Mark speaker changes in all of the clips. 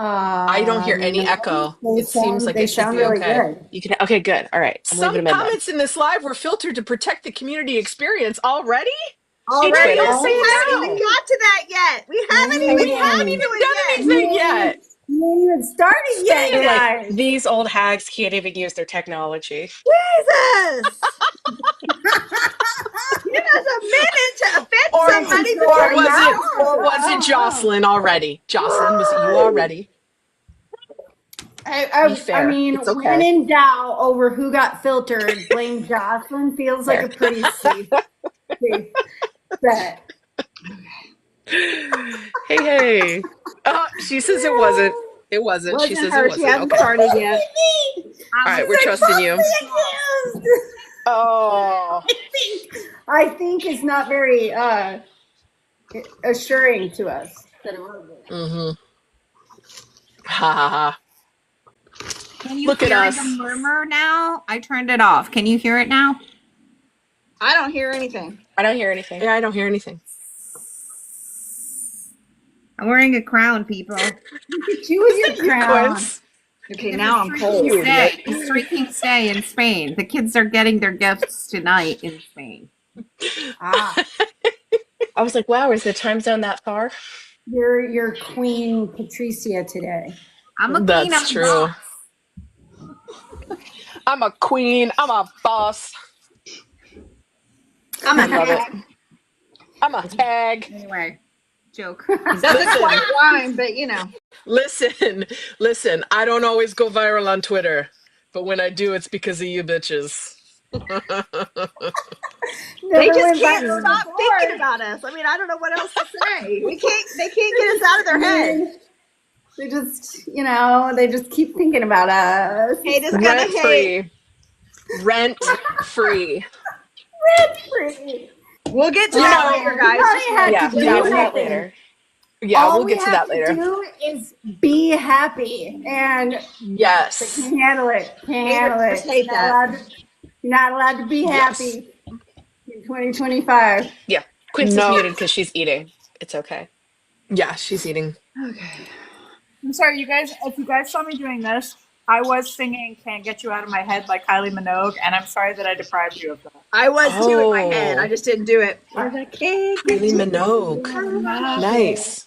Speaker 1: I don't hear any echo. It seems like
Speaker 2: they
Speaker 1: it should
Speaker 2: sound
Speaker 1: be
Speaker 2: really
Speaker 1: okay.
Speaker 2: good.
Speaker 3: You can. Okay, good. All right. I'm leaving
Speaker 1: Some
Speaker 3: them in then.
Speaker 1: comments in this live were filtered to protect the community experience already.
Speaker 4: Already,
Speaker 3: Twitter.
Speaker 4: we haven't even got to that yet. We haven't even done
Speaker 1: Anything yet.
Speaker 2: You ain't even started yet,
Speaker 3: Like,
Speaker 2: guys.
Speaker 3: these old hags can't even use their technology.
Speaker 4: Jesus! Give us a minute to offend somebody.
Speaker 1: Or was it Jocelyn already? Jocelyn, was it you already? Be fair.
Speaker 2: I mean,
Speaker 1: It's okay.
Speaker 2: when in doubt over who got filtered, blame Jocelyn feels like a pretty safe bet.
Speaker 3: Hey. Oh, she says it wasn't. It wasn't. She says it
Speaker 4: She
Speaker 3: wasn't.
Speaker 4: hasn't
Speaker 3: Okay.
Speaker 4: started yet.
Speaker 3: All right, we're trusting you.
Speaker 1: Oh.
Speaker 2: I think it's not very assuring to us that it was.
Speaker 1: Mm-hmm. Ha ha ha.
Speaker 5: Can you
Speaker 1: Look at
Speaker 5: hear
Speaker 1: us.
Speaker 5: the murmur now? I turned it off. Can you hear it now?
Speaker 4: I don't hear anything.
Speaker 3: I don't hear anything.
Speaker 1: Yeah, I don't hear anything.
Speaker 5: I'm wearing a crown, people.
Speaker 2: Look at you with your crown.
Speaker 1: Quince.
Speaker 4: Okay, now I'm cold.
Speaker 5: It's Three Kings Day in Spain. The kids are getting their gifts tonight in Spain.
Speaker 2: Ah,
Speaker 3: I was like, wow, is the time zone that far?
Speaker 2: you're Queen Patricia today.
Speaker 5: I'm a queen.
Speaker 1: That's
Speaker 5: I'm a
Speaker 1: true.
Speaker 5: boss.
Speaker 1: I'm a queen. I'm a boss.
Speaker 4: I'm a
Speaker 1: Love it.
Speaker 4: hag.
Speaker 1: I'm a hag.
Speaker 5: Anyway, joke.
Speaker 4: Doesn't quite rhyme, but you know.
Speaker 1: Listen, I don't always go viral on Twitter, but when I do, it's because of you bitches.
Speaker 4: They just can't stop thinking about us. I mean, I don't know what else to say. They can't get us out of their head.
Speaker 2: They just, they just keep thinking about us.
Speaker 4: Hate is gonna hate.
Speaker 1: Rent free.
Speaker 4: We'll get to that later, guys.
Speaker 3: Yeah, that later.
Speaker 1: Yeah,
Speaker 2: All
Speaker 1: we'll get to that later.
Speaker 2: All we have to do is be happy, and
Speaker 1: Yes.
Speaker 2: they can't handle it. Can't handle it.
Speaker 4: Hate that.
Speaker 2: You're not allowed to be happy in 2025.
Speaker 3: Yeah. Quince
Speaker 1: No.
Speaker 3: is muted because she's eating. It's okay.
Speaker 1: Yeah, she's eating.
Speaker 6: I'm sorry, you guys. If you guys saw me doing this, I was singing "Can't Get You Out of My Head" by Kylie Minogue, and I'm sorry that I deprived you of that.
Speaker 4: I was too in my
Speaker 1: Oh.
Speaker 4: head. I just didn't do it.
Speaker 1: Kylie Minogue. Nice.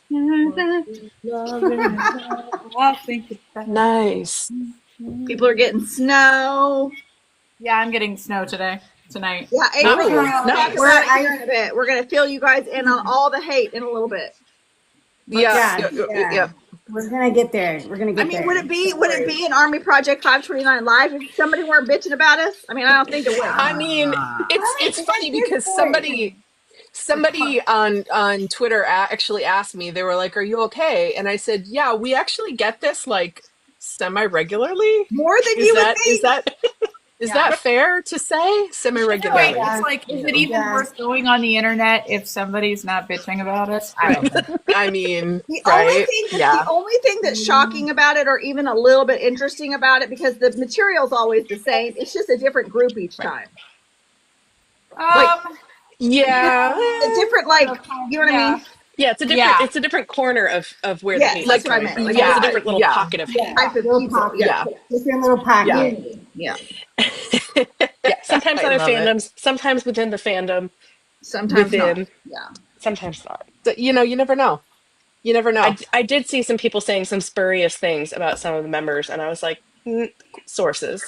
Speaker 1: Nice.
Speaker 4: People are getting snow.
Speaker 6: Yeah, I'm getting snow tonight.
Speaker 4: Yeah,
Speaker 1: Oh,
Speaker 4: April.
Speaker 1: nice.
Speaker 4: We're here in a bit. We're gonna fill you guys in on all the hate in a little bit.
Speaker 1: Yeah.
Speaker 2: Yeah. We're gonna get there. We're gonna get
Speaker 4: I mean,
Speaker 2: there.
Speaker 4: would it be an Army Project 529 live if somebody weren't bitching about us? I mean, I don't think it would.
Speaker 1: I mean, it's funny because somebody on Twitter actually asked me. They were like, "Are you okay?" And I said, "Yeah, we actually get this like semi-regularly."
Speaker 4: More than you would think.
Speaker 1: Is that fair to say? Semi-regularly.
Speaker 6: Wait, it's like, is it even worth going on the internet if somebody's not bitching about us? I don't know.
Speaker 1: I mean,
Speaker 4: The
Speaker 1: right?
Speaker 4: only thing that's shocking about it, or even a little bit interesting about it, because the material's always the same. It's just a different group each time.
Speaker 1: Yeah.
Speaker 4: A different, you know what I mean?
Speaker 3: Yeah, it's a different corner of where the hate
Speaker 4: that's
Speaker 3: is
Speaker 4: what I
Speaker 3: coming
Speaker 4: meant.
Speaker 3: from.
Speaker 4: Like,
Speaker 3: It's a different little pocket of hate.
Speaker 4: Type of people.
Speaker 1: Yeah.
Speaker 2: Different little pocket.
Speaker 4: Yeah.
Speaker 3: Yeah, sometimes
Speaker 1: I
Speaker 3: other
Speaker 1: love it.
Speaker 3: fandoms, sometimes within the fandom,
Speaker 4: Sometimes
Speaker 3: within,
Speaker 4: not. Yeah.
Speaker 3: sometimes not.
Speaker 1: So, you never know. You never know.
Speaker 3: I did see some people saying some spurious things about some of the members, and I was like, sources.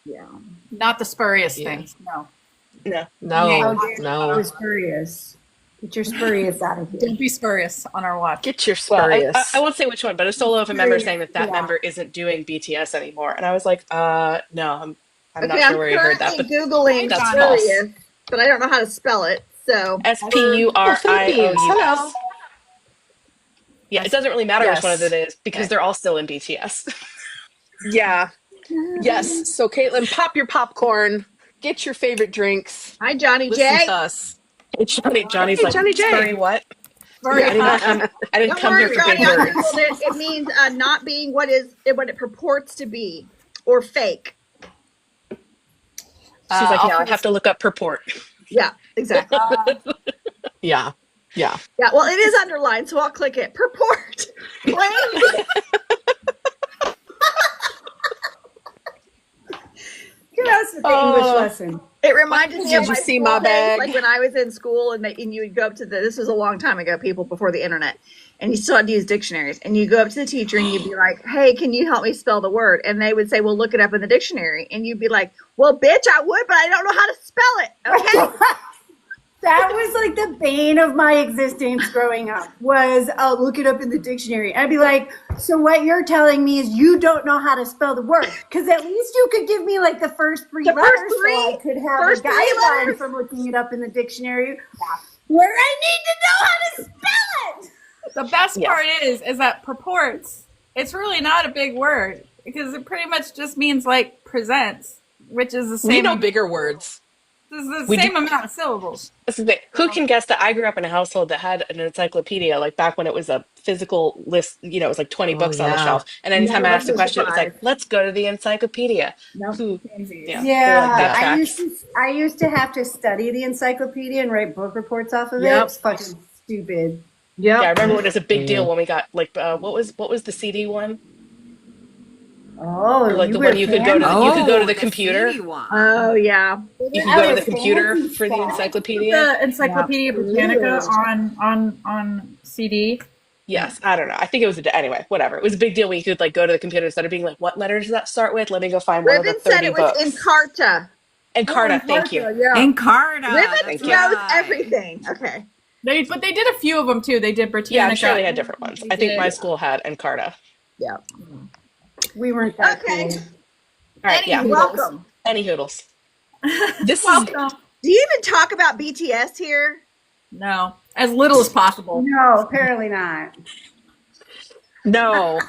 Speaker 4: Yeah.
Speaker 6: Not the spurious
Speaker 1: Yeah.
Speaker 6: things. No.
Speaker 3: No.
Speaker 1: No.
Speaker 2: Spurious. Get your spurious out of here.
Speaker 6: Don't be spurious on our watch.
Speaker 1: Get your
Speaker 3: Well,
Speaker 1: spurious.
Speaker 3: I won't say which one, but a solo of a member saying that
Speaker 2: Yeah.
Speaker 3: member isn't doing BTS anymore, and I was like, no, I'm not
Speaker 4: Okay,
Speaker 3: sure
Speaker 4: I'm
Speaker 3: where you heard that,
Speaker 4: currently
Speaker 3: but
Speaker 4: Googling
Speaker 3: that's
Speaker 4: spurious, but I don't know how to spell it. So
Speaker 3: SPURIOUS.
Speaker 1: Hello.
Speaker 3: Yeah, it doesn't really matter which
Speaker 1: Yes.
Speaker 3: one of it is because they're all still in BTS.
Speaker 1: Yeah. Yes. So, Caitlin, pop your popcorn. Get your favorite drinks.
Speaker 4: hi, Johnny
Speaker 1: Listen
Speaker 4: J.
Speaker 1: to us.
Speaker 3: Johnny's
Speaker 1: Hey,
Speaker 3: like,
Speaker 1: Johnny J.
Speaker 3: Spurry what?
Speaker 1: Yeah.
Speaker 3: I didn't
Speaker 4: Don't
Speaker 3: come here
Speaker 4: worry,
Speaker 3: for big
Speaker 4: Johnny. I
Speaker 3: words.
Speaker 4: Googled it. It means not being what it purports to be, or fake.
Speaker 3: She's like, yeah, I
Speaker 6: also
Speaker 3: have to look up purport.
Speaker 4: Yeah, exactly.
Speaker 1: Yeah.
Speaker 4: Yeah, well, it is underlined, so I'll click it. Purport. Plain.
Speaker 2: Get us with the English lesson.
Speaker 4: It reminded me
Speaker 1: Did
Speaker 4: of
Speaker 1: you
Speaker 4: my
Speaker 1: see
Speaker 4: school
Speaker 1: my
Speaker 4: days,
Speaker 1: bag?
Speaker 4: like when I was in school, and you would go up to this was a long time ago, people before the internet, and you still had to use dictionaries, and you go up to the teacher and you'd be like, "Hey, can you help me spell the word?" And they would say, "Well, look it up in the dictionary," and you'd be like, "Well, bitch, I would, but I don't know how to spell it." Okay.
Speaker 2: That was like the bane of my existence growing up was I'll look it up in the dictionary. I'd be like, so what you're telling me is you don't know how to spell the word. Because at least you could give me like the first three
Speaker 4: The
Speaker 2: letters
Speaker 4: first three?
Speaker 2: so I could have
Speaker 4: First
Speaker 2: a
Speaker 4: three
Speaker 2: guideline
Speaker 4: letters?
Speaker 2: from looking it up in the dictionary where I need to know how to spell it.
Speaker 6: The best part is that purports. It's really not a big word because it pretty much just means like presents, which is the same.
Speaker 1: We know bigger words.
Speaker 6: This is the same amount of syllables.
Speaker 3: This is the thing. Who can guess that I grew up in a household that had an encyclopedia, like back when it was a physical list, it was like 20 books on the shelf. And anytime I asked a question, it was like, let's go to the encyclopedia.
Speaker 4: No.
Speaker 3: Who,
Speaker 2: Yeah, I used to have to study the encyclopedia and write book reports off of it. It's fucking stupid.
Speaker 3: Yeah, I remember when it was a big deal when we got like what was the CD one?
Speaker 2: Oh,
Speaker 3: Like the one you could go to you could go to the computer.
Speaker 4: Oh yeah.
Speaker 3: You could go to the computer for the encyclopedia.
Speaker 6: The Encyclopedia Britannica on CD.
Speaker 3: Yes, I don't know. I think it was anyway. Whatever. It was a big deal when you could like go to the computer instead of being like, "What letter does that start with?" Let me go find one of the
Speaker 4: Ribbon said
Speaker 3: 30
Speaker 4: it was
Speaker 3: books.
Speaker 4: Encarta.
Speaker 3: Encarta, thank you.
Speaker 4: Yeah.
Speaker 5: Encarta.
Speaker 4: Ribbon knows everything. Okay.
Speaker 6: But they did a few of them too. They did Britannica.
Speaker 3: Yeah, I'm sure they had different ones. I think my school had Encarta.
Speaker 4: Yeah.
Speaker 2: We weren't that cool.
Speaker 3: All right, yeah.
Speaker 4: Welcome.
Speaker 3: Any hoodles.
Speaker 1: This is
Speaker 6: Welcome.
Speaker 4: Do you even talk about BTS here?
Speaker 6: No, as little as possible.
Speaker 2: No, apparently not.
Speaker 1: no.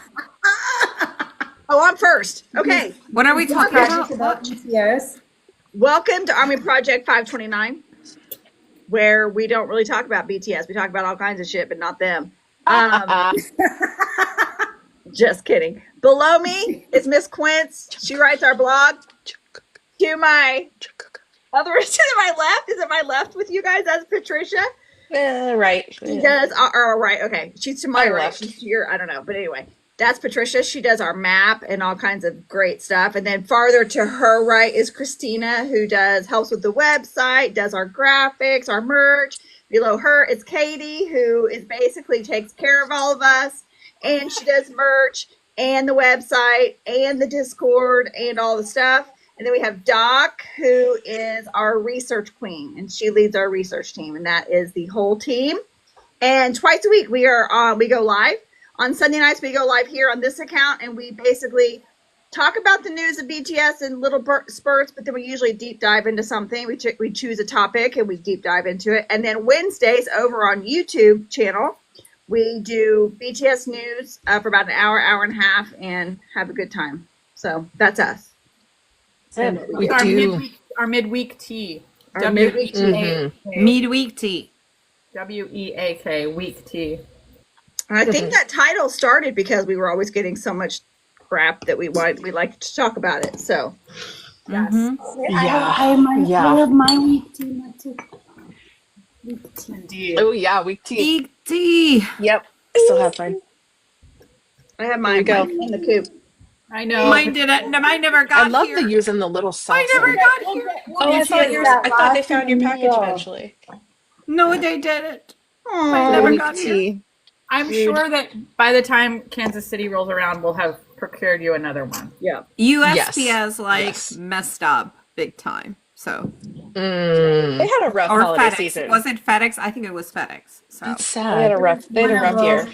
Speaker 4: Oh, I'm first. Okay.
Speaker 5: What are we talking
Speaker 2: Project
Speaker 5: about?
Speaker 2: about BTS.
Speaker 4: Welcome to Army Project 529, where we don't really talk about BTS. We talk about all kinds of shit, but not them. Just kidding. Below me is Miss Quince. She writes our blog. To my my left, is it my left with you guys? That's Patricia.
Speaker 3: Right.
Speaker 4: She does right, okay. She's to my right.
Speaker 3: left.
Speaker 4: She's to your, I don't know. But anyway, that's Patricia. She does our map and all kinds of great stuff. And then farther to her right is Christina, who helps with the website, does our graphics, our merch. Below her is Katie, who is basically takes care of all of us. And she does merch and the website and the Discord and all the stuff. And then we have Doc, who is our research queen, and she leads our research team, and that is the whole team. And twice a week we go live. On Sunday nights we go live here on this account, and we basically talk about the news of BTS in little spurts, but then we usually deep dive into something. We choose a topic and we deep dive into it. And then Wednesdays over on YouTube channel, we do BTS news for about an hour and a half, and have a good time. So that's us.
Speaker 1: We do.
Speaker 6: Our midweek tea.
Speaker 4: Our midweek tea.
Speaker 5: Midweek tea.
Speaker 6: WEAK, week tea.
Speaker 4: I think that title started because we were always getting so much crap that we like to talk about it. So, yes.
Speaker 2: I love my week tea.
Speaker 6: Indeed.
Speaker 1: Oh yeah, week tea.
Speaker 5: Week tea.
Speaker 3: Yep. I still have mine.
Speaker 4: I have mine in the coop.
Speaker 6: I know.
Speaker 5: Mine didn't. Mine never got
Speaker 1: I love
Speaker 5: here.
Speaker 1: the using the little sauce.
Speaker 5: I never got here.
Speaker 3: Oh, I thought they found your package eventually.
Speaker 5: No, they didn't. Mine never got here.
Speaker 6: I'm sure that by the time Kansas City rolls around, we'll have procured you another one.
Speaker 4: Yeah.
Speaker 5: USPS messed up big time. So
Speaker 3: They had a rough holiday
Speaker 5: FedEx.
Speaker 3: season.
Speaker 5: Was it FedEx? I think it was FedEx. So
Speaker 1: That's
Speaker 3: They had
Speaker 1: sad.
Speaker 3: a rough year.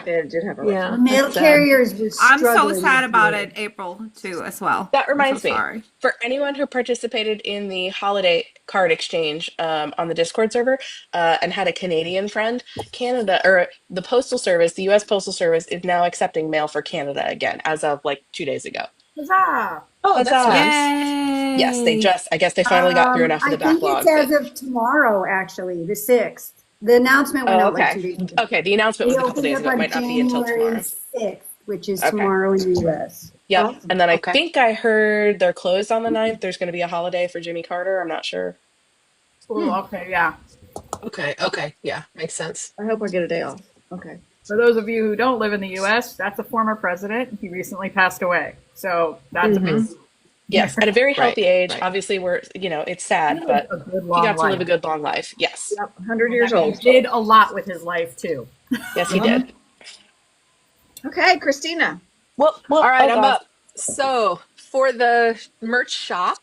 Speaker 4: They did have a
Speaker 1: Yeah.
Speaker 2: Mail
Speaker 1: that's sad.
Speaker 2: carriers were
Speaker 5: I'm so
Speaker 2: struggling
Speaker 5: sad
Speaker 2: this
Speaker 5: about
Speaker 2: year.
Speaker 5: it, April, too, as well.
Speaker 3: That reminds
Speaker 5: I'm so
Speaker 3: me,
Speaker 5: sorry.
Speaker 3: for anyone who participated in the holiday card exchange on the Discord server and had a Canadian friend, Canada, or the Postal Service, the U.S. Postal Service is now accepting mail for Canada again as of like 2 days ago.
Speaker 6: Huzzah!
Speaker 1: Oh, that's
Speaker 3: Huzzah.
Speaker 1: nice.
Speaker 5: Yay!
Speaker 3: Yes, I guess they finally got through enough of the backlog.
Speaker 2: I think it's as of tomorrow, actually, the 6th. The announcement went out like 2 days ago.
Speaker 3: Okay, the announcement was a
Speaker 2: They
Speaker 3: couple
Speaker 2: opened
Speaker 3: days
Speaker 2: up
Speaker 3: ago. It
Speaker 2: on
Speaker 3: might not be until
Speaker 2: January
Speaker 3: tomorrow.
Speaker 2: 6th, which is
Speaker 3: Okay.
Speaker 2: tomorrow in the U.S.
Speaker 3: Yep.
Speaker 1: Awesome.
Speaker 3: And then I
Speaker 1: Okay.
Speaker 3: think I heard they're closed on the 9th. There's going to be a holiday for Jimmy Carter. I'm not sure.
Speaker 6: Ooh, okay, yeah.
Speaker 1: Okay. Yeah, makes sense.
Speaker 4: I hope I get a day off. Okay.
Speaker 6: For those of you who don't live in the U.S., that's a former president. He recently passed away. So that's a big
Speaker 3: Yes, at a very
Speaker 1: Right,
Speaker 3: healthy age.
Speaker 1: right.
Speaker 3: Obviously, it's sad,
Speaker 6: He
Speaker 3: but
Speaker 6: lived a good
Speaker 3: he
Speaker 6: long
Speaker 3: got to live a
Speaker 6: life.
Speaker 3: good long life. Yes.
Speaker 4: Yep, 100
Speaker 6: That
Speaker 4: years
Speaker 6: man
Speaker 4: old.
Speaker 6: did a lot with his life too.
Speaker 3: Yes, he did.
Speaker 4: Okay, Christina.
Speaker 3: Well,
Speaker 1: All right,
Speaker 3: oh
Speaker 1: I'm
Speaker 3: gosh.
Speaker 1: up. So for the merch shop,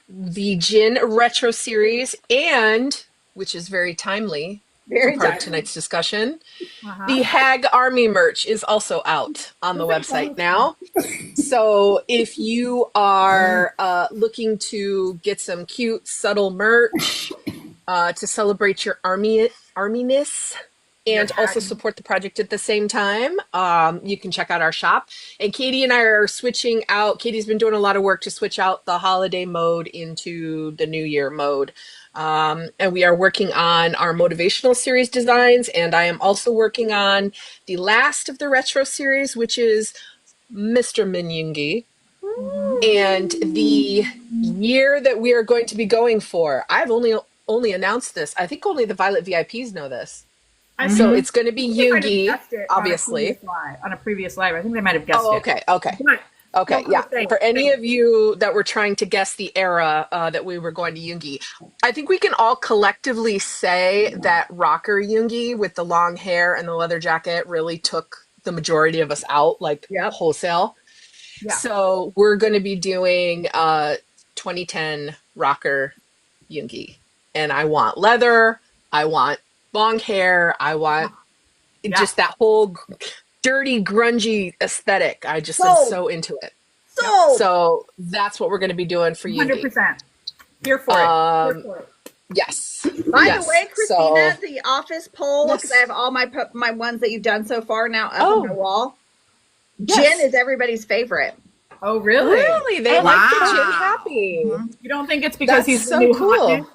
Speaker 1: the Jin Retro Series, and which is very timely for
Speaker 4: Very
Speaker 1: part of
Speaker 4: timely.
Speaker 1: tonight's discussion,
Speaker 6: Uh-huh.
Speaker 1: the Hag Army merch is also out on the website now. So if you are looking to get some cute, subtle merch to celebrate your arminess and also support the project at the same time, you can check out our shop. And Katie and I are switching out. Katie's been doing a lot of work to switch out the holiday mode into the New Year mode. And we are working on our motivational series designs. And I am also working on the last of the retro series, which is Mr. Min Yoongi. And the year that we are going to be going for, I've only announced this. I think only the Violet VIPs know this. So it's going to be Yoongi, obviously.
Speaker 6: On a previous live. I think they might have guessed
Speaker 1: Oh,
Speaker 6: it.
Speaker 1: okay. Okay, yeah. For any of you that were trying to guess the era that we were going to Yoongi, I think we can all collectively say that rocker Yoongi with the long hair and the leather jacket really took the majority of us out, like wholesale.
Speaker 6: Yeah.
Speaker 1: So we're going to be doing 2010 rocker Yoongi. And I want leather, I want long hair, I want just that whole dirty, grungy aesthetic. I just am so into it. So that's what we're going to be doing for Yoongi.
Speaker 6: 100%. Here for it.
Speaker 1: Yes.
Speaker 4: By the way, Christina,
Speaker 1: So,
Speaker 4: the office poll, because I have all my ones that you've done so far now up on my wall. Jin is everybody's favorite.
Speaker 6: Oh, really?
Speaker 1: Really? They like the Jin happy.
Speaker 6: You don't think it's because he's
Speaker 1: so
Speaker 6: the new
Speaker 1: cool.
Speaker 6: hot dude?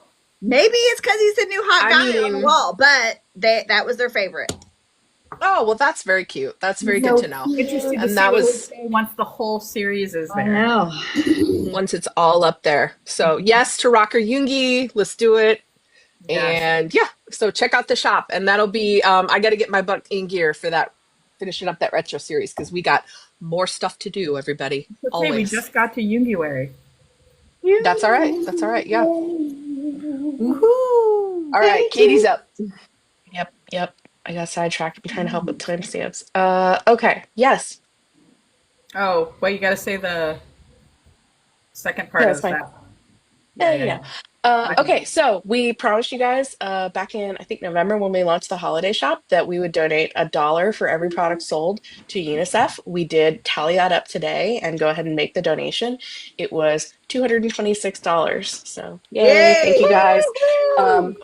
Speaker 4: Maybe it's because he's the new hot guy on the wall, but that was their favorite.
Speaker 1: Oh, well, that's very cute. That's very good to know.
Speaker 6: Interesting to
Speaker 1: And
Speaker 6: see
Speaker 1: that
Speaker 6: what
Speaker 1: was
Speaker 6: they say once the whole series is there.
Speaker 4: I know.
Speaker 1: Once it's all up there. So yes to rocker Yoongi. Let's do it. And so check out the shop, and that'll be I got to get my butt in gear for that, finishing up that retro series, because we got more stuff to do, everybody.
Speaker 6: Okay, we just got to Yoonguary.
Speaker 1: That's all right. That's all right. Yeah.
Speaker 6: Woohoo!
Speaker 1: All right, Katie's up.
Speaker 3: Yep. I got sidetracked. I'm trying to help with timestamps. Okay. Yes.
Speaker 6: Oh, well, you got to say the second part of that.
Speaker 3: Yeah. Okay, so we promised you guys back in, I think, November, when we launched the holiday shop, that we would donate $1 for every product sold to UNICEF. We did tally that up today and go ahead and make the donation. It was $226. So yay. Thank you guys.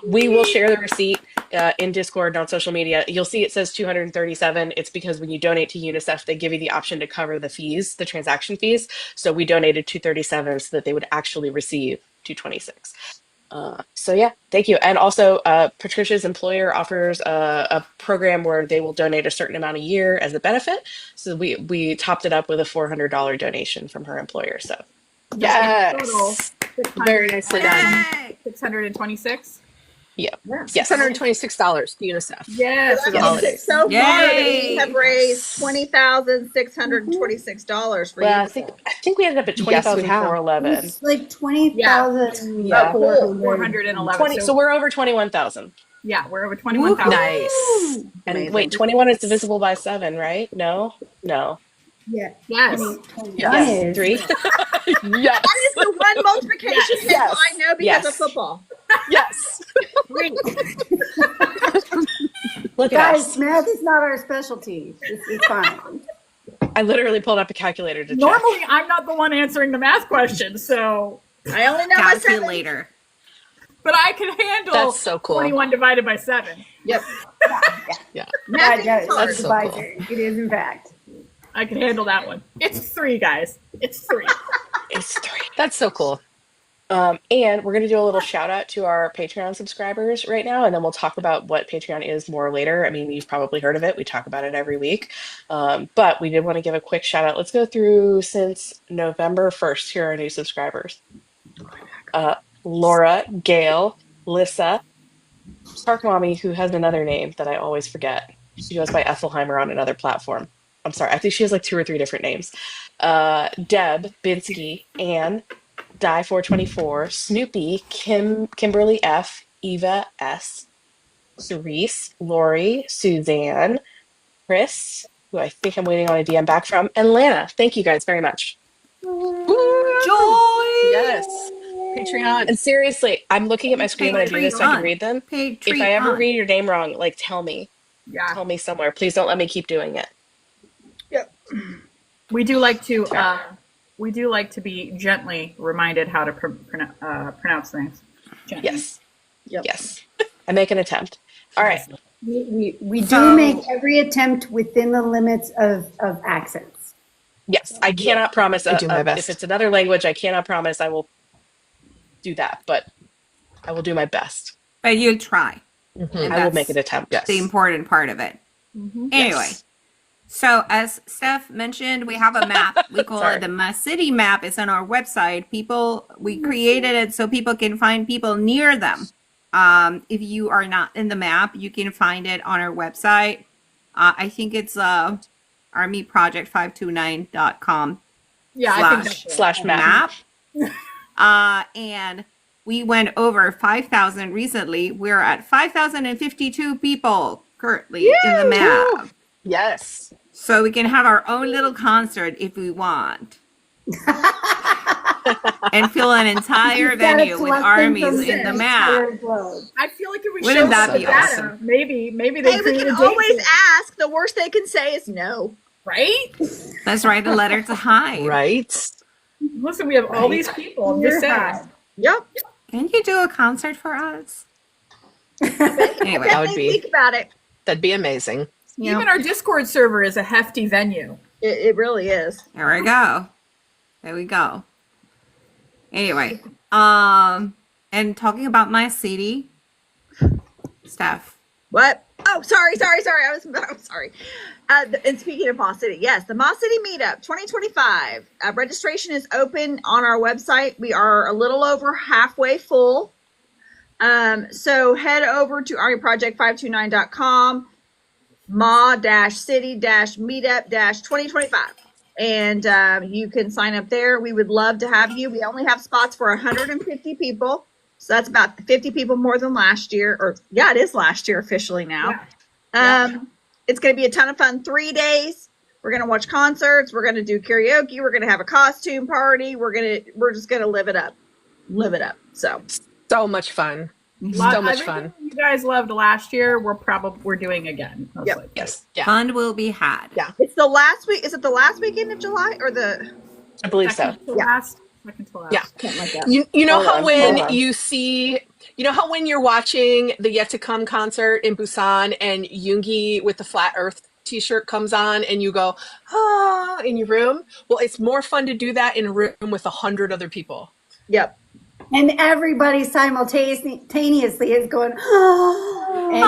Speaker 3: We will share the receipt in Discord and on social media. You'll see it says 237. It's because when you donate to UNICEF, they give you the option to cover the fees, the transaction fees. So we donated 237 so that they would actually receive 226. So yeah, thank you. And also Patricia's employer offers a program where they will donate a certain amount a year as a benefit. So we topped it up with a $400 donation from her employer. So
Speaker 1: yes, very nicely done.
Speaker 6: 626.
Speaker 3: Yeah.
Speaker 1: $626 to UNICEF.
Speaker 6: Yes.
Speaker 1: For the holidays.
Speaker 4: So far, we have raised $20,626 for you.
Speaker 3: I think we ended up at 20,411.
Speaker 2: It's like 20,000.
Speaker 3: Yeah.
Speaker 2: Cool.
Speaker 6: 411.
Speaker 3: So we're over 21,000.
Speaker 6: Yeah, we're over 21,000.
Speaker 1: Nice.
Speaker 3: And wait, 21 is divisible by 7, right? No.
Speaker 2: Yeah.
Speaker 6: Yes.
Speaker 3: Yes. 3.
Speaker 1: Yes.
Speaker 4: That is the one multiplication table I know because of football.
Speaker 1: Yes.
Speaker 3: Look at
Speaker 2: Guys,
Speaker 3: us.
Speaker 2: math is not our specialty. It's fine.
Speaker 3: I literally pulled up a calculator to check.
Speaker 6: Normally, I'm not the one answering the math questions, so
Speaker 4: I only know my
Speaker 5: Calculator.
Speaker 6: but I can handle
Speaker 1: That's so cool.
Speaker 6: 21 divided by 7.
Speaker 4: Yep.
Speaker 1: Yeah.
Speaker 2: That's
Speaker 1: so
Speaker 2: cool.
Speaker 1: cool.
Speaker 2: It is, in fact.
Speaker 6: I can handle that one. It's 3, guys. It's 3.
Speaker 3: It's 3.
Speaker 1: That's so cool.
Speaker 3: And we're going to do a little shout out to our Patreon subscribers right now, and then we'll talk about what Patreon is more later. I mean, you've probably heard of it. We talk about it every week. But we did want to give a quick shout out. Let's go through since November 1st. Here are our new subscribers. Laura, Gail, Lissa, Spark Mommy, who has another name that I always forget. She goes by Ethelheimer on another platform. I'm sorry, I think she has like 2 or 3 different names. Deb, Binsky, Anne, Die424, Snoopy, Kimberly F, Eva S, Cerise, Lori, Suzanne, Chris, who I think I'm waiting on a DM back from, and Lana. Thank you guys very much.
Speaker 1: Joy. Yes. Patreon.
Speaker 3: And seriously, I'm looking at my screen when I do this so I can read them. If I ever read your name wrong, like tell me.
Speaker 6: Yeah.
Speaker 3: Tell me somewhere. Please don't let me keep doing it.
Speaker 4: Yep.
Speaker 6: We do like to be gently reminded how to pronounce things. Gently.
Speaker 3: Yes.
Speaker 4: Yep.
Speaker 3: Yes. I make an attempt. All right.
Speaker 2: We do make every attempt within the limits of accents.
Speaker 3: Yes. I cannot promise.
Speaker 1: I do my best.
Speaker 3: If it's another language, I cannot promise I will do that, but I will do my best.
Speaker 5: But you'll try.
Speaker 1: Mhm.
Speaker 3: I will make an attempt.
Speaker 1: Yes.
Speaker 5: The important part of it. Anyway,
Speaker 3: Yes.
Speaker 5: so as Steph mentioned, we have a map. We call it the city map. It's on our website. We created it so people can find people near them. If you are not in the map, you can find it on our website. I think it's armyproject529.com.
Speaker 6: Yeah, I think that's it.
Speaker 3: Slash map.
Speaker 5: And we went over 5,000 recently. We're at 5,052 people currently in the map.
Speaker 1: Yes.
Speaker 5: So we can have our own little concert if we want. And fill an entire venue with armies in the map.
Speaker 6: I feel like if we
Speaker 5: Wouldn't
Speaker 6: show
Speaker 5: that
Speaker 6: them
Speaker 5: be
Speaker 6: data,
Speaker 5: awesome?
Speaker 6: maybe they
Speaker 4: Hey, we
Speaker 6: create
Speaker 4: can
Speaker 6: a
Speaker 4: always
Speaker 6: date,
Speaker 4: ask. The worst they can say is no.
Speaker 6: right?
Speaker 5: Let's write a letter to Hyde.
Speaker 1: Right.
Speaker 6: Listen, we have all these people. I'm just saying.
Speaker 4: Yep.
Speaker 5: Can you do a concert for us? Anyway,
Speaker 1: That would be-
Speaker 4: Think about it.
Speaker 1: That'd be amazing.
Speaker 6: Even our Discord server is a hefty venue.
Speaker 4: It really is.
Speaker 5: there we go. There we go. Anyway, and talking about my city, Steph.
Speaker 4: What? Oh, sorry. I'm sorry. And speaking of Moss City, yes, the Moss City Meetup 2025. Registration is open on our website. We are a little over halfway full. So head over to armyproject529.com, ma-city-meetup-2025. And you can sign up there. We would love to have you. We only have spots for 150 people. So that's about 50 people more than last year. Or yeah, it is last year officially now.
Speaker 6: Yeah.
Speaker 4: It's going to be a ton of fun. 3 days. We're going to watch concerts. We're going to do karaoke. We're going to have a costume party. We're just going to live it up. Live it up. So
Speaker 1: much fun.
Speaker 6: So
Speaker 1: much fun.
Speaker 6: You guys loved last year. We're doing again. Most likely.
Speaker 1: Yes. Yeah.
Speaker 5: Fun will be had.
Speaker 1: Yeah.
Speaker 4: it's the last week. Is it the last weekend of July or the?
Speaker 3: I believe so.
Speaker 6: Second to last.
Speaker 1: Yeah.
Speaker 4: Something like that.
Speaker 1: You know
Speaker 3: Hold
Speaker 1: how
Speaker 3: on,
Speaker 1: when
Speaker 3: hold on.
Speaker 1: when you're watching the Yet to Come concert in Busan and Yoongi with the Flat Earth t-shirt comes on and you go, ah, in your room? Well, it's more fun to do that in a room with 100 other people.
Speaker 4: Yep.
Speaker 2: And everybody simultaneously is going, oh, and it's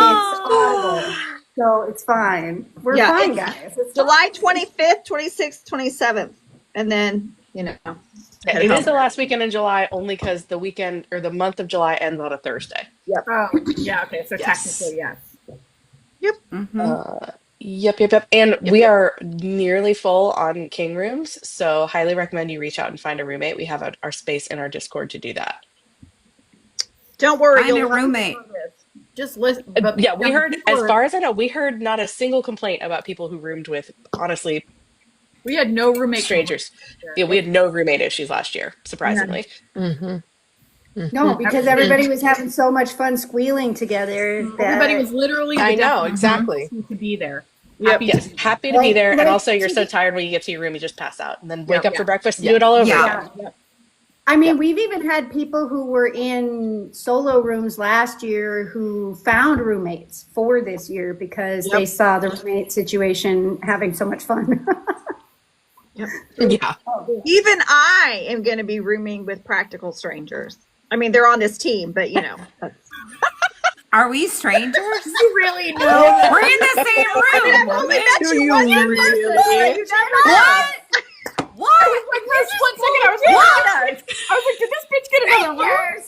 Speaker 2: audible. So it's fine. We're fine, guys. It's
Speaker 4: July 25th, 26th, 27th. And then,
Speaker 3: It is the last weekend in July only because the weekend or the month of July ends on a Thursday.
Speaker 6: Oh, yeah. Okay. So
Speaker 1: Yes.
Speaker 6: technically, yes.
Speaker 5: Mhm.
Speaker 3: Yep. And we are nearly full on King rooms, so highly recommend you reach out and find a roommate. We have our space in our Discord to do that.
Speaker 4: don't worry.
Speaker 5: Find a
Speaker 4: you'll learn
Speaker 5: roommate.
Speaker 4: from this.
Speaker 6: Just listen.
Speaker 3: Yeah, we heard, as far as I know, we heard not a single complaint about people who roomed with, honestly,
Speaker 6: We had no roommate.
Speaker 3: strangers. Yeah, we had no roommate issues last year, surprisingly.
Speaker 1: Mm-hmm.
Speaker 2: No, because everybody was having so much fun squealing together.
Speaker 6: Everybody was literally.
Speaker 1: I
Speaker 6: the
Speaker 1: know,
Speaker 6: definition
Speaker 1: exactly.
Speaker 6: To be there.
Speaker 3: Yes, happy to be there. And
Speaker 2: Like,
Speaker 3: also, you're
Speaker 2: to
Speaker 3: so
Speaker 2: be-
Speaker 3: tired when you get to your room, you just pass out and then wake
Speaker 1: Yeah.
Speaker 3: up for breakfast and do it all over
Speaker 5: Yeah.
Speaker 3: again.
Speaker 2: I mean, we've even had people who were in solo rooms last year who found roommates for this year because they saw the roommate situation having so much fun.
Speaker 1: Yeah.
Speaker 4: Even I am going to be rooming with practical strangers. I mean, they're on this team, but
Speaker 5: Are we strangers?
Speaker 6: You really know.
Speaker 5: We're in the same room.
Speaker 4: I've only met
Speaker 1: Do
Speaker 4: you
Speaker 1: you
Speaker 4: once in
Speaker 1: really?
Speaker 4: person. You never know.
Speaker 5: What? What?
Speaker 6: Like this 1 second, I was like, did this bitch get another room?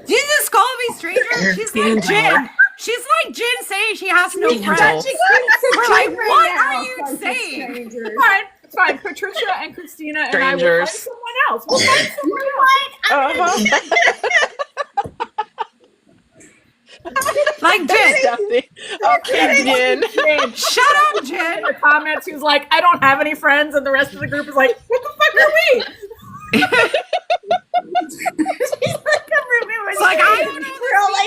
Speaker 5: Did you just call me stranger? She's like Jen. She's like Jin saying she has no
Speaker 1: Angel.
Speaker 5: friends. We're like,
Speaker 2: Right
Speaker 5: what
Speaker 2: now,
Speaker 5: are you
Speaker 2: bunch of
Speaker 5: saying?
Speaker 2: strangers.
Speaker 6: It's fine. Patricia and Christina and I will find
Speaker 1: Strangers.
Speaker 6: someone else. We'll find someone else.
Speaker 5: Like Jin.
Speaker 1: Stephanie. Okay, Jin.
Speaker 6: Jin.
Speaker 5: Shut up, Jin.
Speaker 6: In the comments, who's like, I don't have any friends, and the rest of the group is like, what the fuck are we?
Speaker 5: It's like, I don't know.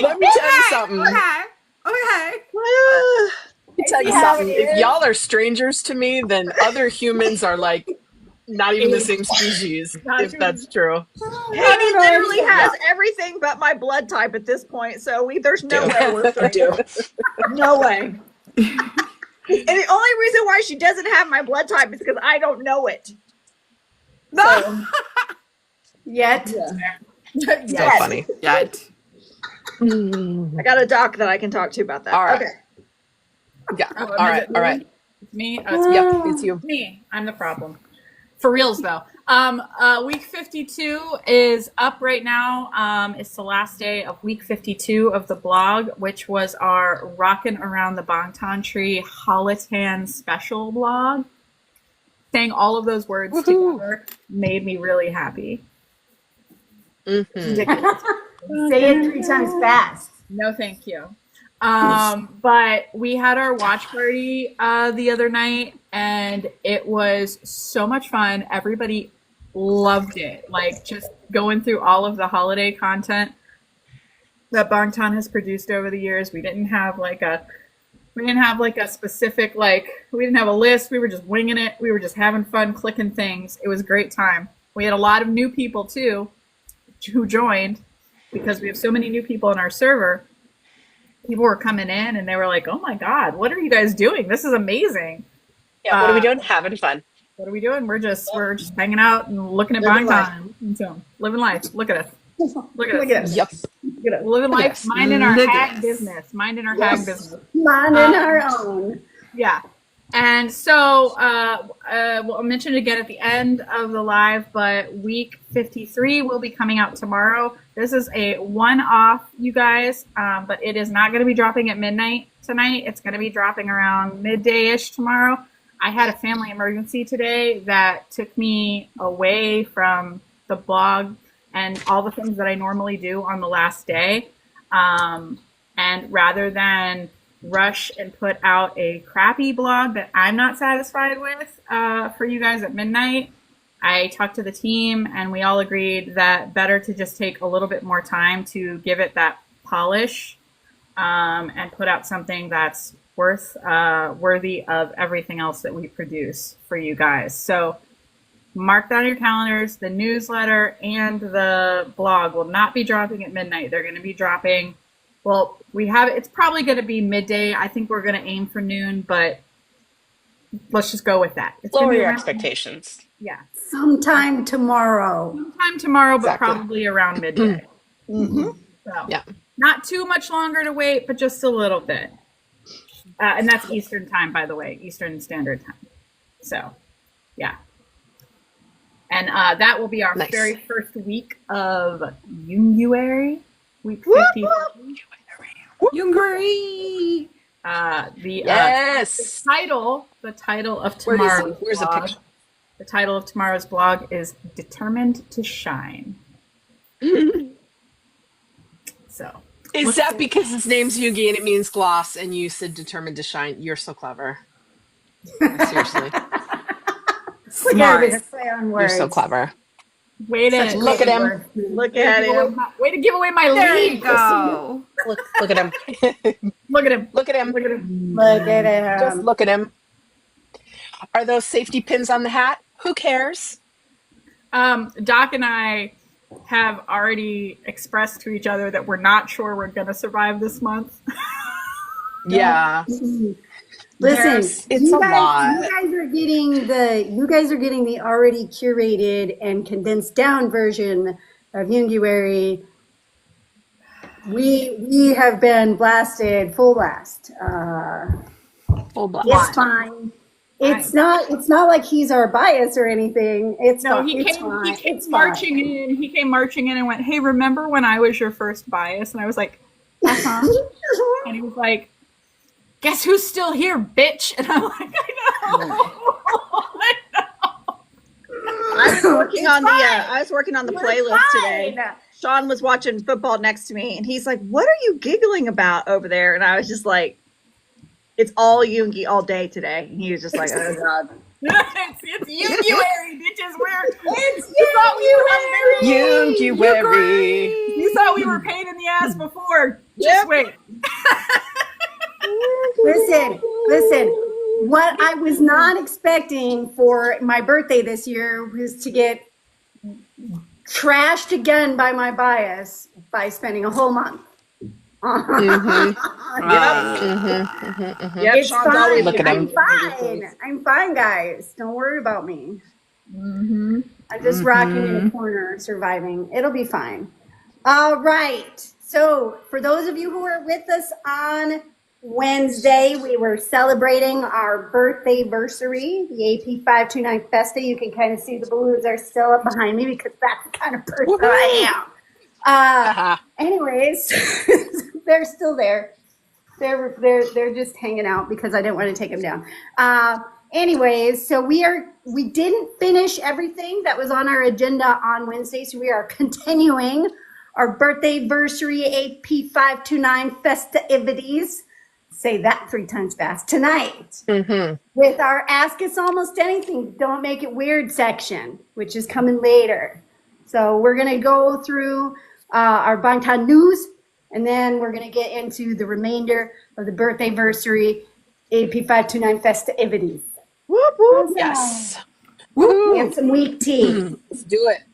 Speaker 1: Let me tell you something.
Speaker 5: Okay.
Speaker 1: Let me tell you something. If y'all are strangers to me, then other humans are like not even the same species, if that's true.
Speaker 4: He literally has everything but my blood type at this point, so there's no way we're friends. No way. And the only reason why she doesn't have my blood type is because I don't know it. So,
Speaker 2: Yet.
Speaker 1: So funny.
Speaker 5: Yet.
Speaker 4: I got a doc that I can talk to about that.
Speaker 1: All right.
Speaker 4: Okay.
Speaker 1: Yeah. All right.
Speaker 6: It's me.
Speaker 1: Yep, it's you.
Speaker 6: Me. I'm the problem. For reals though. Week 52 is up right now. It's the last day of week 52 of the blog, which was our Rockin' Around the Bangtan Tree Holotan special blog. Saying all of those words together made me really happy. Ridiculous.
Speaker 2: Say it 3 times fast.
Speaker 6: No, thank you. But we had our watch party the other night, and it was so much fun. Everybody loved it. Like, just going through all of the holiday content that Bangtan has produced over the years. We didn't have like a specific, like, we didn't have a list. We were just winging it. We were just having fun, clicking things. It was a great time. We had a lot of new people too who joined, because we have so many new people in our server. People were coming in and they were like, oh my God, what are you guys doing? This is amazing.
Speaker 3: Yeah, what are we doing? Having fun.
Speaker 6: What are we doing? We're just hanging out and looking at Bangtan. Living life. Look at us. Look at us.
Speaker 1: Yep.
Speaker 6: Living life, minding our hag business. Minding our hag business.
Speaker 2: Minding our own.
Speaker 6: Yeah. And so, we'll mention it again at the end of the live, but week 53 will be coming out tomorrow. This is a one-off, you guys, but it is not going to be dropping at midnight tonight. It's going to be dropping around midday-ish tomorrow. I had a family emergency today that took me away from the blog and all the things that I normally do on the last day. And rather than rush and put out a crappy blog that I'm not satisfied with for you guys at midnight, I talked to the team and we all agreed that better to just take a little bit more time to give it that polish and put out something that's worthy of everything else that we produce for you guys. So mark that on your calendars. The newsletter and the blog will not be dropping at midnight. They're going to be dropping, well, it's probably going to be midday. I think we're going to aim for noon, but let's just go with that. It's
Speaker 3: Lower your expectations.
Speaker 6: Yeah.
Speaker 2: Sometime tomorrow.
Speaker 6: Sometime tomorrow, but
Speaker 1: Exactly.
Speaker 6: probably around midday.
Speaker 4: Mm-hmm.
Speaker 6: So,
Speaker 1: Yeah.
Speaker 6: not too much longer to wait, but just a little bit. And that's Eastern time, by the way, Eastern Standard Time. So, yeah. And that will be our
Speaker 1: Nice.
Speaker 6: very first week of Yoonguary, week 50.
Speaker 5: Yoonguary.
Speaker 1: Yes.
Speaker 6: The title of tomorrow's
Speaker 1: Where's the
Speaker 6: blog.
Speaker 1: picture?
Speaker 6: The title of tomorrow's blog is Determined to Shine. So.
Speaker 1: Is that because his name's Yoongi and it means gloss and you said determined to shine? You're so clever. Seriously.
Speaker 2: Smart. Play on
Speaker 1: You're
Speaker 2: words.
Speaker 1: so clever.
Speaker 6: Way to
Speaker 1: Look at him.
Speaker 4: Look at him.
Speaker 6: Way to give away my
Speaker 5: There
Speaker 6: lead.
Speaker 5: you go.
Speaker 3: Look at him.
Speaker 6: Look at him.
Speaker 1: Look at him.
Speaker 6: Look at him.
Speaker 2: Look at him.
Speaker 1: Just look at him. Are those safety pins on the hat? Who cares?
Speaker 6: Doc and I have already expressed to each other that we're not sure we're going to survive this month.
Speaker 1: Yeah.
Speaker 2: Listen,
Speaker 1: It's a lot.
Speaker 2: You guys are getting the already curated and condensed down version of Yoonguary. We have been blasted full blast.
Speaker 1: Full blast.
Speaker 2: It's fine. It's not like he's our bias or anything. It's
Speaker 6: No,
Speaker 2: fine.
Speaker 6: he
Speaker 2: It's
Speaker 6: came
Speaker 2: fine. It's
Speaker 6: marching in. He came marching in and went, "Hey, remember when I was your first bias?" And I was like, And he was like, guess who's still here, bitch? And I'm like, I know.
Speaker 4: I was working on the playlist today. Sean was watching football next to me, and he's like, "What are you giggling about over there?" And I was just like, "It's all Yoongi all day today." And he was just like, "Oh God."
Speaker 6: It's Yoonguary, bitches.
Speaker 1: Yoonguary.
Speaker 6: You thought we were pain in the ass before. Just wait.
Speaker 2: Listen. What I was not expecting for my birthday this year was to get trashed again by my bias by spending a whole month.
Speaker 4: Yep, Sean's always
Speaker 1: Look at him.
Speaker 2: I'm fine, guys. Don't worry about me. I'm just rocking in a corner, surviving. It'll be fine. All right. So for those of you who are with us on Wednesday, we were celebrating our birthday anniversary, the AP 529 Festa. You can kind of see the balloons are still up behind me because that's the kind of person I am. Anyways, they're still there. They're just hanging out because I didn't want to take them down. Anyways, so we didn't finish everything that was on our agenda on Wednesday, so we are continuing our birthday anniversary AP 529 festivities. Say that 3 times fast tonight with our Ask Us Almost Anything, Don't Make It Weird section, which is coming later. So we're going to go through our Bangtan news, and then we're going to get into the remainder of the birthday anniversary AP 529 festivities.
Speaker 4: Whoop, whoop.
Speaker 1: Yes.
Speaker 2: And some weak tea.
Speaker 1: Let's do it.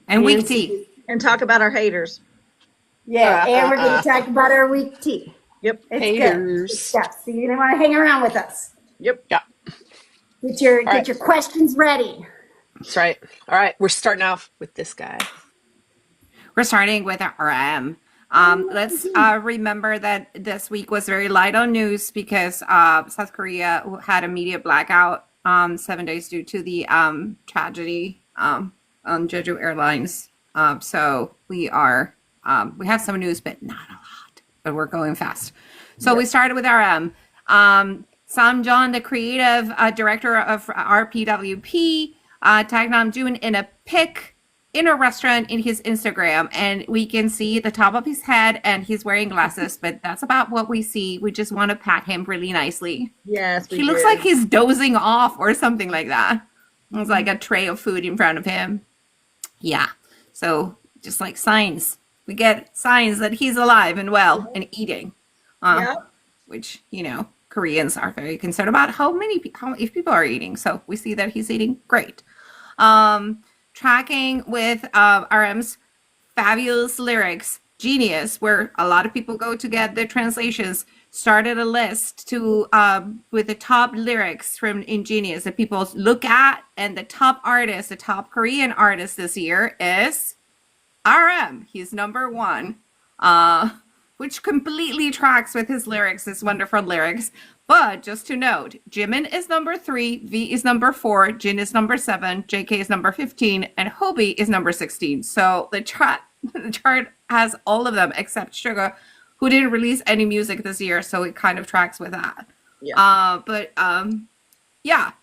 Speaker 5: And weak tea.
Speaker 4: And talk about our haters.
Speaker 2: Yeah, and we're going to talk about our weak tea.
Speaker 4: Yep.
Speaker 2: It's
Speaker 1: Haters.
Speaker 2: good. So you're going to want to hang around with us.
Speaker 4: Yep.
Speaker 1: Yeah.
Speaker 2: Get your questions ready.
Speaker 1: That's right. All right. We're starting off with this guy.
Speaker 5: We're starting with our RM. Let's remember that this week was very light on news because South Korea had a media blackout 7 days due to the tragedy on Jeju Airlines. So we have some news, but not a lot. But we're going fast. So we started with RM. Namjoon, the creative director of RPWP, tagged Namjoon in a pic in a restaurant in his Instagram, and we can see the top of his head, and he's wearing glasses, but that's about what we see. We just want to pat him really nicely.
Speaker 4: Yes,
Speaker 5: he looks like he's dozing off or something like that. There's like a tray of food in front of him. Yeah, so just like signs. We get signs that he's alive and well and eating, which, Koreans are very concerned about if people are eating. So we see that he's eating great. Tracking with RM's fabulous lyrics, Genius, where a lot of people go to get their translations, started a list with the top lyrics from Ingenious that people look at, and the top Korean artist this year is RM. He's number 1, which completely tracks with his lyrics, his wonderful lyrics. But just to note, Jimin is number 3, V is number 4, Jin is number 7, JK is number 15, and Hobi is number 16. So the chart has all of them except Suga, who didn't release any music this year, so it kind of tracks with that. Yeah.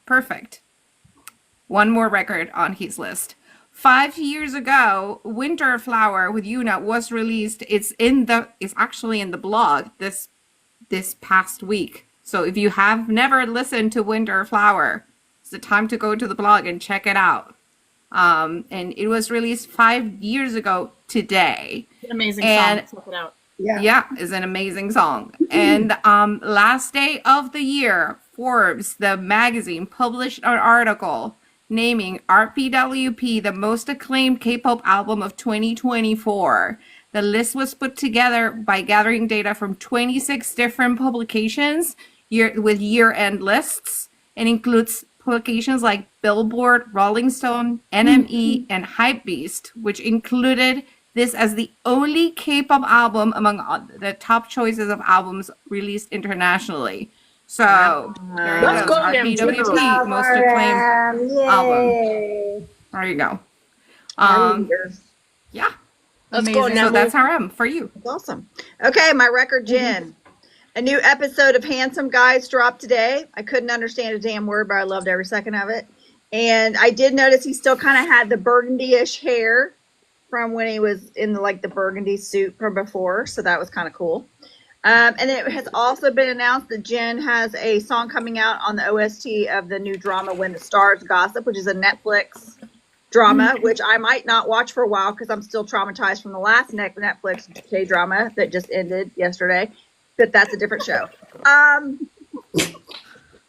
Speaker 5: Perfect. One more record on his list. 5 years ago, Winter Flower with Yuna was released. It's actually in the blog this past week. So if you have never listened to Winter Flower, it's the time to go to the blog and check it out. And it was released 5 years ago today.
Speaker 6: An amazing song. Check it out.
Speaker 5: Yeah, it's an amazing song. And last day of the year, Forbes, the magazine, published an article naming RPWP the most acclaimed K-pop album of 2024. The list was put together by gathering data from 26 different publications with year-end lists, and includes publications like Billboard, Rolling Stone, NME, and Hypebeast, which included this as the only K-pop album among the top choices of albums released internationally. So there
Speaker 1: Let's go,
Speaker 5: RPWP, most acclaimed album. There you go. Yeah.
Speaker 1: Let's go
Speaker 6: Amazing.
Speaker 1: now.
Speaker 5: So that's RM for you.
Speaker 4: That's awesome. Okay, my record gin. A new episode of Handsome Guys dropped today. I couldn't understand a damn word, but I loved every second of it. And I did notice he still kind of had the burgundy-ish hair from when he was in the burgundy suit from before. So that was kind of cool. And it has also been announced that Jin has a song coming out on the OST of the new drama When the Stars Gossip, which is a Netflix drama, which I might not watch for a while because I'm still traumatized from the last Netflix K-drama that just ended yesterday. But that's a different show.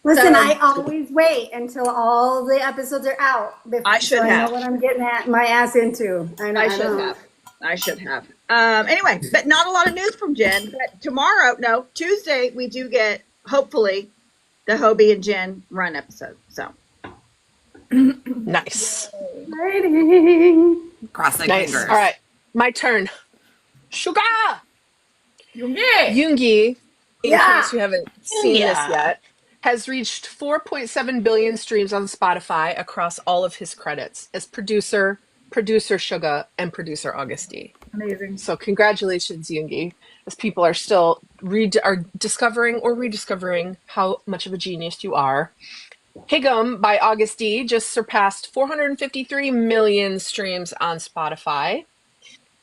Speaker 2: Listen,
Speaker 4: So-
Speaker 2: I always wait until all the episodes are out.
Speaker 4: I should
Speaker 2: so I
Speaker 4: have.
Speaker 2: know what I'm getting my ass into.
Speaker 4: I should have. Anyway, but not a lot of news from Jen. But Tuesday, we do get, hopefully, the Hobi and Jen run episode. So
Speaker 1: Nice.
Speaker 2: Exciting.
Speaker 5: Cross the
Speaker 1: Nice.
Speaker 5: fingers.
Speaker 1: All right. My turn. Sugar!
Speaker 6: Yoongi.
Speaker 1: Yoongi, in
Speaker 2: Yeah.
Speaker 1: case you haven't seen this yet, has reached 4.7 billion streams on Spotify across all of his credits as producer Suga, and producer Auguste.
Speaker 6: Amazing.
Speaker 1: So congratulations, Yoongi, as people are still are discovering or rediscovering how much of a genius you are. Higum by Auguste just surpassed 453 million streams on Spotify.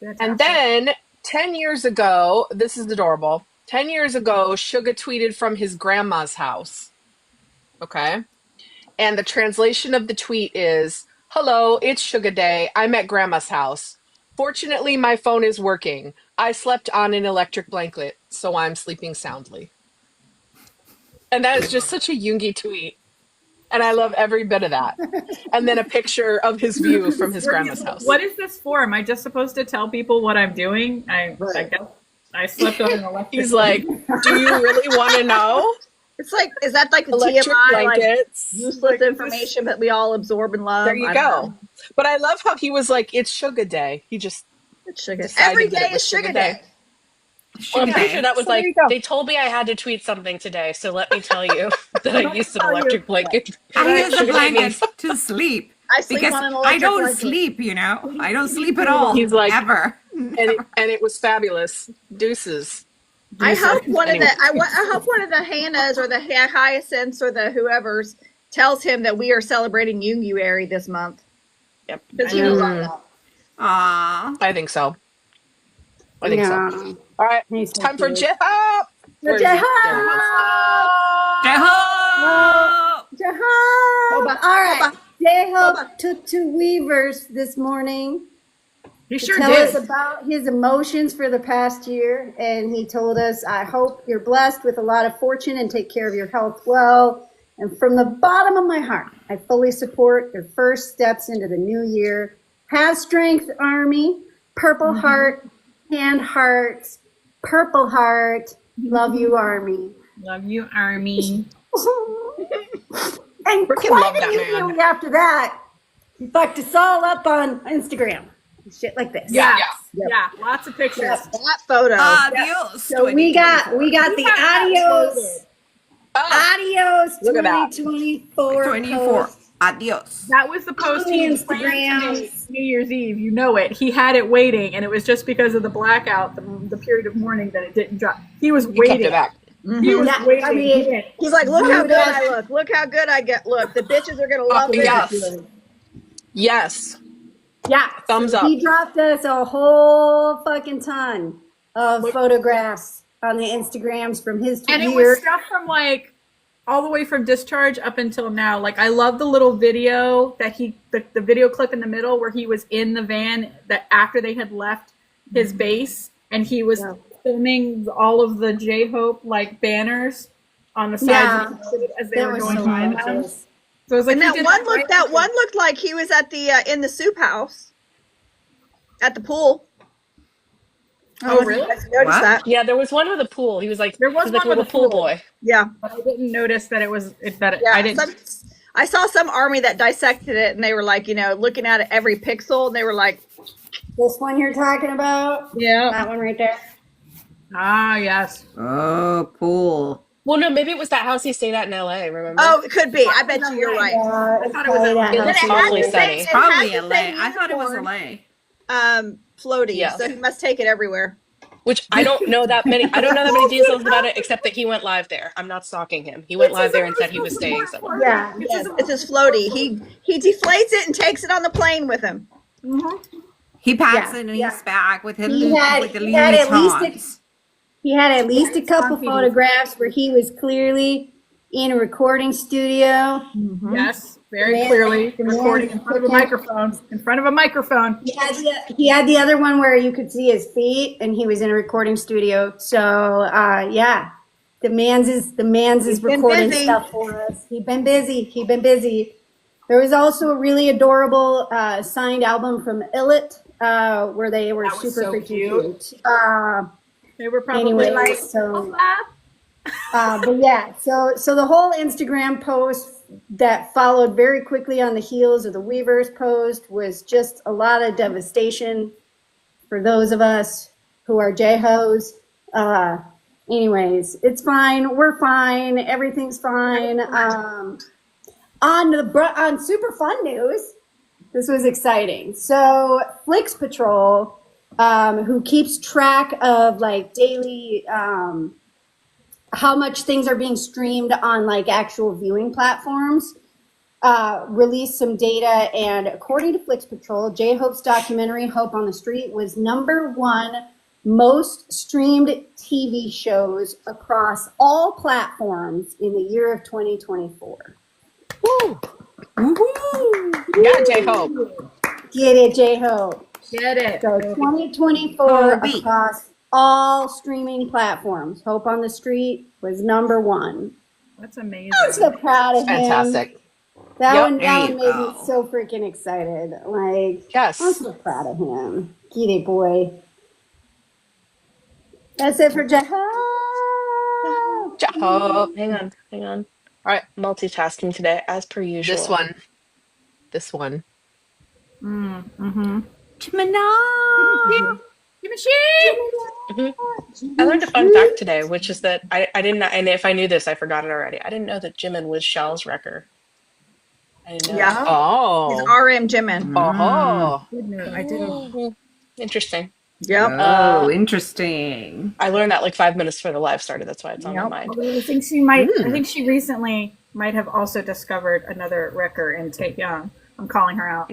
Speaker 6: Fantastic.
Speaker 1: And then 10 years ago, this is adorable. 10 years ago, Suga tweeted from his grandma's house. Okay. And the translation of the tweet is, "Hello, it's Suga Day. I'm at grandma's house. Fortunately, my phone is working. I slept on an electric blanket, so I'm sleeping soundly." And that is just such a Yoongi tweet. And I love every bit of that. And then a picture of his view from his grandma's house.
Speaker 6: What is this for? Am I just supposed to tell people what I'm doing? I guess I slept on an electric.
Speaker 1: He's like, "Do you really want to know?"
Speaker 4: it's like, is that like the
Speaker 1: Electric
Speaker 4: TMI, like
Speaker 1: blankets.
Speaker 4: useless information that we all absorb and love?
Speaker 1: There you
Speaker 4: I don't
Speaker 1: go.
Speaker 4: know.
Speaker 1: But I love how he was like, "It's Suga Day." He just
Speaker 4: It's sugar.
Speaker 1: decided
Speaker 4: Every
Speaker 1: that
Speaker 4: day
Speaker 1: it was
Speaker 4: is
Speaker 1: Sugar
Speaker 4: sugar
Speaker 1: Day.
Speaker 4: day.
Speaker 3: Well, I'm pretty sure that was
Speaker 1: So there
Speaker 3: like,
Speaker 1: you go.
Speaker 3: they told me I had to tweet something today, so let me tell you that I used an electric blanket.
Speaker 5: I use a
Speaker 3: Sugar Day
Speaker 5: blanket
Speaker 3: means-
Speaker 5: to sleep.
Speaker 4: I sleep
Speaker 5: Because
Speaker 4: on an
Speaker 5: I
Speaker 4: electric
Speaker 5: don't
Speaker 4: blanket.
Speaker 5: sleep, I don't sleep at all.
Speaker 1: He's like-
Speaker 5: ever.
Speaker 1: and it was fabulous. Deuces.
Speaker 4: I hope one
Speaker 1: Anyway.
Speaker 4: of the I hope one of the Hannahs or the Hyacinths or the whoever's tells him that we are celebrating Yoonguary this month.
Speaker 3: Yep.
Speaker 4: Because he knows I know.
Speaker 5: Aw.
Speaker 1: I think so. I think so.
Speaker 2: Yeah.
Speaker 1: All right,
Speaker 2: He's so
Speaker 1: time for
Speaker 2: cute.
Speaker 1: J-Hop. Where's he? There he is.
Speaker 5: Jehovah!
Speaker 2: Jehovah. All right.
Speaker 4: Hoba.
Speaker 2: J-Hope took to Weavers this morning
Speaker 6: He
Speaker 2: to
Speaker 6: sure
Speaker 2: tell
Speaker 6: did.
Speaker 2: us about his emotions for the past year. And he told us, "I hope you're blessed with a lot of fortune and take care of your health well. And from the bottom of my heart, I fully support your first steps into the new year. Have strength, Army. Purple heart, hand hearts, purple heart. Love you, Army."
Speaker 6: Love you, Army.
Speaker 2: And
Speaker 1: Freaking
Speaker 2: quite
Speaker 1: love that man.
Speaker 2: immediately after that, he fucked us all up on Instagram. Shit like this.
Speaker 6: Yeah. Lots of pictures.
Speaker 4: That photo.
Speaker 5: Adios.
Speaker 2: So we got the adios.
Speaker 1: Oh,
Speaker 2: Adios
Speaker 1: Look at that.
Speaker 2: 2024.
Speaker 5: 24.
Speaker 2: post.
Speaker 5: Adios.
Speaker 6: That was the post
Speaker 2: On
Speaker 6: he
Speaker 2: the
Speaker 6: planned to
Speaker 2: Instagrams.
Speaker 6: make New Year's Eve. You know it. He had it waiting, and it was just because of the blackout, the period of mourning, that it didn't drop. He was
Speaker 1: he kept
Speaker 6: waiting.
Speaker 1: it back.
Speaker 6: He was
Speaker 2: Yeah,
Speaker 6: waiting.
Speaker 2: I mean-
Speaker 6: He did.
Speaker 4: He's like, look how good I look. Look how good I get. Look, the bitches are gonna love this.
Speaker 1: Yes. Yes.
Speaker 2: Yeah.
Speaker 1: Thumbs
Speaker 2: so
Speaker 1: up.
Speaker 2: He dropped us a whole fucking ton of photographs on the Instagrams from his
Speaker 6: And it
Speaker 2: year.
Speaker 6: was stuff from like all the way from Discharge up until now. Like I love the little video that the video clip in the middle where he was in the van that after they had left his base and he was filming all of the J-Hope like banners on the sides
Speaker 2: Yeah.
Speaker 6: of the road as they
Speaker 2: That
Speaker 6: were
Speaker 2: was
Speaker 6: going
Speaker 2: so
Speaker 6: by them.
Speaker 2: gorgeous.
Speaker 6: So it was like
Speaker 4: And
Speaker 6: he
Speaker 4: that
Speaker 6: did
Speaker 4: one
Speaker 6: right
Speaker 4: looked like he was at the in the soup house at the pool.
Speaker 6: Oh, really?
Speaker 4: You guys noticed
Speaker 5: What?
Speaker 4: that?
Speaker 3: Yeah, there was one with a pool. He was like,
Speaker 6: There was
Speaker 3: he like
Speaker 6: one
Speaker 3: a
Speaker 6: with
Speaker 3: little
Speaker 6: a
Speaker 3: pool
Speaker 6: pool.
Speaker 3: boy.
Speaker 4: Yeah.
Speaker 6: But I didn't notice that it was
Speaker 4: Yeah,
Speaker 6: I didn't.
Speaker 4: I saw some army that dissected it, and they were like, looking at it every pixel, and they were like,
Speaker 2: This one you're talking about?
Speaker 4: yeah.
Speaker 2: That one right there?
Speaker 6: Ah, yes.
Speaker 5: Oh, pool.
Speaker 3: Well, no, maybe it was that house he stayed at in LA, remember?
Speaker 4: Oh, it could be. I bet you're right.
Speaker 2: I
Speaker 6: thought it was
Speaker 3: It was
Speaker 4: But it had
Speaker 3: probably
Speaker 4: the same-
Speaker 3: sunny.
Speaker 4: it had
Speaker 5: Probably
Speaker 4: the
Speaker 5: LA.
Speaker 4: same
Speaker 5: I thought it was
Speaker 4: uniform.
Speaker 5: LA.
Speaker 4: floaty.
Speaker 3: Yeah.
Speaker 4: So he must take it everywhere.
Speaker 3: Which I don't know that many. I don't know that many details about it, except that he went live there. I'm not stalking him. He went live there and said he was staying somewhere.
Speaker 2: Yeah.
Speaker 4: Yes, it's his floaty. He deflates it and takes it on the plane with him.
Speaker 5: He packs
Speaker 2: Yeah,
Speaker 5: it in
Speaker 2: yeah.
Speaker 5: his bag with his
Speaker 2: He had
Speaker 5: with the
Speaker 2: at least
Speaker 5: Louis
Speaker 2: he had at least a couple
Speaker 6: Comfy.
Speaker 2: photographs where he was clearly in a recording studio.
Speaker 6: Yes, very
Speaker 2: Man,
Speaker 6: clearly
Speaker 2: the man
Speaker 6: recording in front of a
Speaker 2: freaking-
Speaker 6: microphone. In front of a microphone.
Speaker 2: He had the other one where you could see his feet, and he was in a recording studio. So yeah, the man's is
Speaker 4: been
Speaker 2: recording
Speaker 4: busy.
Speaker 2: stuff for us. He's been busy. There was also a really adorable signed album from Illit, where they were
Speaker 6: That was
Speaker 2: super
Speaker 6: so
Speaker 2: freaking
Speaker 6: cute.
Speaker 2: cute.
Speaker 6: They were probably
Speaker 2: Anyway,
Speaker 6: like,
Speaker 2: so
Speaker 6: "Hola."
Speaker 2: but yeah, so the whole Instagram post that followed very quickly on the heels of the Weavers post was just a lot of devastation for those of us who are J-Hos. Anyways, it's fine. We're fine. Everything's fine. On super fun news, this was exciting. So Flix Patrol, who keeps track of like daily, how much things are being streamed on like actual viewing platforms, released some data, and according to Flix Patrol, J-Hope's documentary Hope on the Street was #1 most streamed TV shows across all platforms in the year of 2024.
Speaker 1: Woo. Got J-Hope.
Speaker 2: Get it, J-Hope.
Speaker 6: Get it.
Speaker 2: So 2024
Speaker 5: Hobi.
Speaker 2: across all streaming platforms. Hope on the Street was #1.
Speaker 6: That's amazing.
Speaker 2: I'm so proud of him.
Speaker 1: Fantastic.
Speaker 2: That
Speaker 1: Yep.
Speaker 2: one,
Speaker 5: There
Speaker 2: that
Speaker 5: you
Speaker 2: one made
Speaker 5: go.
Speaker 2: me so freaking excited. Like,
Speaker 1: Yes.
Speaker 2: I'm so proud of him. Get it, boy. That's it for J-Hope.
Speaker 1: J-Hope.
Speaker 3: Hang on. All right, multitasking today, as per usual.
Speaker 1: This one.
Speaker 5: Gemini.
Speaker 3: I learned a fun fact today, which is that I didn't, and if I knew this, I forgot it already. I didn't know that Jimin was Shell's wrecker. I didn't know.
Speaker 4: Yeah.
Speaker 3: that.
Speaker 4: It's
Speaker 1: Oh.
Speaker 4: RM Jimin.
Speaker 1: Oh.
Speaker 6: I didn't.
Speaker 3: Interesting.
Speaker 4: Yep.
Speaker 5: Oh, interesting.
Speaker 3: I learned that like 5 minutes before the live started. That's why it's on my
Speaker 4: Yep.
Speaker 3: mind.
Speaker 6: Although I think she might. I think she recently might have also discovered another wrecker in Taehyung. I'm calling her out.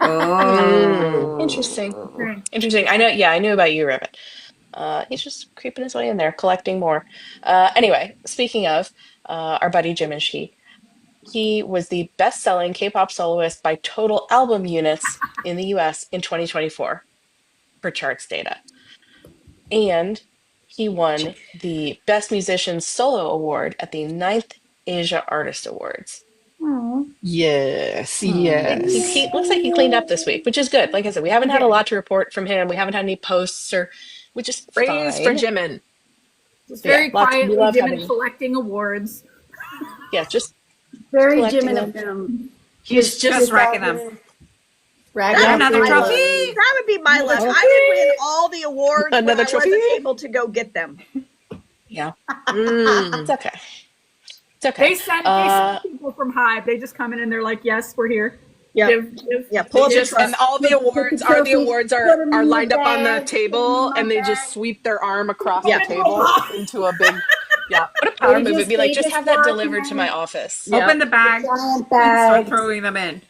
Speaker 5: Oh.
Speaker 3: Interesting.
Speaker 6: Okay.
Speaker 3: Interesting. I know. Yeah, I knew about you, Ribbit. He's just creeping his way in there, collecting more. Anyway, speaking of our buddy Jimin, he was the best-selling K-pop soloist by total album units in the U.S. in 2024 per charts data, and he won the Best Musician Solo Award at the 9th Asia Artist Awards.
Speaker 1: Yes.
Speaker 3: He
Speaker 1: Yes.
Speaker 3: looks like he cleaned up this week, which is good. Like I said, we haven't had a lot to report from him. We haven't had any posts which is
Speaker 1: Praise for
Speaker 3: fine.
Speaker 1: Jimin.
Speaker 6: Just very
Speaker 3: lots- we
Speaker 6: quietly
Speaker 3: love
Speaker 6: Jimin
Speaker 3: having-
Speaker 6: collecting awards.
Speaker 3: Yeah, just
Speaker 2: Very
Speaker 3: collecting
Speaker 2: Jimin of
Speaker 3: them.
Speaker 2: him.
Speaker 1: He's
Speaker 5: Just racking them.
Speaker 2: Racking
Speaker 4: That
Speaker 2: up
Speaker 5: Another
Speaker 2: my
Speaker 5: trophy.
Speaker 2: love.
Speaker 4: That would be my list. I would win all the awards when I
Speaker 1: Another
Speaker 4: wasn't
Speaker 1: trophy?
Speaker 4: able to go get them.
Speaker 3: yeah.
Speaker 1: Mm.
Speaker 3: It's okay. It's okay.
Speaker 6: They send people from Hive. They just come in and they're like, "Yes, we're here."
Speaker 4: Yeah.
Speaker 6: Give.
Speaker 4: Yeah. Pull up your
Speaker 1: Just
Speaker 4: trust.
Speaker 1: and all the awards
Speaker 2: Put the
Speaker 1: are
Speaker 2: trophies,
Speaker 1: are lined up on the
Speaker 2: bag,
Speaker 1: table,
Speaker 2: put 'em in
Speaker 1: and they
Speaker 2: my
Speaker 1: just
Speaker 2: bag.
Speaker 1: sweep their arm across
Speaker 4: Yeah.
Speaker 1: the table into a big. Yeah. What a power
Speaker 2: They
Speaker 1: move! It'd
Speaker 2: just-
Speaker 1: be like,
Speaker 2: they
Speaker 1: just
Speaker 2: just
Speaker 1: have that
Speaker 2: walk
Speaker 1: delivered to
Speaker 2: in.
Speaker 1: my office.
Speaker 4: Yeah.
Speaker 5: Open the bag
Speaker 2: Giant
Speaker 5: and start
Speaker 2: bag.
Speaker 5: throwing them in.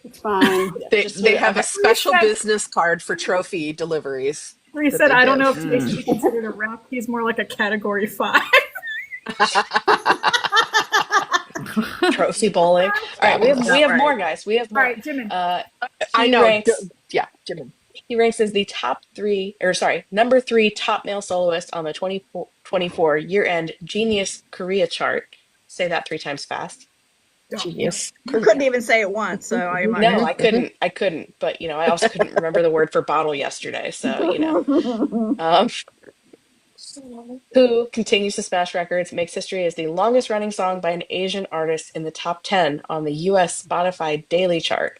Speaker 2: It's fine.
Speaker 1: They have a special
Speaker 6: Okay.
Speaker 1: business card for trophy deliveries.
Speaker 6: He
Speaker 1: that
Speaker 6: said,
Speaker 1: they
Speaker 6: "I don't
Speaker 1: give.
Speaker 6: know if he should be considered a rep. He's more like a category 5."
Speaker 3: Trophy bowling. All right, we have more, guys. We have
Speaker 6: All
Speaker 3: more.
Speaker 6: right, Jimin.
Speaker 1: I
Speaker 3: He
Speaker 1: know.
Speaker 3: ranks-
Speaker 1: Yeah, Jimin.
Speaker 3: He ranks as the number 3 top male soloist on the 2024 year-end Genius Korea chart. Say that 3 times fast. Genius.
Speaker 4: You couldn't even say it once, so I might.
Speaker 3: No, I couldn't. But I also couldn't remember the word for bottle yesterday. So who continues to smash records, makes history as the longest-running song by an Asian artist in the top 10 on the U.S. Spotify daily chart.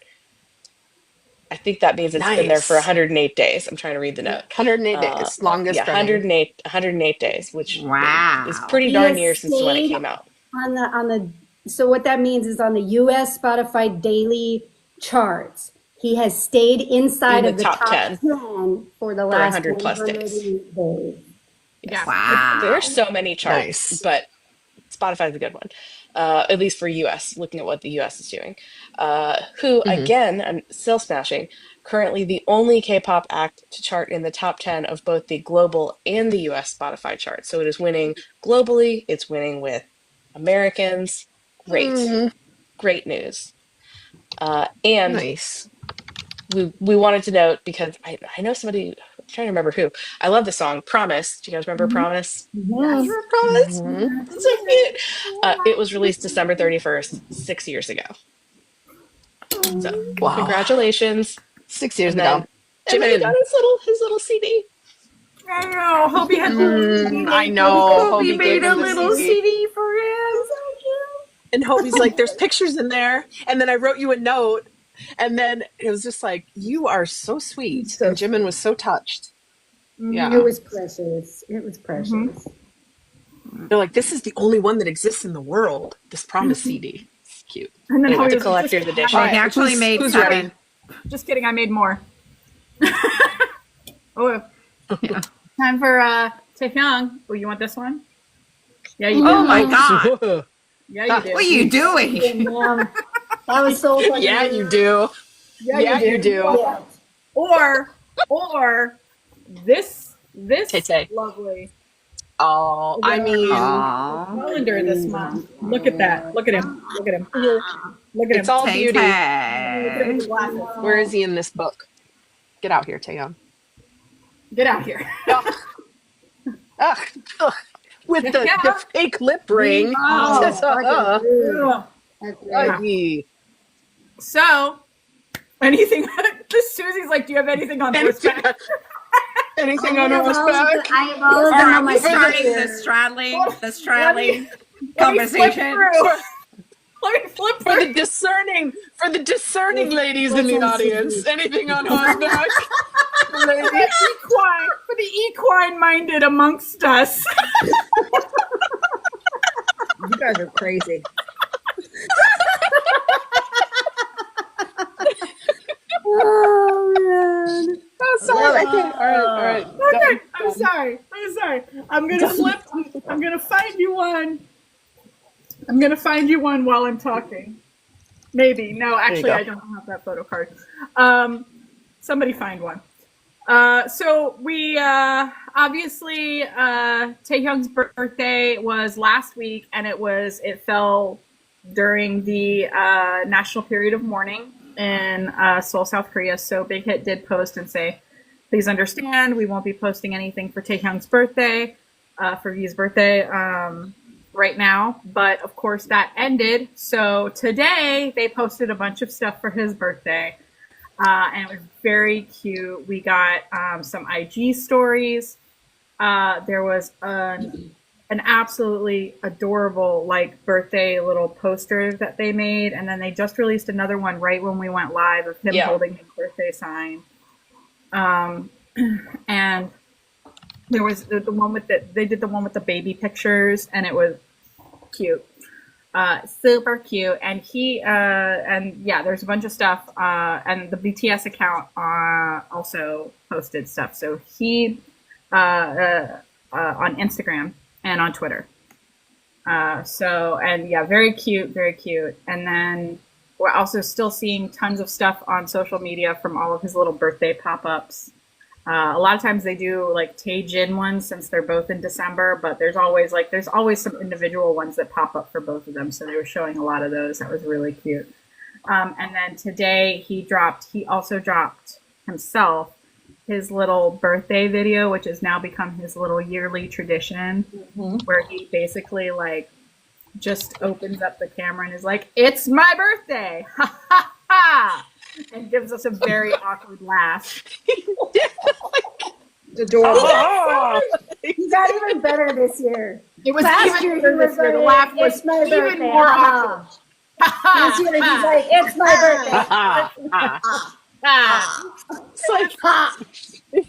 Speaker 3: I think that means it's been there for
Speaker 1: Nice.
Speaker 3: 108 days. I'm trying to read the note.
Speaker 1: 108 days, longest
Speaker 3: Yeah,
Speaker 1: running.
Speaker 3: 108 days, which
Speaker 5: Wow.
Speaker 3: is pretty
Speaker 2: He
Speaker 3: darn
Speaker 2: has
Speaker 3: near since when it
Speaker 2: stayed
Speaker 3: came out.
Speaker 2: So what that means is on the U.S. Spotify daily charts, he has stayed inside
Speaker 3: In
Speaker 2: of the top 10 for the last
Speaker 3: 100 plus days.
Speaker 2: days.
Speaker 6: Yeah.
Speaker 5: Wow.
Speaker 3: There's so many charts,
Speaker 1: Nice.
Speaker 3: but Spotify's a good one, at least for US, looking at what the US is doing. Who, again, I'm still smashing, currently the only K-pop act to chart in the top 10 of both the global and the US Spotify chart. So it is winning globally, it's winning with Americans. Great. Great news. And
Speaker 1: Nice.
Speaker 3: we wanted to note, because I know somebody, I'm trying to remember who. I love the song Promise. Do you guys remember Promise?
Speaker 2: Yes.
Speaker 3: Promise? It's so cute. It was released December 31st, 6 years ago. So
Speaker 1: Wow.
Speaker 3: congratulations.
Speaker 1: 6 years
Speaker 3: And
Speaker 1: ago.
Speaker 3: then Jimin got his little CD.
Speaker 6: I know. Hobi had
Speaker 1: I know.
Speaker 5: Hobi
Speaker 1: Hobi
Speaker 5: made
Speaker 1: gave
Speaker 5: a
Speaker 1: him the
Speaker 5: little
Speaker 1: CD.
Speaker 5: CD for him.
Speaker 1: And Hobi's like, there's pictures in there. And then I wrote you a note. And then it was just like, you are so sweet. And Jimin was so touched. Yeah.
Speaker 2: It was precious. It was precious.
Speaker 1: They're like, this is the only one that exists in the world. This Promise CD. It's cute.
Speaker 6: And then
Speaker 3: Anyway,
Speaker 6: Hobi
Speaker 3: the
Speaker 6: was
Speaker 3: collector's
Speaker 6: just,
Speaker 3: edition.
Speaker 5: Well, he actually made
Speaker 1: who's
Speaker 5: 7.
Speaker 1: ready?
Speaker 6: just kidding. I made more. Oh,
Speaker 5: Yeah.
Speaker 6: time for Taehyung. Oh, you want this one? Yeah, you do.
Speaker 5: Oh my God.
Speaker 6: Yeah, you do.
Speaker 5: What are you doing?
Speaker 2: That was so funny.
Speaker 1: Yeah, you do.
Speaker 6: Yeah,
Speaker 1: you do.
Speaker 2: Yeah.
Speaker 6: Or this
Speaker 1: Tay-Tay.
Speaker 6: lovely
Speaker 1: Oh, I mean,
Speaker 5: Aw.
Speaker 6: calendar this month. Look at that. Look at him. Look at him. Look at him.
Speaker 1: it's all beauty.
Speaker 5: Tay-Tay.
Speaker 1: Where is he in this book? Get out here, Taehyung.
Speaker 6: Get out here.
Speaker 1: Ugh, ugh. With the fake lip ring.
Speaker 6: Oh,
Speaker 1: Ugh.
Speaker 6: so, anything? Susie's like, do you have anything on horseback?
Speaker 1: Anything on horseback?
Speaker 2: I have all of
Speaker 5: Or
Speaker 2: them
Speaker 5: are
Speaker 2: on my
Speaker 5: we starting
Speaker 2: computer.
Speaker 5: the straddling
Speaker 6: Let me flip
Speaker 5: conversation?
Speaker 6: through. Let me flip
Speaker 1: For
Speaker 6: through.
Speaker 1: the discerning ladies in the audience. Anything on horseback? Ladies?
Speaker 6: For the equine-minded amongst us.
Speaker 4: You guys are crazy.
Speaker 2: Oh, man.
Speaker 1: Oh, sorry. Okay. All right.
Speaker 6: Okay, I'm sorry. I'm gonna find you one. I'm gonna find you one while I'm talking. Maybe. No, actually,
Speaker 1: go.
Speaker 6: I don't have that photo card. Somebody find one. So we obviously Taehyung's birthday was last week, and it fell during the national period of mourning in Seoul, South Korea. So Big Hit did post and say, please understand, we won't be posting anything for Taehyung's birthday, for V's birthday right now. But of course that ended. So today they posted a bunch of stuff for his birthday. And it was very cute. We got some IG stories. There was an absolutely adorable birthday little poster that they made, and then they just released another one right when we went live of him holding his birthday sign. And there was the one with they did the one with the baby pictures, and it was cute. Super cute. And there's a bunch of stuff, and the BTS account also posted stuff. So he on Instagram and on Twitter. Very cute. And then we're also still seeing tons of stuff on social media from all of his little birthday pop-ups. A lot of times they do Taejin ones since they're both in December, but there's always some individual ones that pop up for both of them. So they were showing a lot of those. That was really cute. And then today he also dropped himself his little birthday video, which has now become his little yearly tradition, where he basically just opens up the camera and is like, "It's my birthday!" Ha ha ha! And gives us a very awkward laugh.
Speaker 4: It's adorable.
Speaker 1: Oh,
Speaker 2: He got even better this year.
Speaker 6: It was
Speaker 2: Last
Speaker 6: even
Speaker 2: year
Speaker 6: better
Speaker 2: he
Speaker 6: this year. The laugh was
Speaker 2: "It's my
Speaker 6: even
Speaker 2: birthday,
Speaker 6: more
Speaker 2: ha,
Speaker 6: awkward.
Speaker 2: This year he's like, "It's my birthday."
Speaker 1: it's like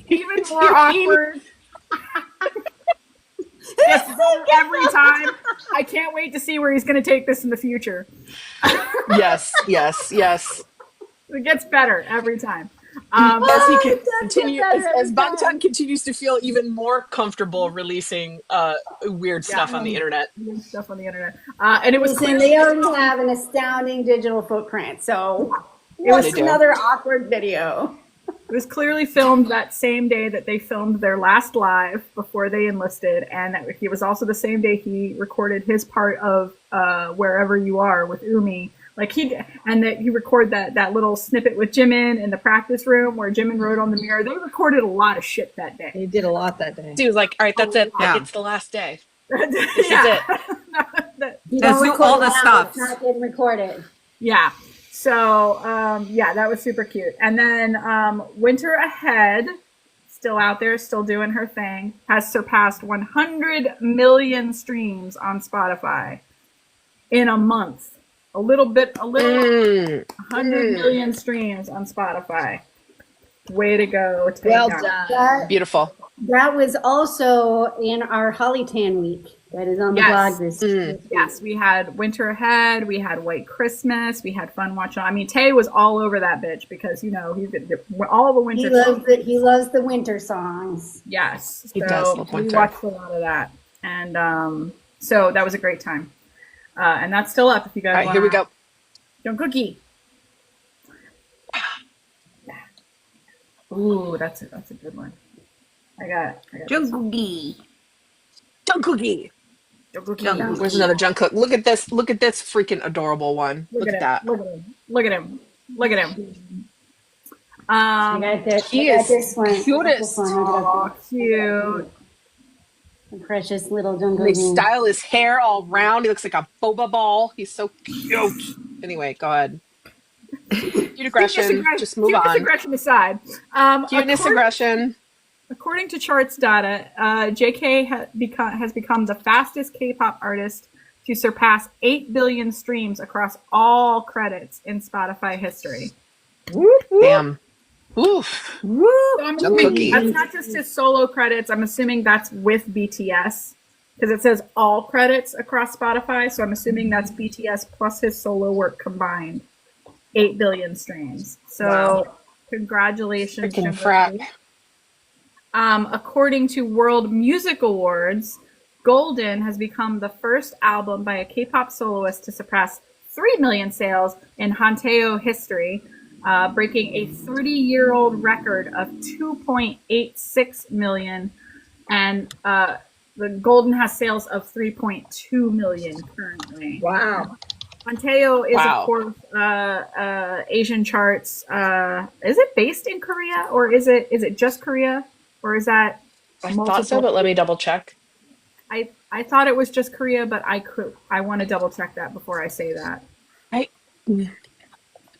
Speaker 6: Even more awkward. Yes, every time. I can't wait to see where he's going to take this in the future.
Speaker 1: yes.
Speaker 6: It gets better every time.
Speaker 1: As Bangtan continues to feel even more comfortable releasing weird stuff on the internet.
Speaker 6: Weird stuff on the internet. And it was
Speaker 2: Listen, they already have an astounding digital footprint, so
Speaker 6: It was
Speaker 2: another awkward video.
Speaker 6: It was clearly filmed that same day that they filmed their last live before they enlisted, and it was also the same day he recorded his part of Wherever You Are with Umi. Like he recorded that little snippet with Jimin in the practice room where Jimin wrote on the mirror. They recorded a lot of shit that day.
Speaker 4: He did a lot that day.
Speaker 3: Dude was like, all right, that's it.
Speaker 5: Yeah.
Speaker 3: It's the last day.
Speaker 6: This
Speaker 3: is it.
Speaker 2: You
Speaker 5: Let's
Speaker 2: don't
Speaker 5: do
Speaker 2: record
Speaker 5: all the
Speaker 2: it now,
Speaker 5: stuff.
Speaker 2: it's not getting recorded.
Speaker 6: Yeah. So, that was super cute. And then Winter Ahead, still out there, still doing her thing, has surpassed 100 million streams on Spotify in a month. A little 100 million streams on Spotify. Way to go.
Speaker 4: Well done.
Speaker 1: Beautiful.
Speaker 2: That was also in our Hollytan week. That is on the blog this week.
Speaker 6: Yes, we had Winter Ahead, we had White Christmas, we had Fun Watch. I mean, Tay was all over that bitch because, you know, he's all the winter songs.
Speaker 2: He loves the winter songs.
Speaker 6: Yes.
Speaker 1: He does love winter.
Speaker 6: We watched a lot of that. And so that was a great time. And that's still up if you guys want.
Speaker 1: All right, here we go.
Speaker 6: Jungkook. Ooh, that's a good one. I got
Speaker 5: Jungkook.
Speaker 1: Jungkook.
Speaker 6: Jungkook.
Speaker 1: Where's another Jungkook? Look at this freaking adorable one. Look at that.
Speaker 6: Look at him.
Speaker 2: I got this.
Speaker 1: He
Speaker 2: I got
Speaker 1: is
Speaker 2: this one.
Speaker 1: cutest.
Speaker 6: Oh, cute.
Speaker 2: The precious little
Speaker 1: They
Speaker 2: Jungkook.
Speaker 1: style his hair all round. He looks like a boba ball. He's so cute. Anyway, go ahead. Cute aggression. Just move
Speaker 6: Cuteness
Speaker 1: on.
Speaker 6: aggression aside.
Speaker 1: Cuteness aggression.
Speaker 6: According to charts data, JK has become the fastest K-pop artist to surpass 8 billion streams across all credits in Spotify history.
Speaker 1: Damn. Oof.
Speaker 6: So I'm assuming
Speaker 1: Jungkook.
Speaker 6: that's not just his solo credits. I'm assuming that's with BTS because it says all credits across Spotify. So I'm assuming that's BTS plus his solo work combined. 8 billion streams. So
Speaker 1: Wow.
Speaker 6: Congratulations.
Speaker 1: Freaking
Speaker 6: Jungkook.
Speaker 1: frack.
Speaker 6: According to World Music Awards, Golden has become the first album by a K-pop soloist to surpass 3 million sales in Hanteo history, breaking a 30-year-old record of 2.86 million. And the Golden has sales of 3.2 million currently.
Speaker 4: Wow.
Speaker 6: Hanteo is,
Speaker 1: Wow.
Speaker 6: of course, Asian charts. Is it based in Korea or is it just Korea? Or is that
Speaker 3: I thought so, but let me double check.
Speaker 6: I thought it was just Korea, but I want to double check that before I say that.
Speaker 1: I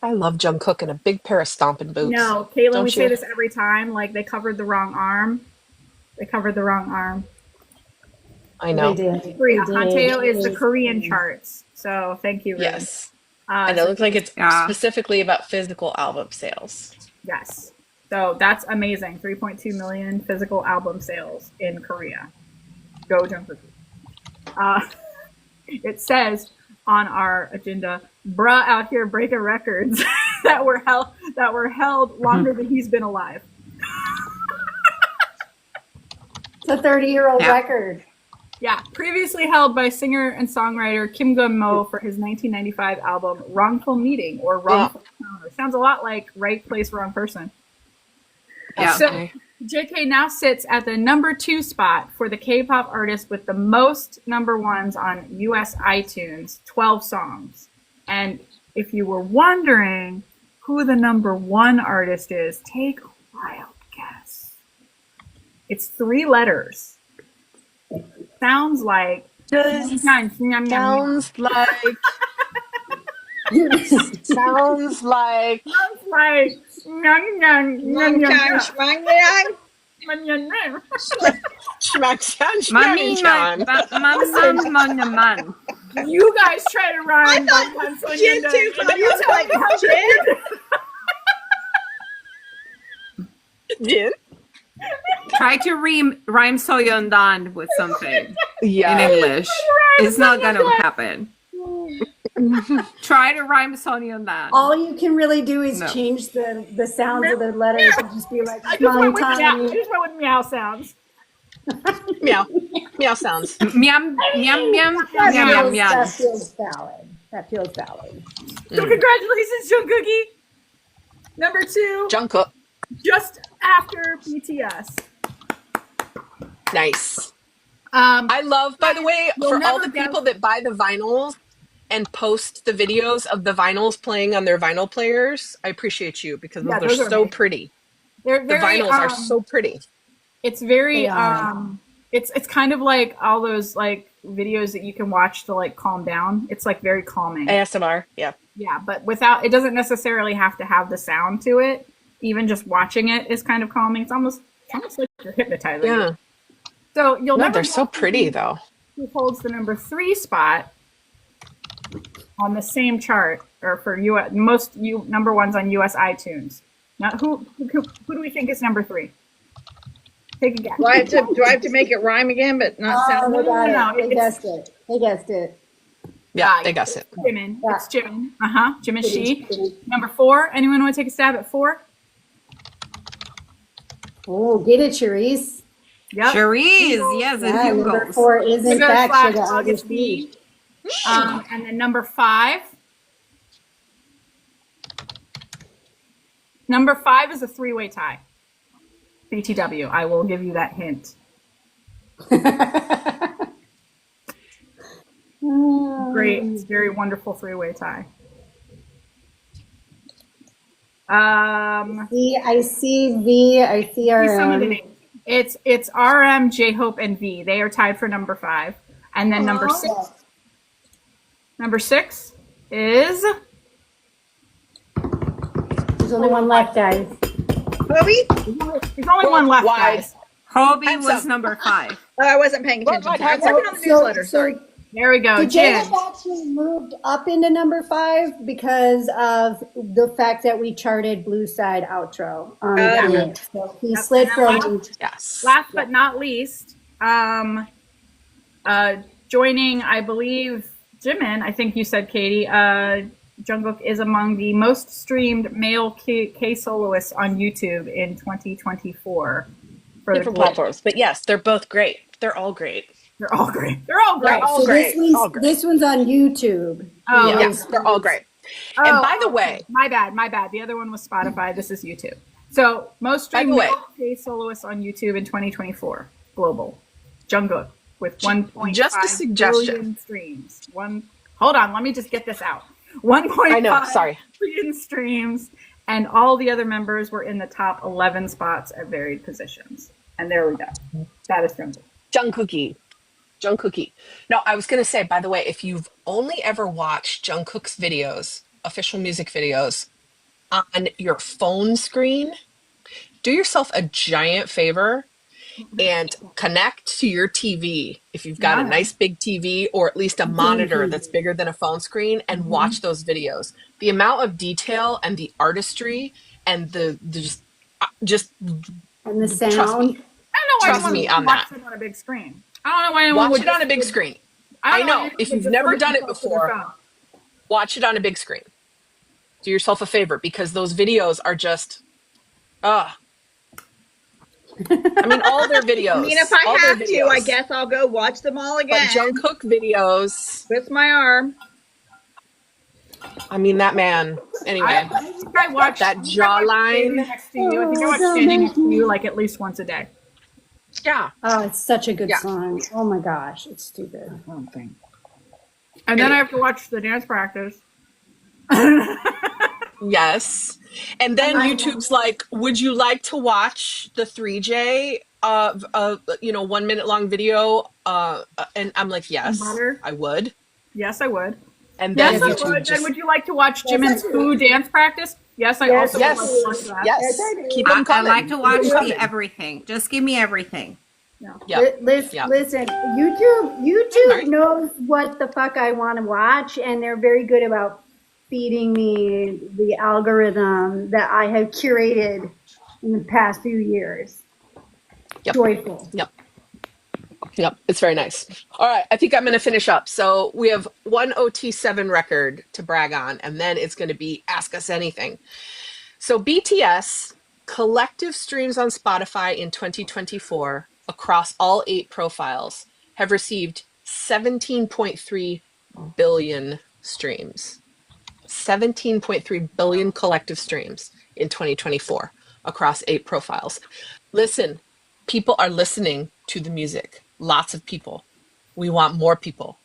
Speaker 1: love Jungkook in a big pair of stomping boots.
Speaker 6: No, Caitlin,
Speaker 1: Don't
Speaker 6: we
Speaker 1: you?
Speaker 6: say this every time. Like they covered the wrong arm.
Speaker 1: I know.
Speaker 2: They did.
Speaker 6: Korea.
Speaker 2: They did.
Speaker 6: Hanteo is the Korean charts. So thank you, Rin.
Speaker 3: Yes. And it looks like it's specifically about physical album sales.
Speaker 6: Yes. So that's amazing. 3.2 million physical album sales in Korea. Go Jungkook. It says on our agenda, bruh out here breaking records that were held longer than he's been alive.
Speaker 2: It's a 30-year-old record.
Speaker 6: Yeah, previously held by singer and songwriter Kim Gun-mo for his 1995 album Wrongful Meeting or Wrongful Encounter. Sounds a lot like Right Place, Wrong Person.
Speaker 5: Yeah.
Speaker 6: So JK now sits at the number 2 spot for the K-pop artist with the most number ones on US iTunes, 12 songs. And if you were wondering who the number 1 artist is, take a wild guess. It's 3 letters. Sounds like
Speaker 1: Sounds like sounds like
Speaker 5: Man.
Speaker 6: you guys try to rhyme.
Speaker 4: Jin too, but I was like, Jin?
Speaker 1: Jin?
Speaker 5: Try to rhyme Soyeondan with something
Speaker 1: Yeah.
Speaker 5: in English. It's not gonna happen. Try to rhyme Sonny on that.
Speaker 2: All you can really do is
Speaker 5: No.
Speaker 2: change the sounds of the letters and just be like,
Speaker 6: I just went with meow sounds.
Speaker 1: Meow. Meow sounds.
Speaker 5: Meow, meow, meow, meow, meow, meow.
Speaker 2: That feels valid. That feels valid.
Speaker 6: So congratulations, Jungkookie. Number 2,
Speaker 1: Jungkook.
Speaker 6: just after BTS.
Speaker 1: Nice. I love, by the way, for all the people that buy the vinyls and post the videos of the vinyls playing on their vinyl players, I appreciate you because they're so
Speaker 6: amazing.
Speaker 1: pretty.
Speaker 6: They're
Speaker 1: The
Speaker 6: very,
Speaker 1: vinyls are so pretty.
Speaker 6: It's very it's kind of like all those like videos that you can watch to like calm down. It's like very calming.
Speaker 3: ASMR, yeah.
Speaker 6: Yeah, but without, it doesn't necessarily have to have the sound to it. Even just watching it is kind of calming. It's almost like you're hypnotizing.
Speaker 1: Yeah.
Speaker 6: So you'll never
Speaker 1: They're
Speaker 6: know
Speaker 1: so pretty though.
Speaker 6: who holds the number 3 spot on the same chart, or for number ones on US iTunes. Now, who do we think is number 3? Take a guess.
Speaker 4: Do I have to make it rhyme again, but not sound?
Speaker 2: They guessed it. They guessed it.
Speaker 1: Yeah, they guessed it.
Speaker 6: Jimin. It's Jimin. Jimin Shi. Number 4. Anyone want to take a stab at 4?
Speaker 2: Oh, get it, Charisse.
Speaker 6: Yep.
Speaker 5: Cherise, yes, and
Speaker 2: Yeah,
Speaker 5: Hugo.
Speaker 2: number 4 is in fact Sugar
Speaker 6: August
Speaker 2: August
Speaker 6: B.
Speaker 2: B.
Speaker 6: And then number 5. Number 5 is a 3-way tie. BTW. I will give you that hint. Great. It's a very wonderful 3-way tie.
Speaker 2: I see V. I see
Speaker 6: Some of the
Speaker 2: RM.
Speaker 6: names. It's RM, J-Hope, and V. They are tied for number 5. And then number 6. Number 6 is
Speaker 2: There's only one left, guys.
Speaker 4: Hobi?
Speaker 6: there's only one left,
Speaker 1: Wide.
Speaker 6: guys.
Speaker 5: Hobi was number 5.
Speaker 4: Oh, I wasn't paying attention.
Speaker 1: What?
Speaker 4: I'm working on the newsletter. Sorry.
Speaker 6: There we go.
Speaker 2: The
Speaker 6: Jen.
Speaker 2: J actually moved up into number 5 because of the fact that we charted Blue Side outro. So he slid from.
Speaker 1: Yes.
Speaker 6: Last but not least, joining, I believe, Jimin, I think you said, Katie, Jungkook is among the most streamed male K-soloists on YouTube in 2024. For
Speaker 3: Different platforms. But yes, they're both great. They're all great.
Speaker 6: They're all great. They're all great.
Speaker 1: all
Speaker 2: So
Speaker 1: great.
Speaker 2: this one's on YouTube.
Speaker 6: Oh,
Speaker 1: Yeah, they're all great. And by the way,
Speaker 6: my bad. The other one was Spotify. This is YouTube. So most streamed
Speaker 1: By the way-
Speaker 6: male K-soloists on YouTube in 2024, global. Jungkook with 1.5
Speaker 1: just a suggestion.
Speaker 6: billion streams. Hold on, let me just get this out. 1.5
Speaker 1: I know, sorry.
Speaker 6: billion streams, and all the other members were in the top 11 spots at varied positions. And there we go. That is Jungkook.
Speaker 1: Jungkookie. No, I was going to say, by the way, if you've only ever watched Jungkook's videos, official music videos, on your phone screen, do yourself a giant favor and connect to your TV if you've got a nice big TV or at least a monitor that's bigger than a phone screen and watch those videos. The amount of detail and the artistry and the just
Speaker 2: And the sound.
Speaker 6: I don't know why
Speaker 1: Trust
Speaker 6: anyone
Speaker 1: me
Speaker 6: would
Speaker 1: on
Speaker 6: watch
Speaker 1: that.
Speaker 6: it on a big screen. I don't know why anyone
Speaker 1: watch
Speaker 6: would
Speaker 1: it on a big screen. I
Speaker 6: don't
Speaker 1: know.
Speaker 6: why
Speaker 1: If
Speaker 6: anyone
Speaker 1: you've
Speaker 6: would
Speaker 1: never
Speaker 6: just
Speaker 1: done it
Speaker 6: look to their
Speaker 1: before,
Speaker 6: phone.
Speaker 1: watch it on a big screen. Do yourself a favor because those videos are just, I mean, all their videos.
Speaker 4: I mean, if I
Speaker 1: all their
Speaker 4: have to, I
Speaker 1: videos.
Speaker 4: guess I'll go watch them all
Speaker 1: But
Speaker 4: again.
Speaker 1: Jungkook videos,
Speaker 4: With my arm.
Speaker 1: I mean, that man. Anyway,
Speaker 6: I think I watched
Speaker 1: that
Speaker 6: I think I watched
Speaker 1: jawline.
Speaker 6: Standing Next to You. I think I watched Standing Next to You like at least once a day.
Speaker 1: Yeah.
Speaker 2: Oh, it's such a good
Speaker 1: Yeah.
Speaker 2: song. Oh my gosh, it's too good.
Speaker 6: And then I have to watch the dance practice.
Speaker 1: Yes. And then YouTube's like, would you like to watch the 3J 1 minute long video? And I'm like, yes,
Speaker 6: Butter?
Speaker 1: I would.
Speaker 6: Yes, I would.
Speaker 1: And then
Speaker 6: Yes, I
Speaker 1: YouTube
Speaker 6: would.
Speaker 1: just
Speaker 6: And would you like to watch Jimin's Foo dance practice? Yes, I also
Speaker 1: yes,
Speaker 6: would like to watch that.
Speaker 1: yes. Keep
Speaker 5: I
Speaker 1: them coming.
Speaker 5: like to watch
Speaker 1: Keep 'em coming.
Speaker 5: everything. Just give me everything.
Speaker 1: Yeah.
Speaker 2: Listen, YouTube
Speaker 1: Sorry.
Speaker 2: knows what the fuck I want to watch, and they're very good about feeding me the algorithm that I have curated in the past few years.
Speaker 1: Yep.
Speaker 2: Joyful.
Speaker 1: Yep. Yep, it's very nice. All right, I think I'm going to finish up. So we have one OT7 record to brag on, and then it's going to be Ask Us Anything. So BTS collective streams on Spotify in 2024 across all 8 profiles have received 17.3 billion streams. 17.3 billion collective streams in 2024 across 8 profiles. Listen, people are listening to the music. Lots of people. We want more people.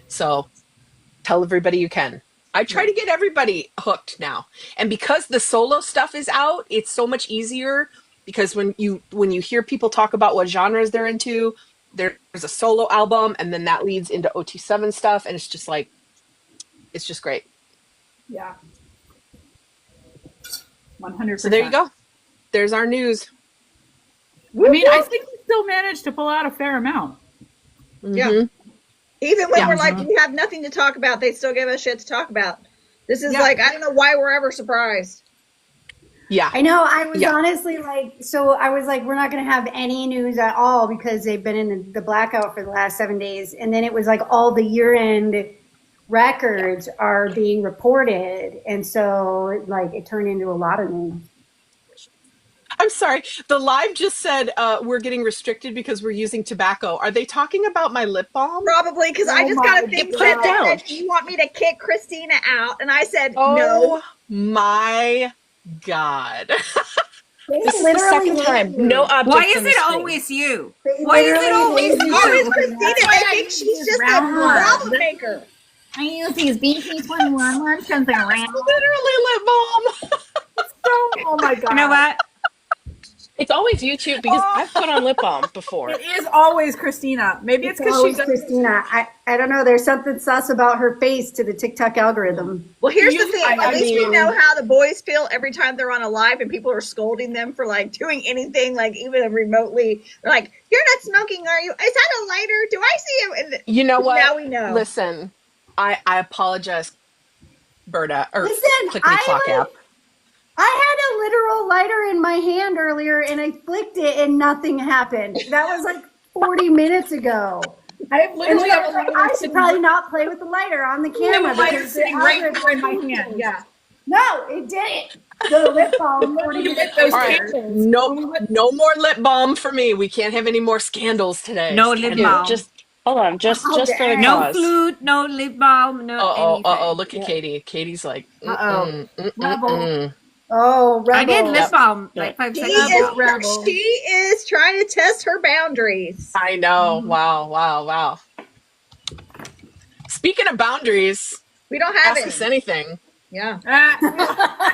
Speaker 1: So tell everybody you can. I try to get everybody hooked now. And because the solo stuff is out, it's so much easier because when you hear people talk about what genres they're into, there's a solo album and then that leads into OT7 stuff and it's just like it's just great.
Speaker 6: Yeah. 100%.
Speaker 1: So there you go. There's our news.
Speaker 6: I mean, I think we still managed to pull out a fair amount.
Speaker 1: Mm-hmm.
Speaker 4: Yeah. Even when we're like, we have nothing to talk about, they still give us shit to talk about. This is like, I don't know why we're ever surprised.
Speaker 1: Yeah.
Speaker 2: I know. I was honestly like, so I was like, we're not going to have any news at all because they've been in the blackout for the last 7 days. And then it was like all the year-end records are being reported. And so like it turned into a lot of news.
Speaker 1: I'm sorry. The live just said we're getting restricted because we're using tobacco. Are they talking about my lip balm?
Speaker 4: Probably, because I just got a thing
Speaker 3: put it down.
Speaker 4: that you want me to kick Christina out. And I said,
Speaker 1: Oh
Speaker 4: no.
Speaker 1: my God.
Speaker 3: This is the second time. No object.
Speaker 5: Why is
Speaker 3: on the
Speaker 5: it
Speaker 3: screen.
Speaker 5: always you? Why is it always
Speaker 4: Always
Speaker 5: you?
Speaker 4: Christina. I think she's just a problem maker.
Speaker 6: I use these BT21 ones because they're round.
Speaker 1: Literally lip balm.
Speaker 6: Oh my God.
Speaker 5: You know what?
Speaker 3: It's always you too because I've put on lip balm before.
Speaker 6: It is always Christina. Maybe it's because
Speaker 2: always
Speaker 6: she's
Speaker 2: Christina. I don't know. There's something sus about her face to the TikTok algorithm.
Speaker 4: Well, here's the thing.
Speaker 1: I
Speaker 4: At least we
Speaker 1: mean-
Speaker 4: know how the boys feel every time they're on a live and people are scolding them for like doing anything, like even remotely. They're like, "You're not smoking, are you? Is that a lighter? Do I see you?" And
Speaker 1: You know what?
Speaker 4: now we know.
Speaker 1: Listen, I apologize, Berta, or
Speaker 2: Listen,
Speaker 1: Click Me Clock app.
Speaker 2: I had a literal lighter in my hand earlier and I flicked it and nothing happened. That was like 40 minutes ago.
Speaker 6: I've literally
Speaker 2: And
Speaker 6: have a lighter
Speaker 2: I should
Speaker 6: sitting
Speaker 2: probably not play with the lighter on the camera. because
Speaker 6: sitting
Speaker 2: the
Speaker 6: right
Speaker 2: algorithm-
Speaker 6: here in my hand. Yeah.
Speaker 2: No, it didn't. The lip balm.
Speaker 6: You get those
Speaker 1: All right,
Speaker 6: candles.
Speaker 1: no more lip balm for me. We can't have any more scandals today.
Speaker 5: No lip balm.
Speaker 3: Just hold on. Just for the
Speaker 5: No
Speaker 3: cause.
Speaker 5: flute, no lip balm, no anything.
Speaker 1: Look at Katie. Katie's like,
Speaker 2: Rebel. Oh, rebel.
Speaker 5: I did lip balm like 5
Speaker 4: She
Speaker 5: seconds ago.
Speaker 4: is trying to test her boundaries.
Speaker 1: I know. Wow. Speaking of boundaries,
Speaker 4: We don't have
Speaker 1: ask us anything.
Speaker 4: Yeah.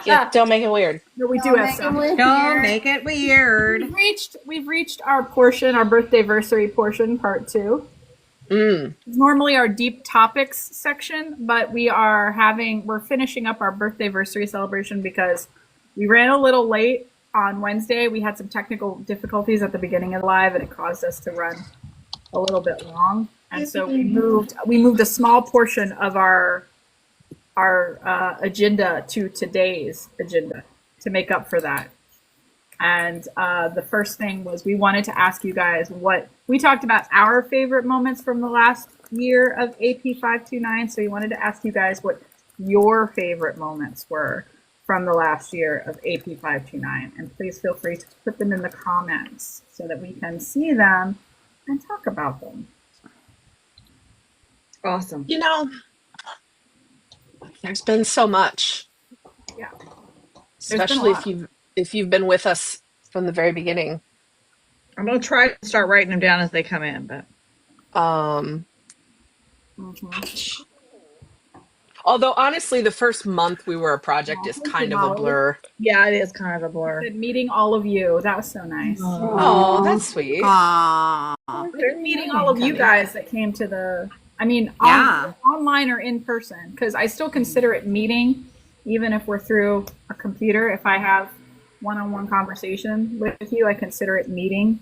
Speaker 3: Yeah, don't make it weird.
Speaker 6: No, we do have some.
Speaker 5: Don't make it weird.
Speaker 6: We've reached our portion, our birthday-versary portion, part 2. It's normally our deep topics section, but we're finishing up our birthday-versary celebration because we ran a little late on Wednesday. We had some technical difficulties at the beginning of the live, and it caused us to run a little bit long. And so we moved a small portion of our agenda to today's agenda to make up for that. And the first thing was we wanted to ask you guys what we talked about our favorite moments from the last year of AP529. So we wanted to ask you guys what your favorite moments were from the last year of AP529. And please feel free to put them in the comments so that we can see them and talk about them.
Speaker 4: Awesome.
Speaker 1: You know, there's been so much.
Speaker 6: Yeah.
Speaker 1: Especially if you've been with us from the very beginning.
Speaker 4: I'm going to try to start writing them down as they come in, but
Speaker 1: Although honestly, the first month we were a project is kind of a blur.
Speaker 4: yeah, it is kind of a blur.
Speaker 6: Meeting all of you. That was so nice.
Speaker 1: Oh, that's sweet.
Speaker 5: Aww.
Speaker 6: Meeting all of you guys that came to the,
Speaker 5: Yeah.
Speaker 6: online or in person, because I still consider it meeting, even if we're through a computer. If I have one-on-one conversation with you, I consider it meeting,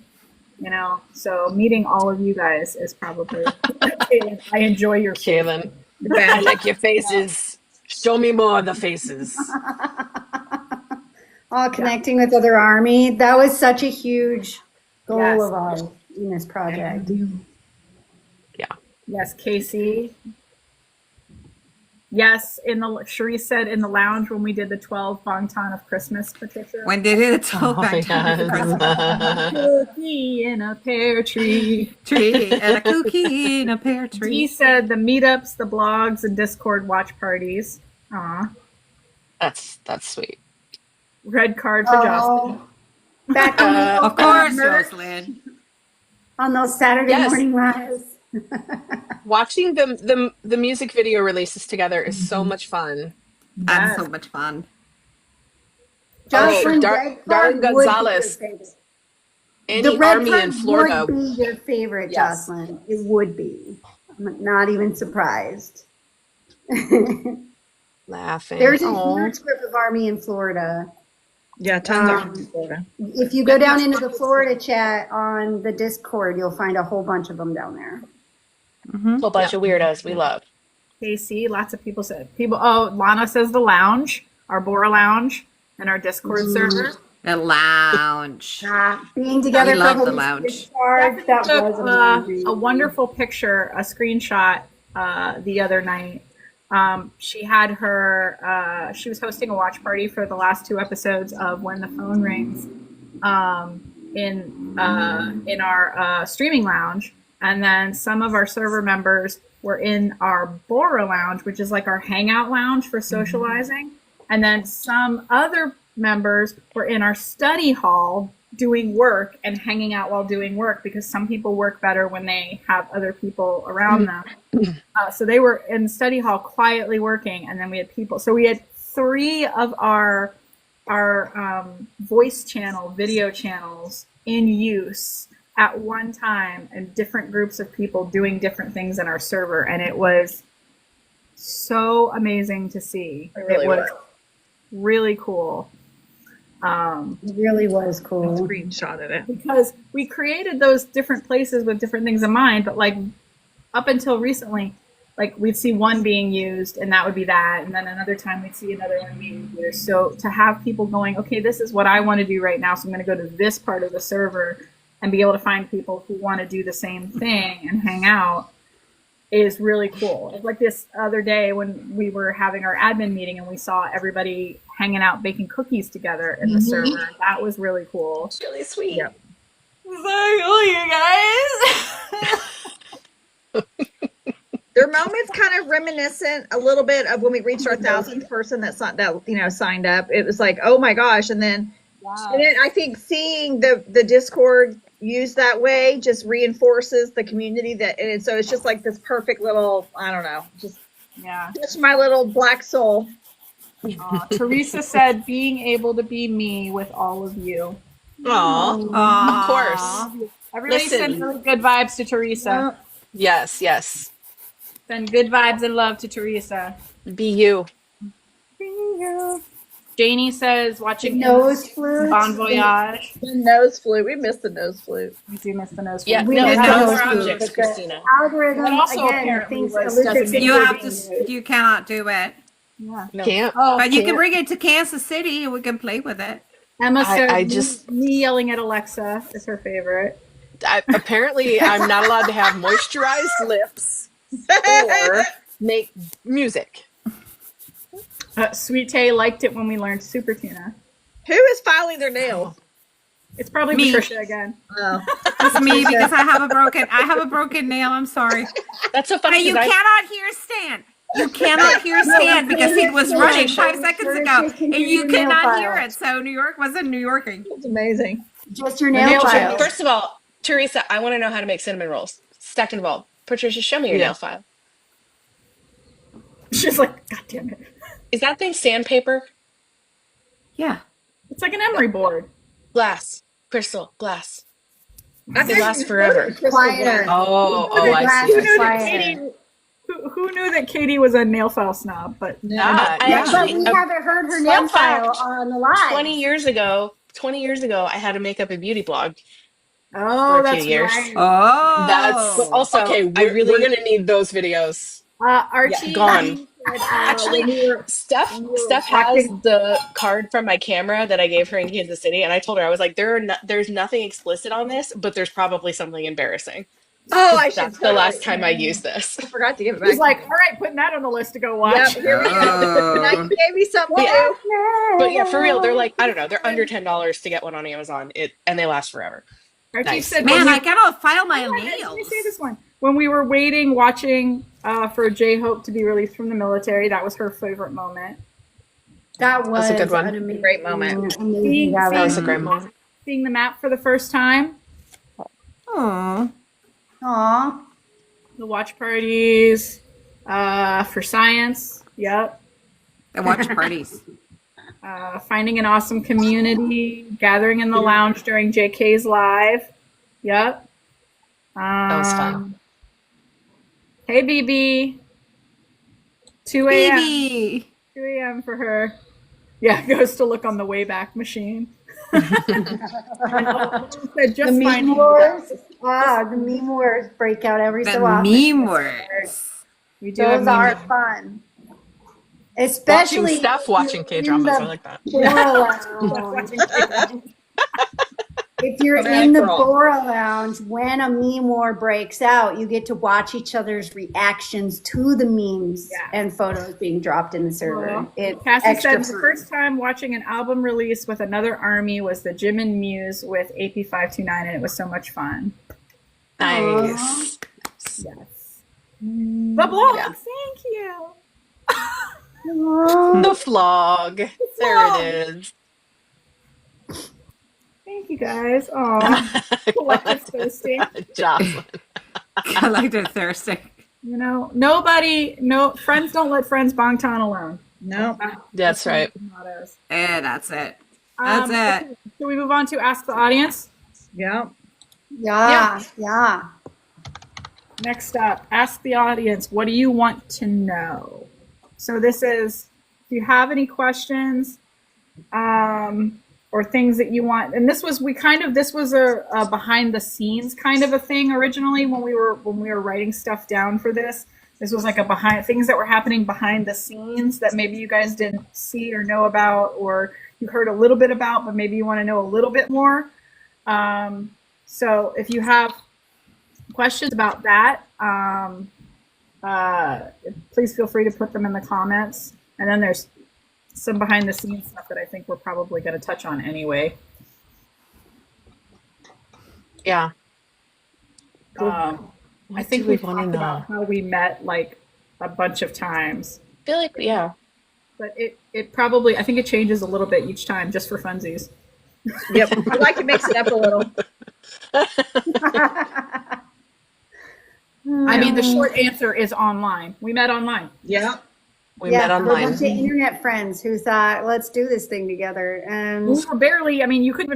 Speaker 6: so meeting all of you guys is probably, I enjoy your
Speaker 1: Kaylin, I like your faces. Show me more of the faces.
Speaker 2: Connecting with other army. That was such a huge goal of ours. Venus Project.
Speaker 6: Yes, Casey. Yes, Cherise said in the lounge when we did the 12 Bangtan of Christmas, Patricia.
Speaker 5: When they did a 12
Speaker 6: Cookie in a pear tree.
Speaker 5: and a cookie in a pear
Speaker 6: He
Speaker 5: tree.
Speaker 6: said the meetups, the blogs, and Discord watch parties. Aw.
Speaker 3: That's sweet.
Speaker 6: Red card for Jocelyn.
Speaker 2: Back on
Speaker 5: Of course, Jocelyn.
Speaker 2: on those Saturday
Speaker 1: Yes.
Speaker 2: morning lives.
Speaker 1: Watching the music video releases together is so much fun.
Speaker 5: That's so much fun.
Speaker 2: Jocelyn,
Speaker 1: Darren
Speaker 2: Red Card would be your
Speaker 1: Gonzalez.
Speaker 2: favorite.
Speaker 1: Any
Speaker 2: The Red
Speaker 1: army
Speaker 2: Card
Speaker 1: in Florida.
Speaker 2: would be your favorite,
Speaker 1: Yes.
Speaker 2: Jocelyn. It would be. I'm not even surprised.
Speaker 1: Laughing.
Speaker 2: There's a
Speaker 1: Aw.
Speaker 2: huge group of Army in Florida.
Speaker 4: Yeah, tons are from Florida.
Speaker 2: If you go down into the Florida chat on the Discord, you'll find a whole bunch of them down there.
Speaker 3: Whole bunch of weirdos we love.
Speaker 6: Casey, lots of people said. Lana says the lounge, our Bora lounge, and our Discord server.
Speaker 5: The lounge.
Speaker 2: Being together
Speaker 5: We love
Speaker 2: for
Speaker 5: the
Speaker 2: Hobi
Speaker 5: lounge.
Speaker 2: Discharge, that
Speaker 6: Took
Speaker 2: was amazing.
Speaker 6: a wonderful picture, a screenshot the other night. She had her, she was hosting a watch party for the last 2 episodes of When the Phone Rings in our streaming lounge. And then some of our server members were in our Bora lounge, which is like our hangout lounge for socializing. And then some other members were in our study hall doing work and hanging out while doing work, because some people work better when they have other people around them. So they were in study hall quietly working, and then we had people. So we had 3 of our voice channel, video channels in use at one time, and different groups of people doing different things in our server. And it was so amazing to see. It was really cool.
Speaker 2: It really was cool.
Speaker 4: Screenshotted it.
Speaker 6: Because we created those different places with different things in mind, but like up until recently, like we'd see one being used and that would be that, and then another time we'd see another one being used. So to have people going, okay, this is what I want to do right now, so I'm going to go to this part of the server and be able to find people who want to do the same thing and hang out is really cool. It's like this other day when we were having our admin meeting and we saw everybody hanging out baking cookies together in the server. That was really cool.
Speaker 3: It's really sweet.
Speaker 6: Yep. So cool, you guys.
Speaker 4: Their moments kind of reminiscent a little bit of when we reached our 1,000th person that signed up. It was like, oh my gosh. And then I think seeing the Discord used that way just reinforces the community and so it's just like this perfect little, I don't know, just touch my little black soul.
Speaker 6: Teresa said, being able to be me with all of you.
Speaker 1: Of course.
Speaker 6: Everybody
Speaker 1: Listen.
Speaker 6: send really good vibes to Teresa.
Speaker 1: Yes, yes.
Speaker 6: Send good vibes and love to Teresa.
Speaker 1: Be you.
Speaker 6: Janie says, watching
Speaker 2: Nose flute.
Speaker 6: Bon Voyage.
Speaker 4: The nose flute. We missed the nose flute.
Speaker 6: We do miss the nose flute.
Speaker 3: Yeah,
Speaker 2: We
Speaker 3: no,
Speaker 2: did
Speaker 3: those
Speaker 2: have
Speaker 3: are
Speaker 2: those
Speaker 3: objects,
Speaker 2: too, but
Speaker 3: Christina.
Speaker 2: Algorithm
Speaker 6: But also
Speaker 2: again
Speaker 6: apparently
Speaker 2: thinks
Speaker 6: was
Speaker 2: illicit
Speaker 6: doesn't-
Speaker 2: things
Speaker 5: You
Speaker 2: are
Speaker 5: have
Speaker 2: being
Speaker 5: to.
Speaker 2: used.
Speaker 5: You cannot do it.
Speaker 6: Yeah.
Speaker 3: No.
Speaker 1: Can't.
Speaker 5: But you can
Speaker 1: can't.
Speaker 5: bring it to Kansas City and we can play with it.
Speaker 6: Emma said,
Speaker 1: I just-
Speaker 6: me yelling at Alexa is her favorite.
Speaker 1: Apparently, I'm not allowed to have moisturized lips or make music.
Speaker 6: Sweet Tay liked it when we learned Super Tuna.
Speaker 4: Who is filing their nails?
Speaker 6: It's probably
Speaker 5: Me.
Speaker 6: Patricia again.
Speaker 4: Oh.
Speaker 5: It's me because I have a broken nail. I'm sorry.
Speaker 3: That's so
Speaker 5: But
Speaker 3: funny
Speaker 5: you
Speaker 3: because
Speaker 5: cannot hear Stan. You cannot hear Stan because he was running 5 seconds ago and you cannot hear it. So New York wasn't New Yorking.
Speaker 4: It's amazing.
Speaker 2: Just your nail
Speaker 6: nail
Speaker 2: file.
Speaker 6: file.
Speaker 3: First of all, Teresa, I want to know how to make cinnamon rolls. Stacked and involved. Patricia, show me your nail file.
Speaker 6: She's like, God damn it.
Speaker 3: Is that thing sandpaper?
Speaker 5: Yeah.
Speaker 6: It's like an emery board.
Speaker 3: Glass. Crystal. Glass.
Speaker 4: I
Speaker 3: They last forever.
Speaker 2: Quieter.
Speaker 1: Oh, I
Speaker 2: Glass
Speaker 1: see.
Speaker 2: is
Speaker 1: I see.
Speaker 2: quieter.
Speaker 6: Who knew that Katie was a nail file snob? But
Speaker 1: Ah,
Speaker 3: I
Speaker 2: Yeah,
Speaker 3: actually-
Speaker 2: but we haven't heard her nail file on the live.
Speaker 3: 20 years ago, I had a makeup and beauty blog.
Speaker 6: oh,
Speaker 3: for a few
Speaker 6: that's
Speaker 3: years.
Speaker 6: right.
Speaker 5: Oh.
Speaker 1: That's
Speaker 3: But also,
Speaker 1: okay.
Speaker 3: I
Speaker 1: We're
Speaker 3: really
Speaker 1: gonna need those videos.
Speaker 6: Archie
Speaker 3: gone.
Speaker 1: Actually,
Speaker 6: when we were
Speaker 1: Steph has
Speaker 6: watching-
Speaker 1: the card from my camera that I gave her in Kansas City, and I told her, I was like, there's nothing explicit on this, but there's probably something embarrassing.
Speaker 4: Oh, I should
Speaker 1: That's
Speaker 4: totally.
Speaker 1: the last time I used this.
Speaker 4: I forgot to give it
Speaker 6: He's
Speaker 4: back.
Speaker 6: like, all right, putting that on the list to go watch.
Speaker 4: Yep, here we go. Now you gave me something to do.
Speaker 1: But yeah, for real, they're like, I don't know, they're under $10 to get one on Amazon, and they last forever.
Speaker 6: Archie
Speaker 1: Nice.
Speaker 6: said,
Speaker 5: Man, I gotta file my
Speaker 6: Let me
Speaker 5: nails.
Speaker 6: say this one. When we were watching for J-Hope to be released from the military, that was her favorite moment.
Speaker 2: That was
Speaker 1: a good one.
Speaker 2: an amazing,
Speaker 4: Great moment.
Speaker 2: amazing
Speaker 1: That was a
Speaker 2: gathering.
Speaker 1: great moment.
Speaker 6: Seeing the map for the first time,
Speaker 5: Aww.
Speaker 2: Aw.
Speaker 6: the watch parties for science. Yep.
Speaker 5: The watch parties.
Speaker 6: Finding an awesome community, gathering in the lounge during JK's live. Yep.
Speaker 1: That was fun.
Speaker 6: Hey, BB. 2 a.m.
Speaker 5: Baby.
Speaker 6: 2 a.m. for her. Yeah, goes to look on the Wayback Machine.
Speaker 2: The
Speaker 6: Just
Speaker 2: meme
Speaker 6: finding
Speaker 2: wars. The meme wars break out every
Speaker 5: The
Speaker 2: so often.
Speaker 5: meme words.
Speaker 6: we do have
Speaker 2: Those are
Speaker 6: meme-
Speaker 2: fun. Especially
Speaker 1: Watching Steph watching K-dramas, I like that.
Speaker 2: Bora Lounge. If you're in the Bora Lounge, when a meme war breaks out, you get to watch each other's reactions to the memes and photos being dropped in the server. It's
Speaker 6: Cassie
Speaker 2: extra
Speaker 6: said the
Speaker 2: fun.
Speaker 6: first time watching an album release with another army was the Jimin Muse with AP529, and it was so much fun.
Speaker 1: Nice.
Speaker 6: Yes. The blog, thank you.
Speaker 1: The vlog. There it is.
Speaker 6: Thank you guys. Oh, collective thirsty.
Speaker 1: Jocelyn.
Speaker 5: Collective thirsty.
Speaker 6: You know, friends don't let friends Bangtan alone.
Speaker 4: No.
Speaker 1: That's right.
Speaker 6: Mottos.
Speaker 5: That's it. That's it.
Speaker 6: Okay, so we move on to Ask the Audience.
Speaker 4: Yeah.
Speaker 2: Yeah.
Speaker 6: Next up, Ask the Audience, what do you want to know? So this is, if you have any questions or things that you want, and this was a behind the scenes kind of a thing originally when we were writing stuff down for this. This was like things that were happening behind the scenes that maybe you guys didn't see or know about, or you heard a little bit about, but maybe you want to know a little bit more. So if you have questions about that, please feel free to put them in the comments. And then there's some behind the scenes stuff that I think we're probably going to touch on anyway.
Speaker 1: Yeah.
Speaker 6: I think we talked about how we met like a bunch of times.
Speaker 1: I feel like, yeah.
Speaker 6: But it probably, I think it changes a little bit each time just for funsies.
Speaker 4: Yep. I like to mix it up a little.
Speaker 6: I mean, the short answer is online. We met online.
Speaker 4: Yeah.
Speaker 1: We met
Speaker 2: We're a
Speaker 1: online.
Speaker 2: bunch of internet friends who thought, let's do this thing together. And
Speaker 6: We were barely, I mean, you could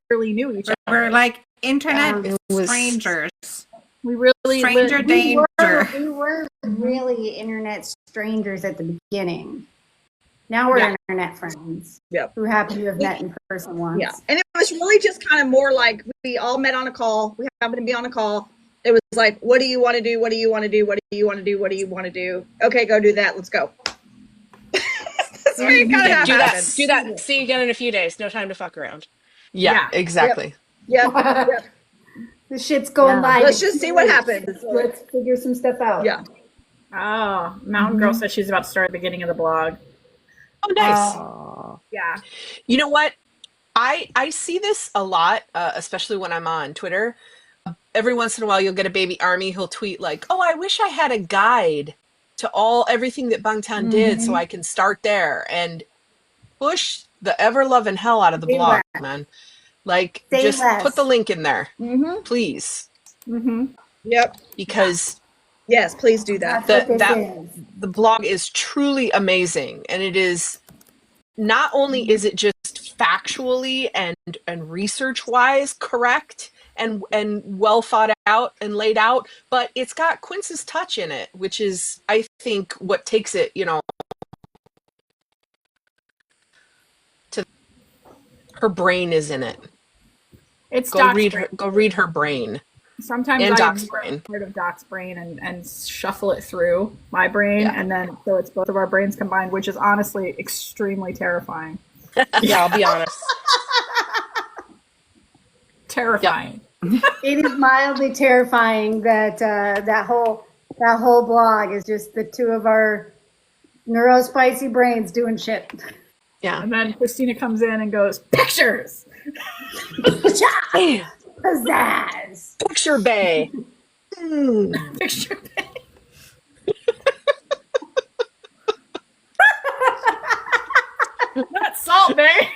Speaker 6: barely knew each other.
Speaker 5: We're like internet
Speaker 1: It was-
Speaker 5: strangers.
Speaker 6: We really
Speaker 5: Stranger
Speaker 6: lived-
Speaker 5: danger.
Speaker 2: we were really internet strangers at the beginning. Now we're internet friends who happen to have met in person once.
Speaker 4: Yeah. And it was really just kind of more like we all met on a call. We happened to be on a call. It was like, what do you want to do? What do you want to do? What do you want to do? What do you want to do? Okay, go do that. Let's go. That's where you kind of
Speaker 1: Do that. See you again in a few days. No time to fuck around. Yeah,
Speaker 6: Yeah.
Speaker 1: exactly.
Speaker 4: Yep.
Speaker 2: The shit's going live.
Speaker 4: Let's just see what happens.
Speaker 2: Let's figure some stuff out.
Speaker 4: Yeah.
Speaker 6: Oh, Mountain Girl says she's about to start at the beginning of the blog.
Speaker 1: Oh, nice.
Speaker 6: Yeah.
Speaker 1: You know what? I see this a lot, especially when I'm on Twitter. Every once in a while, you'll get a baby army who'll tweet like, "Oh, I wish I had a guide to everything that Bangtan did, so I can start there," and push the ever loving hell out of the blog, man. Like, just put the link in there, please,
Speaker 4: Yep.
Speaker 1: because
Speaker 4: Yes, please do that.
Speaker 1: the blog is truly amazing, and it is not only is it just factually and research wise correct and well thought out and laid out, but it's got Quince's touch in it, which is, I think, what takes it, to her brain is in it.
Speaker 6: It's
Speaker 1: Go read her brain.
Speaker 6: Sometimes
Speaker 1: And
Speaker 6: I
Speaker 1: Doc's
Speaker 6: ignore
Speaker 1: brain.
Speaker 6: part of Doc's brain and shuffle it through my brain,
Speaker 3: Yeah.
Speaker 6: and then so it's both of our brains combined, which is honestly extremely terrifying.
Speaker 3: Yeah, I'll be honest.
Speaker 6: Terrifying.
Speaker 2: It is mildly terrifying that that whole blog is just the two of our neurospicy brains doing shit.
Speaker 1: Yeah.
Speaker 6: And then Christina comes in and goes, pictures!
Speaker 1: Bam!
Speaker 2: Pizzazz.
Speaker 1: Picture Bay.
Speaker 6: Picture Not Salt Bay.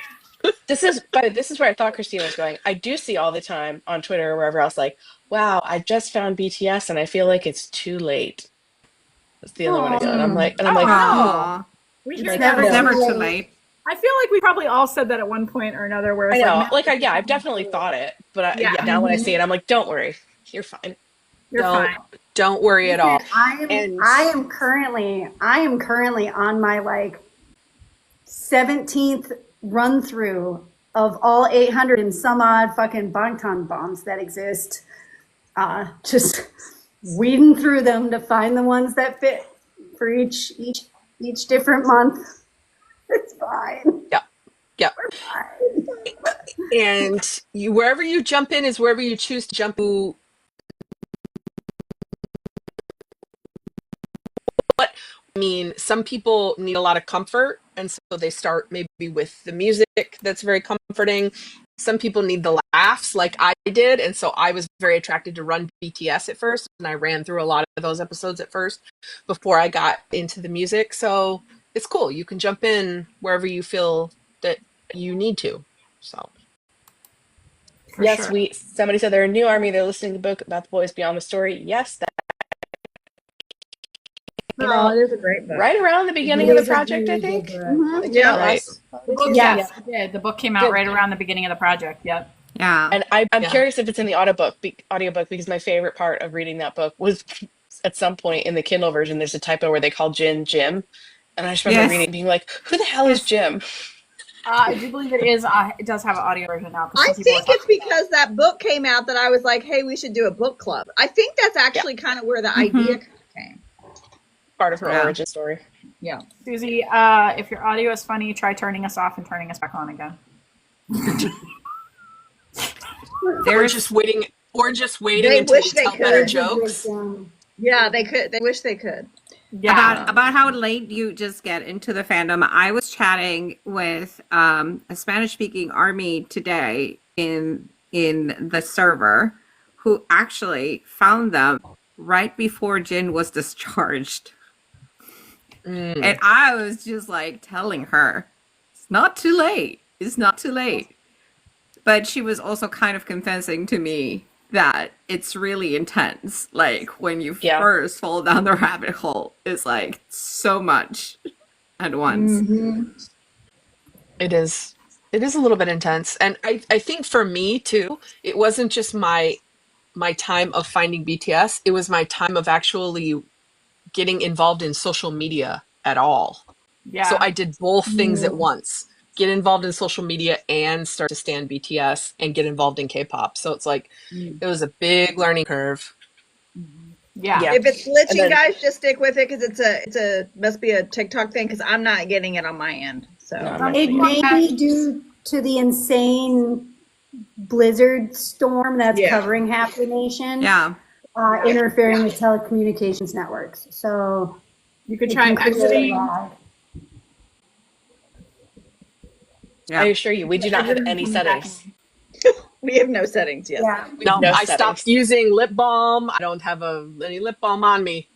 Speaker 3: This is where I thought Christina was going. I do see all the time on Twitter or wherever else, like, wow, I just found BTS and I feel like it's too late. That's the other one I go. And I'm like,
Speaker 6: Oh,
Speaker 3: no.
Speaker 5: Aw.
Speaker 6: We hear
Speaker 3: Like,
Speaker 6: that.
Speaker 5: It's
Speaker 3: no.
Speaker 5: never too late.
Speaker 6: I feel like we probably all said that at one point or another. Where
Speaker 3: I
Speaker 6: it's
Speaker 3: know.
Speaker 6: like,
Speaker 3: Like, I've definitely thought it, but
Speaker 6: Yeah.
Speaker 3: now when I see it, I'm like, don't worry, you're fine.
Speaker 6: you're fine.
Speaker 1: Don't worry at all.
Speaker 2: Listen, I am currently on my like 17th run through of all 800 and some odd fucking Bangtan bombs that exist. Just weeding through them to find the ones that fit for each different month. It's fine.
Speaker 1: Yeah.
Speaker 2: We're fine.
Speaker 1: And wherever you jump in is wherever you choose to jump to. But I mean, some people need a lot of comfort, and so they start maybe with the music that's very comforting. Some people need the laughs, like I did, and so I was very attracted to Run BTS at first, and I ran through a lot of those episodes at first before I got into the music. So it's cool. You can jump in wherever you feel that you need to. So
Speaker 6: For
Speaker 3: Yes,
Speaker 6: sure.
Speaker 3: somebody said they're a new army, they're listening to the book about the boys beyond the story. Yes, that came out
Speaker 4: it is a great book.
Speaker 3: right around the beginning of the project, I think.
Speaker 4: Mhm.
Speaker 3: Yeah,
Speaker 4: Yeah.
Speaker 1: right.
Speaker 6: The book,
Speaker 2: Yes.
Speaker 6: it did. The book came out
Speaker 3: Good.
Speaker 6: right around the beginning of the project. Yep.
Speaker 5: Yeah.
Speaker 3: And I'm
Speaker 1: Yeah.
Speaker 3: curious if it's in the audiobook because my favorite part of reading that book was at some point in the Kindle version, there's a typo where they call Jim. And I just remember
Speaker 5: Yes.
Speaker 3: reading it being like, who the hell is Jim?
Speaker 6: I do believe it is. It does have an audio version now. 'Cause
Speaker 4: I
Speaker 6: some people
Speaker 4: think
Speaker 6: were
Speaker 4: it's
Speaker 6: talking about
Speaker 4: because that book came out that I was like, hey, we should do a book club. I think that's actually kind of where the idea came.
Speaker 3: Part of her
Speaker 5: Yeah.
Speaker 3: origin story.
Speaker 4: Yeah.
Speaker 6: it. Susie, if your audio is funny, try turning us off and turning us back on again.
Speaker 1: Or
Speaker 5: There's
Speaker 1: just waiting
Speaker 4: They
Speaker 1: until
Speaker 4: wish
Speaker 1: we
Speaker 4: they
Speaker 1: tell
Speaker 4: could.
Speaker 1: better jokes.
Speaker 4: Yeah, they could. They wish they could.
Speaker 6: Yeah.
Speaker 5: about how late you just get into the fandom. I was chatting with a Spanish-speaking army today in the server, who actually found them right before Jin was discharged, and I was just like telling her, "It's not too late. It's not too late." But she was also kind of convincing to me that it's really intense. Like when you
Speaker 3: Yeah.
Speaker 5: first fall down the rabbit hole, it's like so much at once.
Speaker 1: It is a little bit intense. And I think for me too, it wasn't just my time of finding BTS, it was my time of actually getting involved in social media at all.
Speaker 6: Yeah.
Speaker 1: So I did both things at once. Get involved in social media and start to stan BTS and get involved in K-pop. So it's like it was a big learning curve.
Speaker 6: Yeah.
Speaker 3: Yeah.
Speaker 4: If it's glitching,
Speaker 3: And then-
Speaker 4: guys, just stick with it because it's a must be a TikTok thing because I'm not getting it on my end. So
Speaker 3: No, I'm not
Speaker 2: It
Speaker 3: getting
Speaker 2: may be due to the insane blizzard storm that's
Speaker 4: Yeah.
Speaker 2: covering half the nation,
Speaker 5: Yeah.
Speaker 2: interfering with telecommunications networks. So
Speaker 6: You could
Speaker 2: it
Speaker 6: try
Speaker 2: can create a
Speaker 6: exiting.
Speaker 2: lag.
Speaker 5: Yeah.
Speaker 3: I assure you, we do not have any settings.
Speaker 4: we have no settings yet.
Speaker 2: Yeah.
Speaker 1: No,
Speaker 3: No
Speaker 1: I
Speaker 3: settings.
Speaker 1: stopped using lip balm. I don't have any lip balm on me.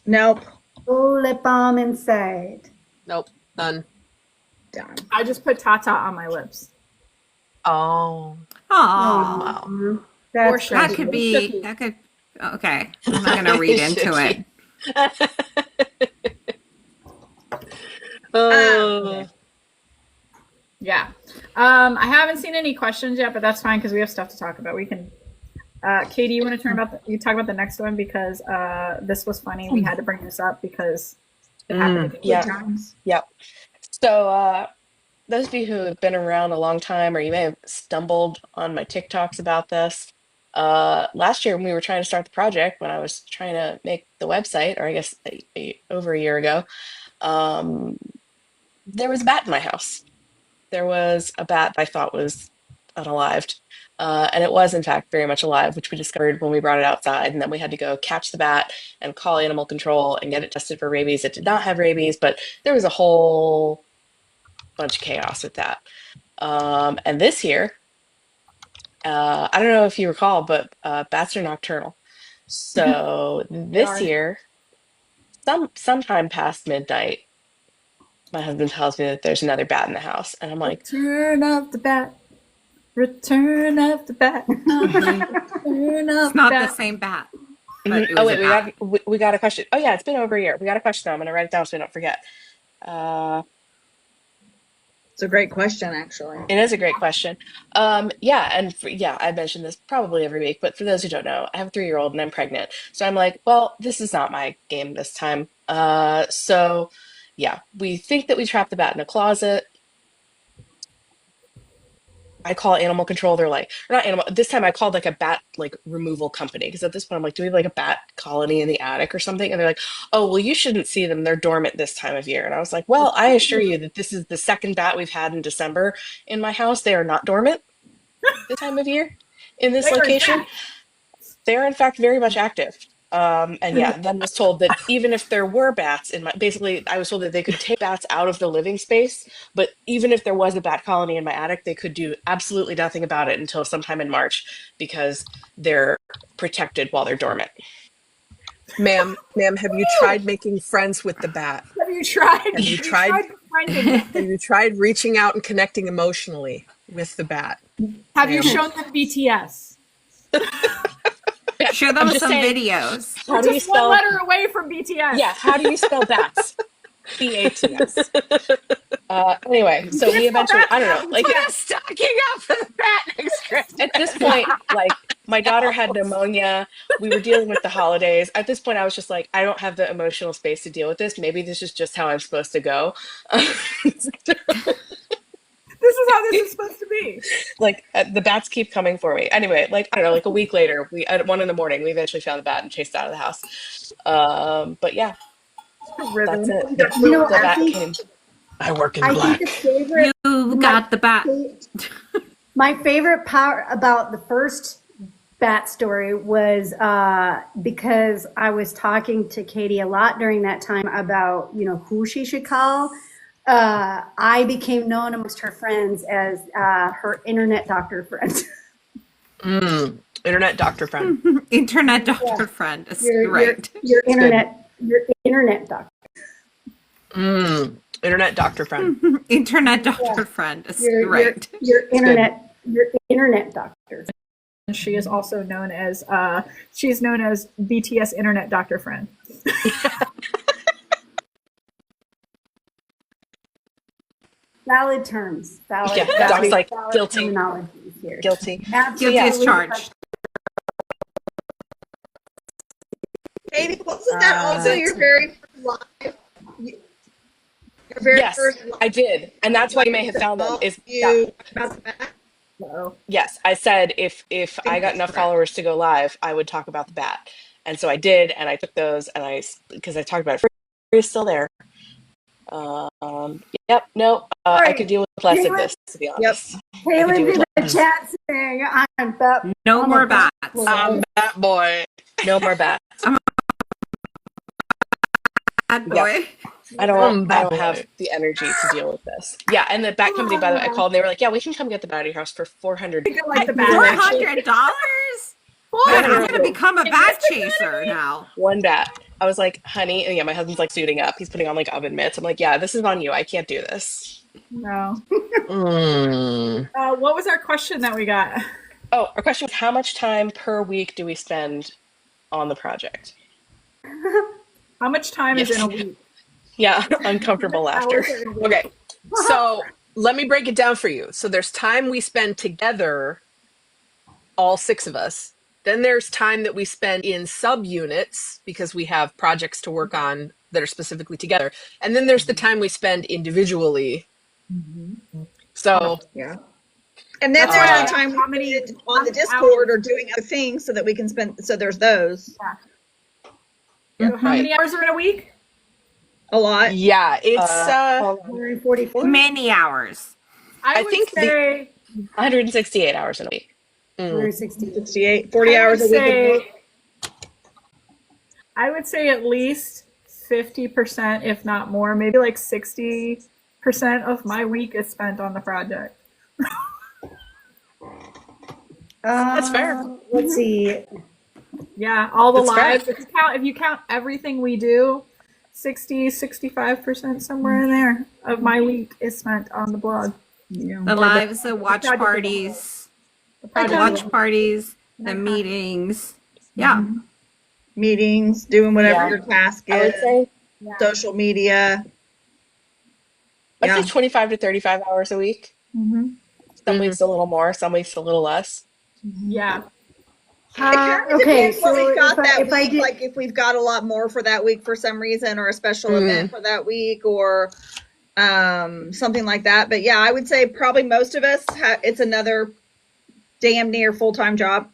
Speaker 4: Nope.
Speaker 2: Oh, lip balm inside.
Speaker 1: Nope, none.
Speaker 4: Done.
Speaker 6: I just put Tata on my lips.
Speaker 1: Oh,
Speaker 5: Aw.
Speaker 1: wow.
Speaker 2: That's
Speaker 6: sure.
Speaker 5: That could be, that could, okay. I'm not going to read into it.
Speaker 1: Oh.
Speaker 6: Yeah. I haven't seen any questions yet, but that's fine because we have stuff to talk about. We can. Katie, you want to talk about the next one because this was funny. We had to bring this up because it happened a couple
Speaker 3: yeah.
Speaker 6: of times.
Speaker 3: Yep. So, those of you who have been around a long time, or you may have stumbled on my TikToks about this, Last year when we were trying to start the project, when I was trying to make the website, or I guess over a year ago, there was a bat in my house. There was a bat I thought was unalived. And it was, in fact, very much alive, which we discovered when we brought it outside. And then we had to go catch the bat and call animal control and get it tested for rabies. It did not have rabies, but there was a whole bunch of chaos with that. And this year, I don't know if you recall, but bats are nocturnal. So this year, sometime past midnight, my husband tells me that there's another bat in the house, and I'm like,
Speaker 6: Return of the bat. Return of the bat.
Speaker 5: It's not the same bat.
Speaker 3: oh wait, we got a question. Oh yeah, it's been over a year. We got a question. I'm gonna write it down so I don't forget.
Speaker 4: It's a great question, actually.
Speaker 3: It is a great question. Yeah, and I mentioned this probably every week, but for those who don't know, I have a 3-year-old and I'm pregnant. So I'm like, well, this is not my game this time. So yeah, we think that we trapped the bat in a closet. I call animal control. They're like, or not animal. This time I called like a bat like removal company because at this point I'm like, do we have like a bat colony in the attic or something? And they're like, oh, well, you shouldn't see them. They're dormant this time of year. And I was like, well, I assure you that this is the second bat we've had in December in my house. They are not dormant this time of year in this location. They are in fact very much active. And yeah, then was told that even if there were bats basically I was told that they could take bats out of the living space, but even if there was a bat colony in my attic, they could do absolutely nothing about it until sometime in March because they're protected while they're dormant.
Speaker 1: Ma'am, have you tried making friends with the bat?
Speaker 6: Have you tried?
Speaker 1: Have you tried reaching out and connecting emotionally with the bat?
Speaker 6: Have you shown them BTS?
Speaker 5: Show them some videos.
Speaker 3: How do you spell?
Speaker 6: One letter away from BTS.
Speaker 3: Yeah, how do you spell bats? BATS. Anyway, so we eventually, I don't know, like
Speaker 1: stocking up for the bat next Christmas.
Speaker 3: At this point, like my daughter had pneumonia. We were dealing with the holidays. At this point, I was just like, I don't have the emotional space to deal with this. Maybe this is just how I'm supposed to go.
Speaker 6: This is how this is supposed to be.
Speaker 3: Like the bats keep coming for me. Anyway, like I don't know, like a week later, at 1 a.m, we eventually found the bat and chased it out of the house. But yeah, that's it. The bat came.
Speaker 1: I work in black.
Speaker 5: You got the bat.
Speaker 2: My favorite part about the first bat story was because I was talking to Katie a lot during that time about who she should call. I became known amongst her friends as her internet doctor friend.
Speaker 1: Internet doctor friend.
Speaker 5: Internet doctor friend. That's right.
Speaker 2: Your internet doctor.
Speaker 1: Internet doctor friend.
Speaker 5: Internet doctor friend. That's right.
Speaker 2: Your internet doctor.
Speaker 6: And she is also known as BTS internet doctor friend.
Speaker 2: Valid terms. Valid.
Speaker 3: Yeah, I was like guilty.
Speaker 2: Here.
Speaker 3: Guilty.
Speaker 2: Absolutely.
Speaker 5: Guilty as charged.
Speaker 4: Katie, wasn't that also your very first live? Your very first live?
Speaker 3: I did, and that's why you may have found them. Yes, I said if I got enough followers to go live, I would talk about the bat, and so I did, and I took those, and because I talked about it. It's still there. Yep. No. I could deal with less of this, to be honest.
Speaker 2: Caleb in the chat saying, "I'm bat.
Speaker 5: No more bats.
Speaker 1: I'm bat boy.
Speaker 3: No more bats.
Speaker 5: I'm a bat boy.
Speaker 3: Yeah. I don't have the energy to deal with this. Yeah, and the bat company, by the way, I called and they were like, "Yeah, we can come get the bat at your house for $400."
Speaker 5: $400? I'm gonna become a bat chaser now.
Speaker 3: One bat. I was like, honey, and yeah, my husband's like suiting up. He's putting on like oven mitts. I'm like, yeah, this is on you. I can't do this.
Speaker 6: No. What was our question that we got?
Speaker 3: Oh, our question was, how much time per week do we spend on the project?
Speaker 6: How much time is in a week?
Speaker 3: Yeah, uncomfortable laughter.
Speaker 1: Okay, so let me break it down for you. So there's time we spend together, all 6 of us. Then there's time that we spend in subunits because we have projects to work on that are specifically together. And then there's the time we spend individually. So
Speaker 4: And then
Speaker 6: That's
Speaker 4: there's
Speaker 6: why
Speaker 4: the time
Speaker 6: how
Speaker 4: we
Speaker 6: many-
Speaker 4: spend
Speaker 6: how
Speaker 4: on the
Speaker 6: many
Speaker 4: Discord
Speaker 6: hours?
Speaker 4: or doing other things so that we can spend. So there's those.
Speaker 6: So how
Speaker 1: Right.
Speaker 6: many hours are in a week?
Speaker 4: A lot.
Speaker 1: Yeah, it's
Speaker 2: 144.
Speaker 5: Many hours.
Speaker 6: I
Speaker 1: I
Speaker 6: would
Speaker 1: think
Speaker 6: say
Speaker 3: 168 hours in a week.
Speaker 2: 160.
Speaker 4: 68, 40
Speaker 6: I
Speaker 4: hours a
Speaker 6: would
Speaker 4: week.
Speaker 6: say I would say at least 50%, if not more, maybe like 60% of my week is spent on the project.
Speaker 1: That's fair.
Speaker 2: Let's see.
Speaker 6: Yeah, all the
Speaker 1: That's fair.
Speaker 6: lives. If you count everything we do, 65% somewhere in there of my week is spent on the blog.
Speaker 5: The lives, the watch
Speaker 6: project
Speaker 5: parties,
Speaker 6: The
Speaker 5: the
Speaker 6: project
Speaker 5: watch parties, the meetings. Yeah.
Speaker 4: Meetings, doing whatever
Speaker 3: Yeah.
Speaker 4: your task
Speaker 3: I would
Speaker 4: is,
Speaker 3: say
Speaker 4: social media.
Speaker 3: I'd say 25 to 35 hours a week. Some weeks a little more, some weeks a little less.
Speaker 6: Yeah.
Speaker 4: It kind of
Speaker 2: Okay,
Speaker 4: depends what
Speaker 2: so
Speaker 4: we've got
Speaker 2: if I-
Speaker 4: that
Speaker 2: if I
Speaker 4: week.
Speaker 2: did-
Speaker 4: Like if we've got a lot more for that week for some reason, or a special event for that week, or something like that. But yeah, I would say probably most of us it's another damn near full-time job.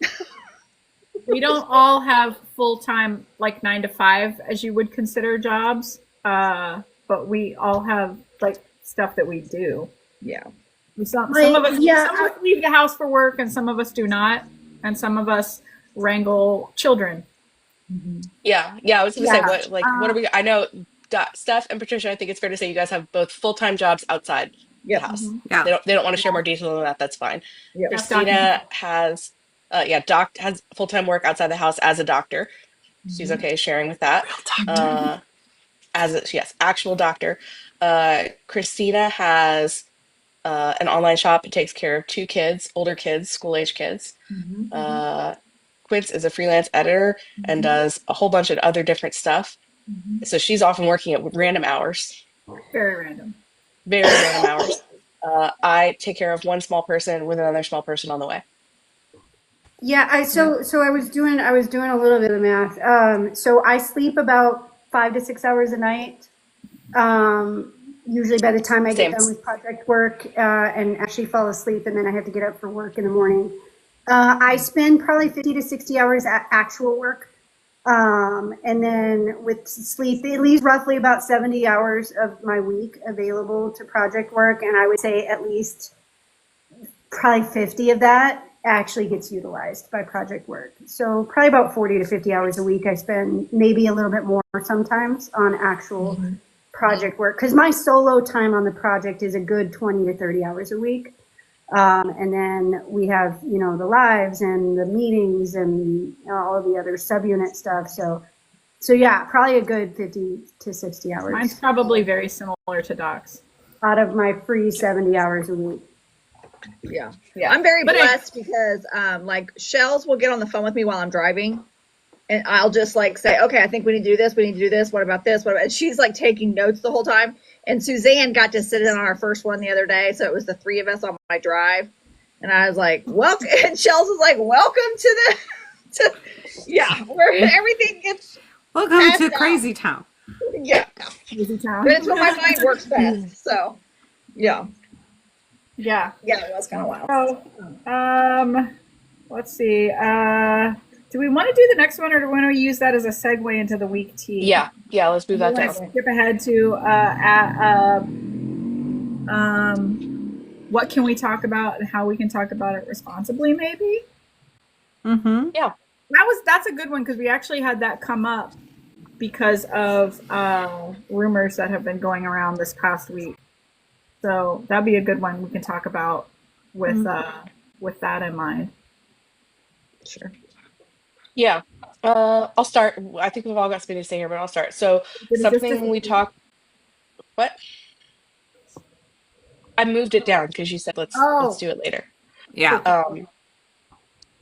Speaker 6: We don't all have full-time, like 9 to 5, as you would consider jobs. But we all have like stuff that we do.
Speaker 4: Yeah.
Speaker 6: Some
Speaker 2: Like,
Speaker 6: of us,
Speaker 2: yeah,
Speaker 6: some of us leave the house for work, and some of us do not, and some of us wrangle children.
Speaker 3: Yeah, I was gonna say
Speaker 2: Yeah.
Speaker 3: what are we? I know Steph and Patricia. I think it's fair to say you guys have both full-time jobs outside
Speaker 4: Yep.
Speaker 3: the house.
Speaker 5: Yeah.
Speaker 3: They don't want to share more detail than that. That's fine.
Speaker 4: Yep.
Speaker 3: Christina has has full-time work outside the house as a doctor. She's okay sharing with that. Yes, actual doctor. Christina has an online shop. It takes care of 2 kids, older kids, school-age kids. Quince is a freelance editor and does a whole bunch of other different stuff. So she's often working at random hours,
Speaker 6: Very random.
Speaker 3: very random hours. I take care of one small person with another small person on the way.
Speaker 2: Yeah, so I was doing a little bit of math. So I sleep about 5 to 6 hours a night. Usually by the time I get
Speaker 3: Same.
Speaker 2: done with project work and actually fall asleep, and then I have to get up for work in the morning. I spend probably 50 to 60 hours at actual work. And then with sleep, it leaves roughly about 70 hours of my week available to project work. And I would say at least probably 50 of that actually gets utilized by project work. So probably about 40 to 50 hours a week I spend, maybe a little bit more sometimes, on actual project work. Because my solo time on the project is a good 20 to 30 hours a week. And then we have, the lives and the meetings and all the other subunit stuff. So yeah, probably a good 50 to 60 hours
Speaker 6: Mine's probably very similar to Doc's.
Speaker 2: out of my free 70 hours a week.
Speaker 4: Yeah. I'm very
Speaker 6: But
Speaker 4: blessed because like Shells will get on the phone with me while I'm driving, and I'll just like say, okay, I think we need to do this. We need to do this. What about this? And she's like taking notes the whole time. And Suzanne got to sit in on our first one the other day. So it was the 3 of us on my drive. And I was like, welcome. And Shells was like, welcome where everything gets,
Speaker 5: Welcome
Speaker 4: Passed
Speaker 5: to
Speaker 4: out.
Speaker 5: Crazy Town.
Speaker 4: yeah.
Speaker 6: Easy town.
Speaker 4: But it's when my mind works best. So, yeah.
Speaker 6: Yeah.
Speaker 4: Yeah, it was kind of wild.
Speaker 6: So, let's see. Do we want to do the next one, or do we want to use that as a segue into the week T?
Speaker 3: Yeah, let's move that down.
Speaker 6: Let's skip ahead to what can we talk about and how we can talk about it responsibly, maybe.
Speaker 5: Mm-hmm.
Speaker 3: Yeah.
Speaker 6: That's a good one, because we actually had that come up because of rumors that have been going around this past week. So that'd be a good one we can talk about with that in mind.
Speaker 4: Sure.
Speaker 3: Yeah. I'll start. I think we've all got something to say here, but I'll start. So something we talk. What? I moved it down because you said let's do it later.
Speaker 5: Yeah.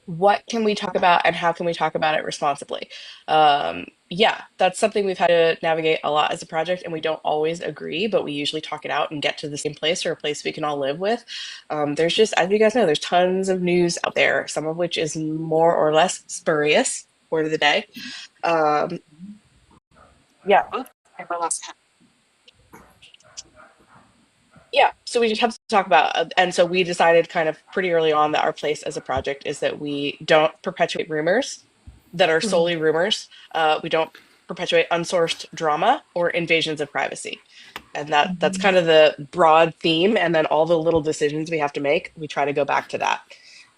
Speaker 3: What can we talk about and how can we talk about it responsibly? That's something we've had to navigate a lot as a project, and we don't always agree, but we usually talk it out and get to the same place, or a place we can all live with. There's just, as you guys know, there's tons of news out there, some of which is more or less spurious, word of the day. Yeah, so we just have to talk about, and so we decided kind of pretty early on that our place as a project is that we don't perpetuate rumors that are solely rumors. We don't perpetuate unsourced drama or invasions of privacy. And that's kind of the broad theme. And then all the little decisions we have to make, we try to go back to that.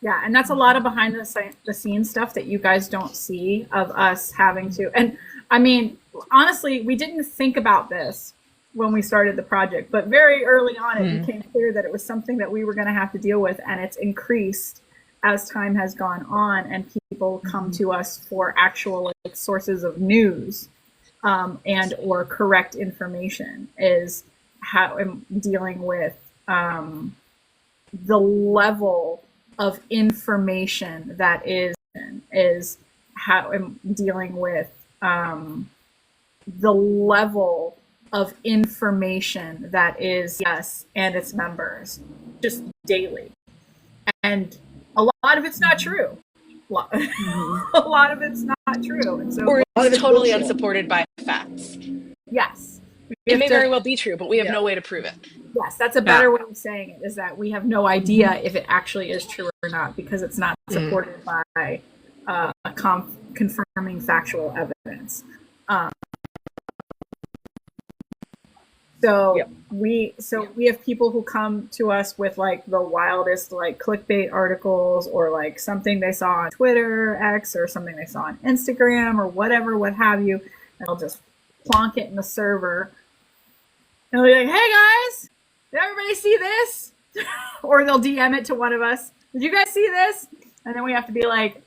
Speaker 6: Yeah, and that's a lot of behind the scenes stuff that you guys don't see of us having to. And I mean, honestly, we didn't think about this when we started the project, but very early on it became clear that it was something that we were going to have to deal with, and it's increased as time has gone on and people come to us for actual like, sources of news and or correct information, is how I'm dealing with the level of information that is how I'm dealing with the level of information that is us and its members just daily. And a lot of it's not true. A lot of it's not true. And so
Speaker 3: or it's totally unsupported by facts.
Speaker 6: Yes.
Speaker 3: It may very well be true, but we have no way to prove it.
Speaker 6: Yes, that's a better way of saying it, is that we have no idea if it actually is true or not, because it's not supported by confirming factual evidence. So we have people who come to us with like the wildest like clickbait articles, or like something they saw on Twitter, X, or something they saw on Instagram or whatever, what have you, and they'll just plonk it in the server. And they'll be like, "Hey guys, did everybody see this?" Or they'll DM it to one of us. "Did you guys see this?" And then we have to be like,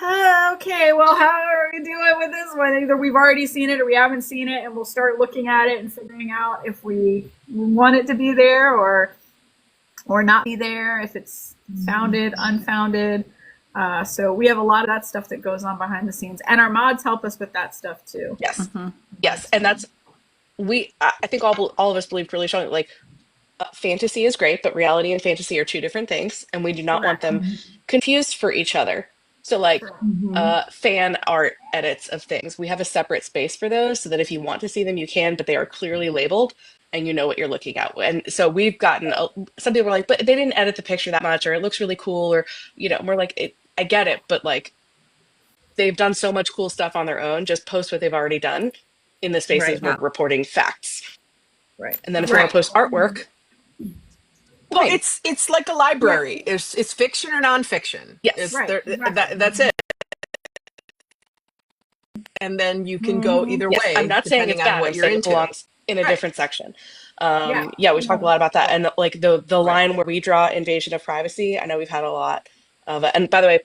Speaker 6: okay, well, how are we doing with this one? Either we've already seen it or we haven't seen it, and we'll start looking at it and figuring out if we want it to be there or not be there, if it's founded, unfounded. So we have a lot of that stuff that goes on behind the scenes, and our mods help us with that stuff too.
Speaker 3: Yes, yes, and that's I think all of us believe really strongly, like fantasy is great, but reality and fantasy are two different things, and we do not want them confused for each other. So like fan art edits of things, we have a separate space for those so that if you want to see them, you can, but they are clearly labeled and you know what you're looking at. And so we've gotten, some people are like, but they didn't edit the picture that much, or it looks really cool, or, you know, we're like, I get it, but like they've done so much cool stuff on their own, just post what they've already done in the spaces we're reporting facts.
Speaker 6: Right.
Speaker 3: And then if you want to post artwork,
Speaker 1: well, it's like a library. It's fiction or nonfiction.
Speaker 3: Yes,
Speaker 1: that's it. And then you can go either way.
Speaker 3: I'm not saying it's bad.
Speaker 1: What
Speaker 3: I'm
Speaker 1: you're
Speaker 3: saying
Speaker 1: into.
Speaker 3: it belongs in a different section. We talk a lot about that, and like the line where we draw invasion of privacy. I know we've had a lot of it. And by the way,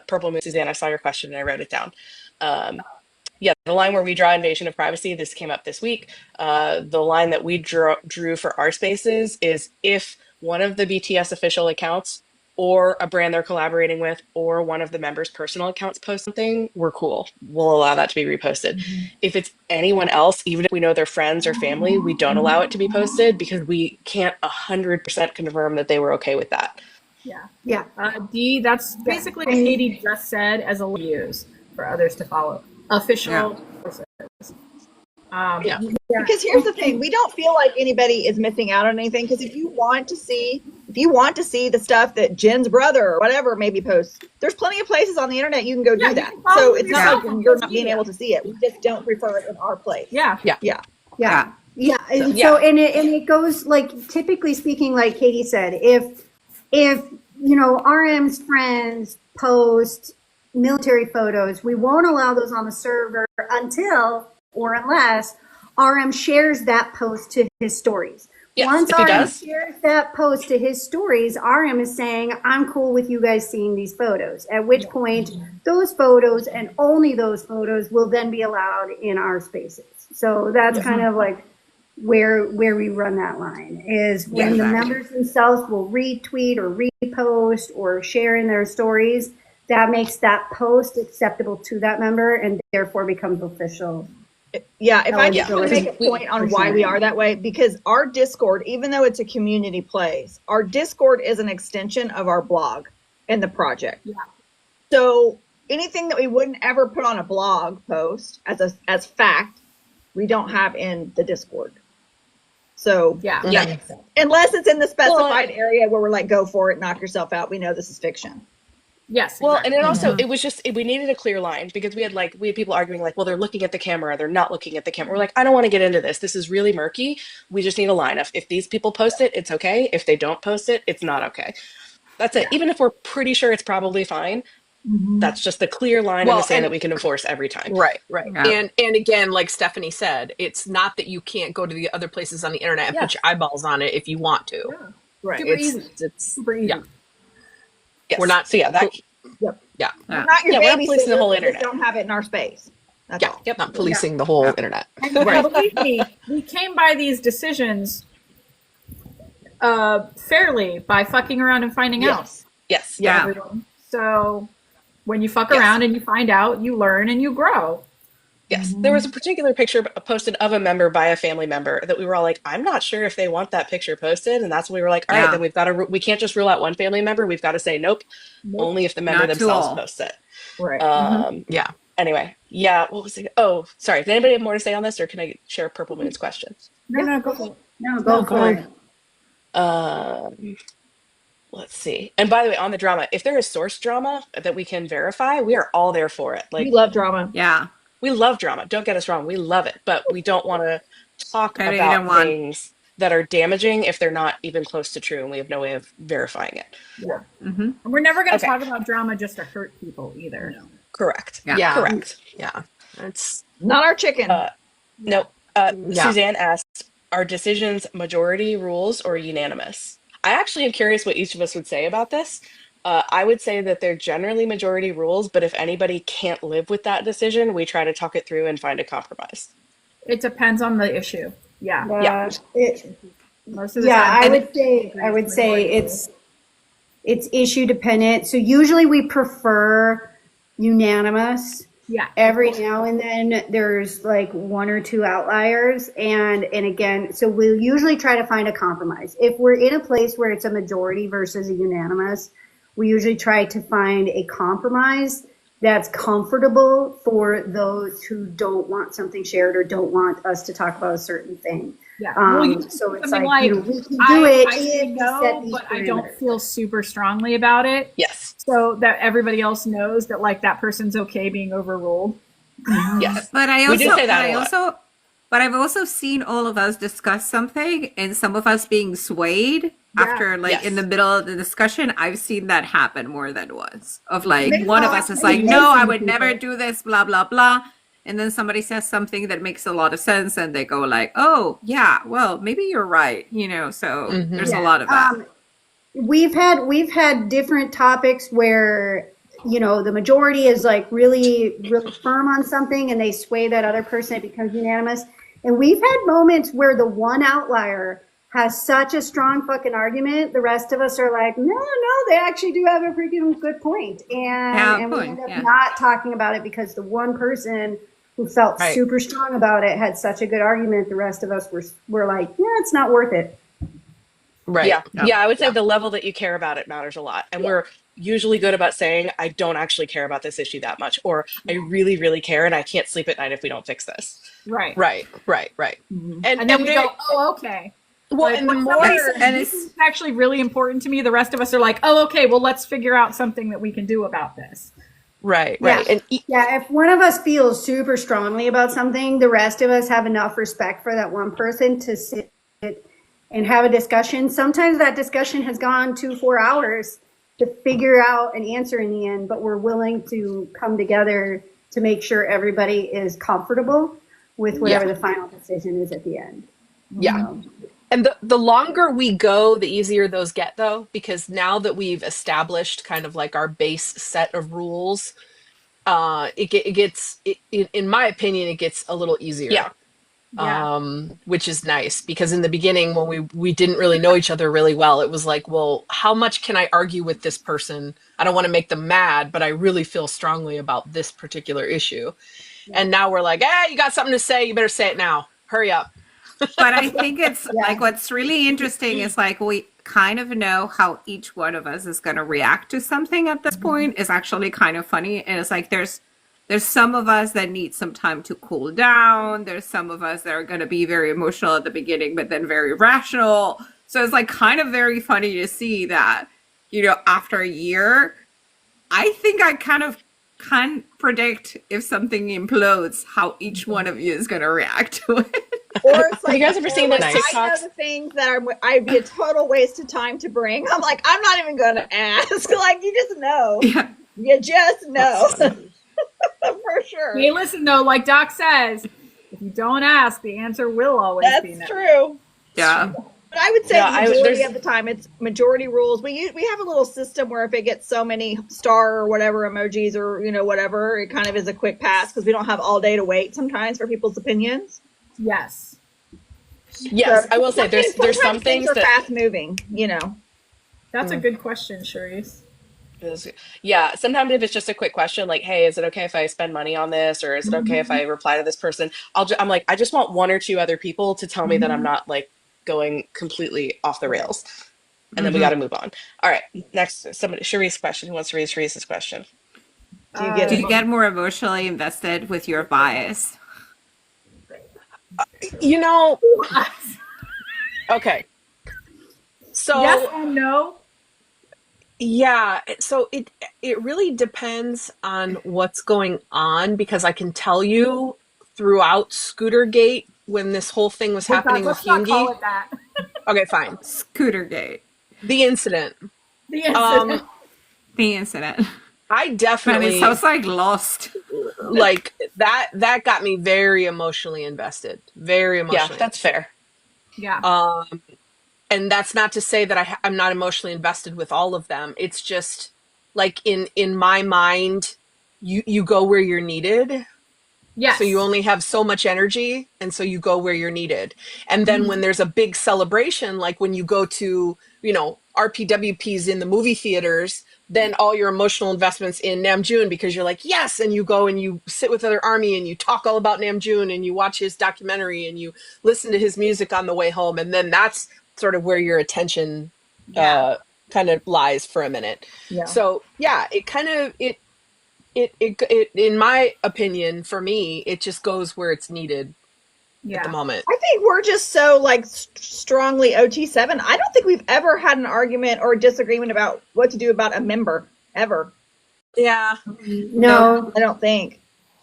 Speaker 3: Purple Moon Suzanne, I saw your question and I wrote it down. The line where we draw invasion of privacy, this came up this week. The line that we drew for our spaces is if one of the BTS official accounts or a brand they're collaborating with or one of the members' personal accounts post something, we're cool. We'll allow that to be reposted. If it's anyone else, even if we know they're friends or family, we don't allow it to be posted because we can't 100% confirm that they were okay with that.
Speaker 6: Yeah. D, that's basically what Katie just said as a use for others to follow. Official sources.
Speaker 4: Because here's the thing, we don't feel like anybody is missing out on anything, because if you want to see the stuff that Jen's brother or whatever maybe posts, there's plenty of places on the internet you can go do that. So it's not like you're not being able to see it. We just don't prefer it in our place.
Speaker 2: And so it goes like, typically speaking, like Katie said, if you know RM's friends post military photos, we won't allow those on the server until or unless RM shares that post to his stories. Once RM shares that post to his stories, RM is saying, I'm cool with you guys seeing these photos. At which point, those photos and only those photos will then be allowed in our spaces. So that's kind of like where we run that line, is when the members themselves will retweet or repost or share in their stories, that makes that post acceptable to that member and therefore becomes official.
Speaker 4: Yeah, if I just want to make a point on why we are that way, because our Discord, even though it's a community place, our Discord is an extension of our blog and the project. Yeah. So anything that we wouldn't ever put on a blog post as fact, we don't have in the Discord. So
Speaker 6: Yeah.
Speaker 4: that makes sense. Unless it's in the specified area where we're like, go for it, knock yourself out. We know this is fiction.
Speaker 6: Yes.
Speaker 3: Well,
Speaker 6: Exactly.
Speaker 3: and it also, it was just, we needed a clear line because we had people arguing like, well, they're looking at the camera, they're not looking at the camera. We're like, I don't want to get into this. This is really murky. We just need a line of, if these people post it, it's okay. If they don't post it, it's not okay. That's it. Even if we're pretty sure it's probably fine, that's just the clear line in the sand that we can enforce every time.
Speaker 1: Right.
Speaker 5: Yeah.
Speaker 1: And again, like Stephanie said, it's not that you can't go to the other places on the internet and put your eyeballs on it if you want to.
Speaker 6: Yeah.
Speaker 4: Right.
Speaker 6: Super easy.
Speaker 1: It's
Speaker 6: Super easy.
Speaker 1: Yeah.
Speaker 3: Yes.
Speaker 1: We're not.
Speaker 3: So yeah, that.
Speaker 1: Yeah.
Speaker 4: We're not your
Speaker 3: Yeah, we're not
Speaker 4: babysitter,
Speaker 3: policing the whole
Speaker 4: we just
Speaker 3: internet.
Speaker 4: don't have it in our space. That's all.
Speaker 1: Not policing the whole internet.
Speaker 6: And believe me, we came by these decisions fairly by fucking around and finding out.
Speaker 3: Yes.
Speaker 5: Yeah.
Speaker 6: Everyone. So when you fuck around and you find out, you learn and you grow.
Speaker 3: Yes. There was a particular picture posted of a member by a family member that we were all like, I'm not sure if they want that picture posted. And that's when we were like, all right, then we've got to, we can't just rule out one family member. We've got to say, nope, only if the member
Speaker 5: Not to
Speaker 3: themselves
Speaker 5: all.
Speaker 3: posts it.
Speaker 4: Right.
Speaker 1: Yeah.
Speaker 3: Anyway, what was it? Oh, sorry. Does anybody have more to say on this, or can I share Purple Moon's question?
Speaker 6: No, go for it.
Speaker 2: No, go for it.
Speaker 3: Let's see. And by the way, on the drama, if there is source drama that we can verify, we are all there for it. Like,
Speaker 4: We love drama.
Speaker 5: Yeah.
Speaker 3: we love drama. Don't get us wrong. We love it, but we don't want to talk
Speaker 5: But you
Speaker 3: about
Speaker 5: don't want-
Speaker 3: things that are damaging if they're not even close to true and we have no way of verifying it.
Speaker 6: Yeah.
Speaker 5: Mm-hmm.
Speaker 6: And we're never going to
Speaker 3: Okay.
Speaker 6: talk about drama just to hurt people either. No.
Speaker 3: Correct.
Speaker 5: Yeah.
Speaker 3: Correct.
Speaker 1: Yeah. It's
Speaker 4: Not our chicken.
Speaker 3: No.
Speaker 1: Yeah.
Speaker 3: Suzanne asked, are decisions majority rules or unanimous? I actually am curious what each of us would say about this. I would say that they're generally majority rules, but if anybody can't live with that decision, we try to talk it through and find a compromise.
Speaker 6: It depends on the issue. Yeah. Most of the
Speaker 2: Yeah,
Speaker 6: time.
Speaker 2: I would say it's issue dependent. So usually we prefer unanimous.
Speaker 6: Yeah.
Speaker 2: Every now and then there's like one or two outliers, and again, so we'll usually try to find a compromise. If we're in a place where it's a majority versus a unanimous, we usually try to find a compromise that's comfortable for those who don't want something shared or don't want us to talk about a certain thing.
Speaker 6: Yeah.
Speaker 2: So it's
Speaker 6: something
Speaker 2: like,
Speaker 6: like,
Speaker 2: we can do it
Speaker 6: I say
Speaker 2: if we set
Speaker 6: no,
Speaker 2: these
Speaker 6: but I don't
Speaker 2: parameters.
Speaker 6: feel super strongly about it.
Speaker 3: Yes.
Speaker 6: So that everybody else knows that like that person's okay being overruled.
Speaker 3: Yes.
Speaker 5: But I
Speaker 3: We
Speaker 5: also,
Speaker 3: do say that a lot.
Speaker 5: but I've also seen all of us discuss something and some of us being swayed after
Speaker 3: Yes.
Speaker 5: in the middle of the discussion. I've seen that happen more than once. Of like
Speaker 2: Maybe
Speaker 5: one of
Speaker 2: not
Speaker 5: us is like,
Speaker 2: amazing
Speaker 5: no, I would
Speaker 2: people.
Speaker 5: never do this, blah, blah, blah. And then somebody says something that makes a lot of sense and they go like, oh yeah, well, maybe you're right. So there's a lot of that.
Speaker 2: We've had different topics where, the majority is like really, really firm on something and they sway that other person, it becomes unanimous. And we've had moments where the one outlier has such a strong fucking argument, the rest of us are like, no, they actually do have a freaking good point. And we end up not talking about it because the one person who felt super strong about it had such a good argument, the rest of us were like, yeah, it's not worth it.
Speaker 1: right.
Speaker 3: Yeah. I would say the level that you care about it matters a lot. And we're usually good about saying, I don't actually care about this issue that much, or I really, really care and I can't sleep at night if we don't fix this.
Speaker 6: Right.
Speaker 1: Right.
Speaker 6: And then we go, oh, okay.
Speaker 1: Well,
Speaker 6: Like,
Speaker 1: and the
Speaker 6: when
Speaker 1: more
Speaker 6: somebody says, this is actually really important to me, the rest of us are like, oh, okay, well, let's figure out something that we can do about this.
Speaker 1: right.
Speaker 2: And if one of us feels super strongly about something, the rest of us have enough respect for that one person to sit and have a discussion. Sometimes that discussion has gone 2-4 hours to figure out an answer in the end, but we're willing to come together to make sure everybody is comfortable with whatever the final decision is at the end.
Speaker 1: Yeah. And the longer we go, the easier those get, though, because now that we've established kind of like our base set of rules, in my opinion, it gets a little easier.
Speaker 3: Yeah.
Speaker 1: Which is nice, because in the beginning, when we didn't really know each other really well, it was like, well, how much can I argue with this person? I don't want to make them mad, but I really feel strongly about this particular issue. And now we're like, you got something to say, you better say it now. Hurry up.
Speaker 5: But I think it's like what's really interesting is like we kind of know how each one of us is going to react to something at this point is actually kind of funny. And it's like there's There's some of us that need some time to cool down. There's some of us that are going to be very emotional at the beginning, but then very rational. So it's like kind of very funny to see that, you know, after a year, I think I kind of can't predict if something implodes, how each one of you is going to react to it.
Speaker 4: Or it's like,
Speaker 3: you guys ever seen those
Speaker 4: I know
Speaker 3: TikToks?
Speaker 4: the things that I'd be a total waste of time to bring. I'm like, I'm not even going to ask. Like, you just know.
Speaker 5: Yeah.
Speaker 4: You just know. For sure.
Speaker 6: Hey, listen though, like Doc says, if you don't ask, the answer will always be no.
Speaker 4: That's true.
Speaker 5: Yeah.
Speaker 4: But I would say
Speaker 3: Yeah,
Speaker 4: the majority of the time it's majority rules. We have a little system where if it gets so many star or whatever emojis or, you know, whatever, it kind of is a quick pass because we don't have all day to wait sometimes for people's opinions.
Speaker 6: Yes.
Speaker 3: Yes,
Speaker 4: So,
Speaker 3: I will say there's some
Speaker 4: sometimes
Speaker 3: things
Speaker 4: are
Speaker 3: that
Speaker 4: fast moving, you know.
Speaker 6: That's a good question, Charisse.
Speaker 3: yeah, sometimes if it's just a quick question like, hey, is it okay if I spend money on this, or is it okay if I reply to this person? I'm like, I just want one or two other people to tell me that I'm not like going completely off the rails, and then we got to move on. All right, next, somebody, Sharice's question. Who wants to read Sharice's question?
Speaker 4: Do you get
Speaker 5: Do
Speaker 4: it?
Speaker 5: you get more emotionally invested with your bias?
Speaker 1: You know, okay. So
Speaker 6: Yes and no.
Speaker 1: yeah, so it really depends on what's going on, because I can tell you throughout Scootergate, when this whole thing was happening with
Speaker 6: Let's not call
Speaker 1: Yoongi.
Speaker 6: it that.
Speaker 1: Okay, fine.
Speaker 5: Scootergate.
Speaker 1: The incident.
Speaker 6: The incident.
Speaker 5: The incident.
Speaker 1: I
Speaker 5: Man,
Speaker 1: definitely
Speaker 5: it sounds like Lost.
Speaker 1: like that got me very emotionally invested. Very emotionally.
Speaker 3: Yeah, that's fair.
Speaker 6: Yeah.
Speaker 1: And that's not to say that I'm not emotionally invested with all of them. It's just like in my mind, you go where you're needed.
Speaker 6: Yes.
Speaker 1: So you only have so much energy, and so you go where you're needed. And then when there's a big celebration, like when you go to, you know, RPWPs in the movie theaters, then all your emotional investments in Namjoon, because you're like, yes, and you go and you sit with other ARMY and you talk all about Namjoon and you watch his documentary and you listen to his music on the way home, and then that's sort of where your attention kind of lies for a minute.
Speaker 4: Yeah.
Speaker 1: So yeah, it kind of it in my opinion, for me, it just goes where it's needed at the moment.
Speaker 4: I think we're just so like strongly OT7. I don't think we've ever had an argument or disagreement about what to do about a member ever.
Speaker 1: Yeah.
Speaker 2: No,
Speaker 4: I don't think.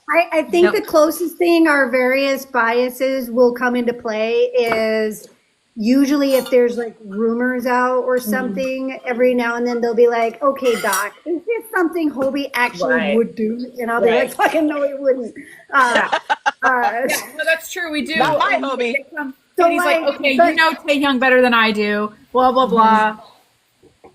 Speaker 2: I think the closest thing our various biases will come into play is usually if there's like rumors out or something, every now and then they'll be like, okay, Doc, is this something Hobi actually would do? And I'll be like, fucking no, it wouldn't.
Speaker 6: No, that's true. We do.
Speaker 1: Not my Hobi.
Speaker 6: So he's like, okay, you know Taehyung better than I do. Blah blah blah.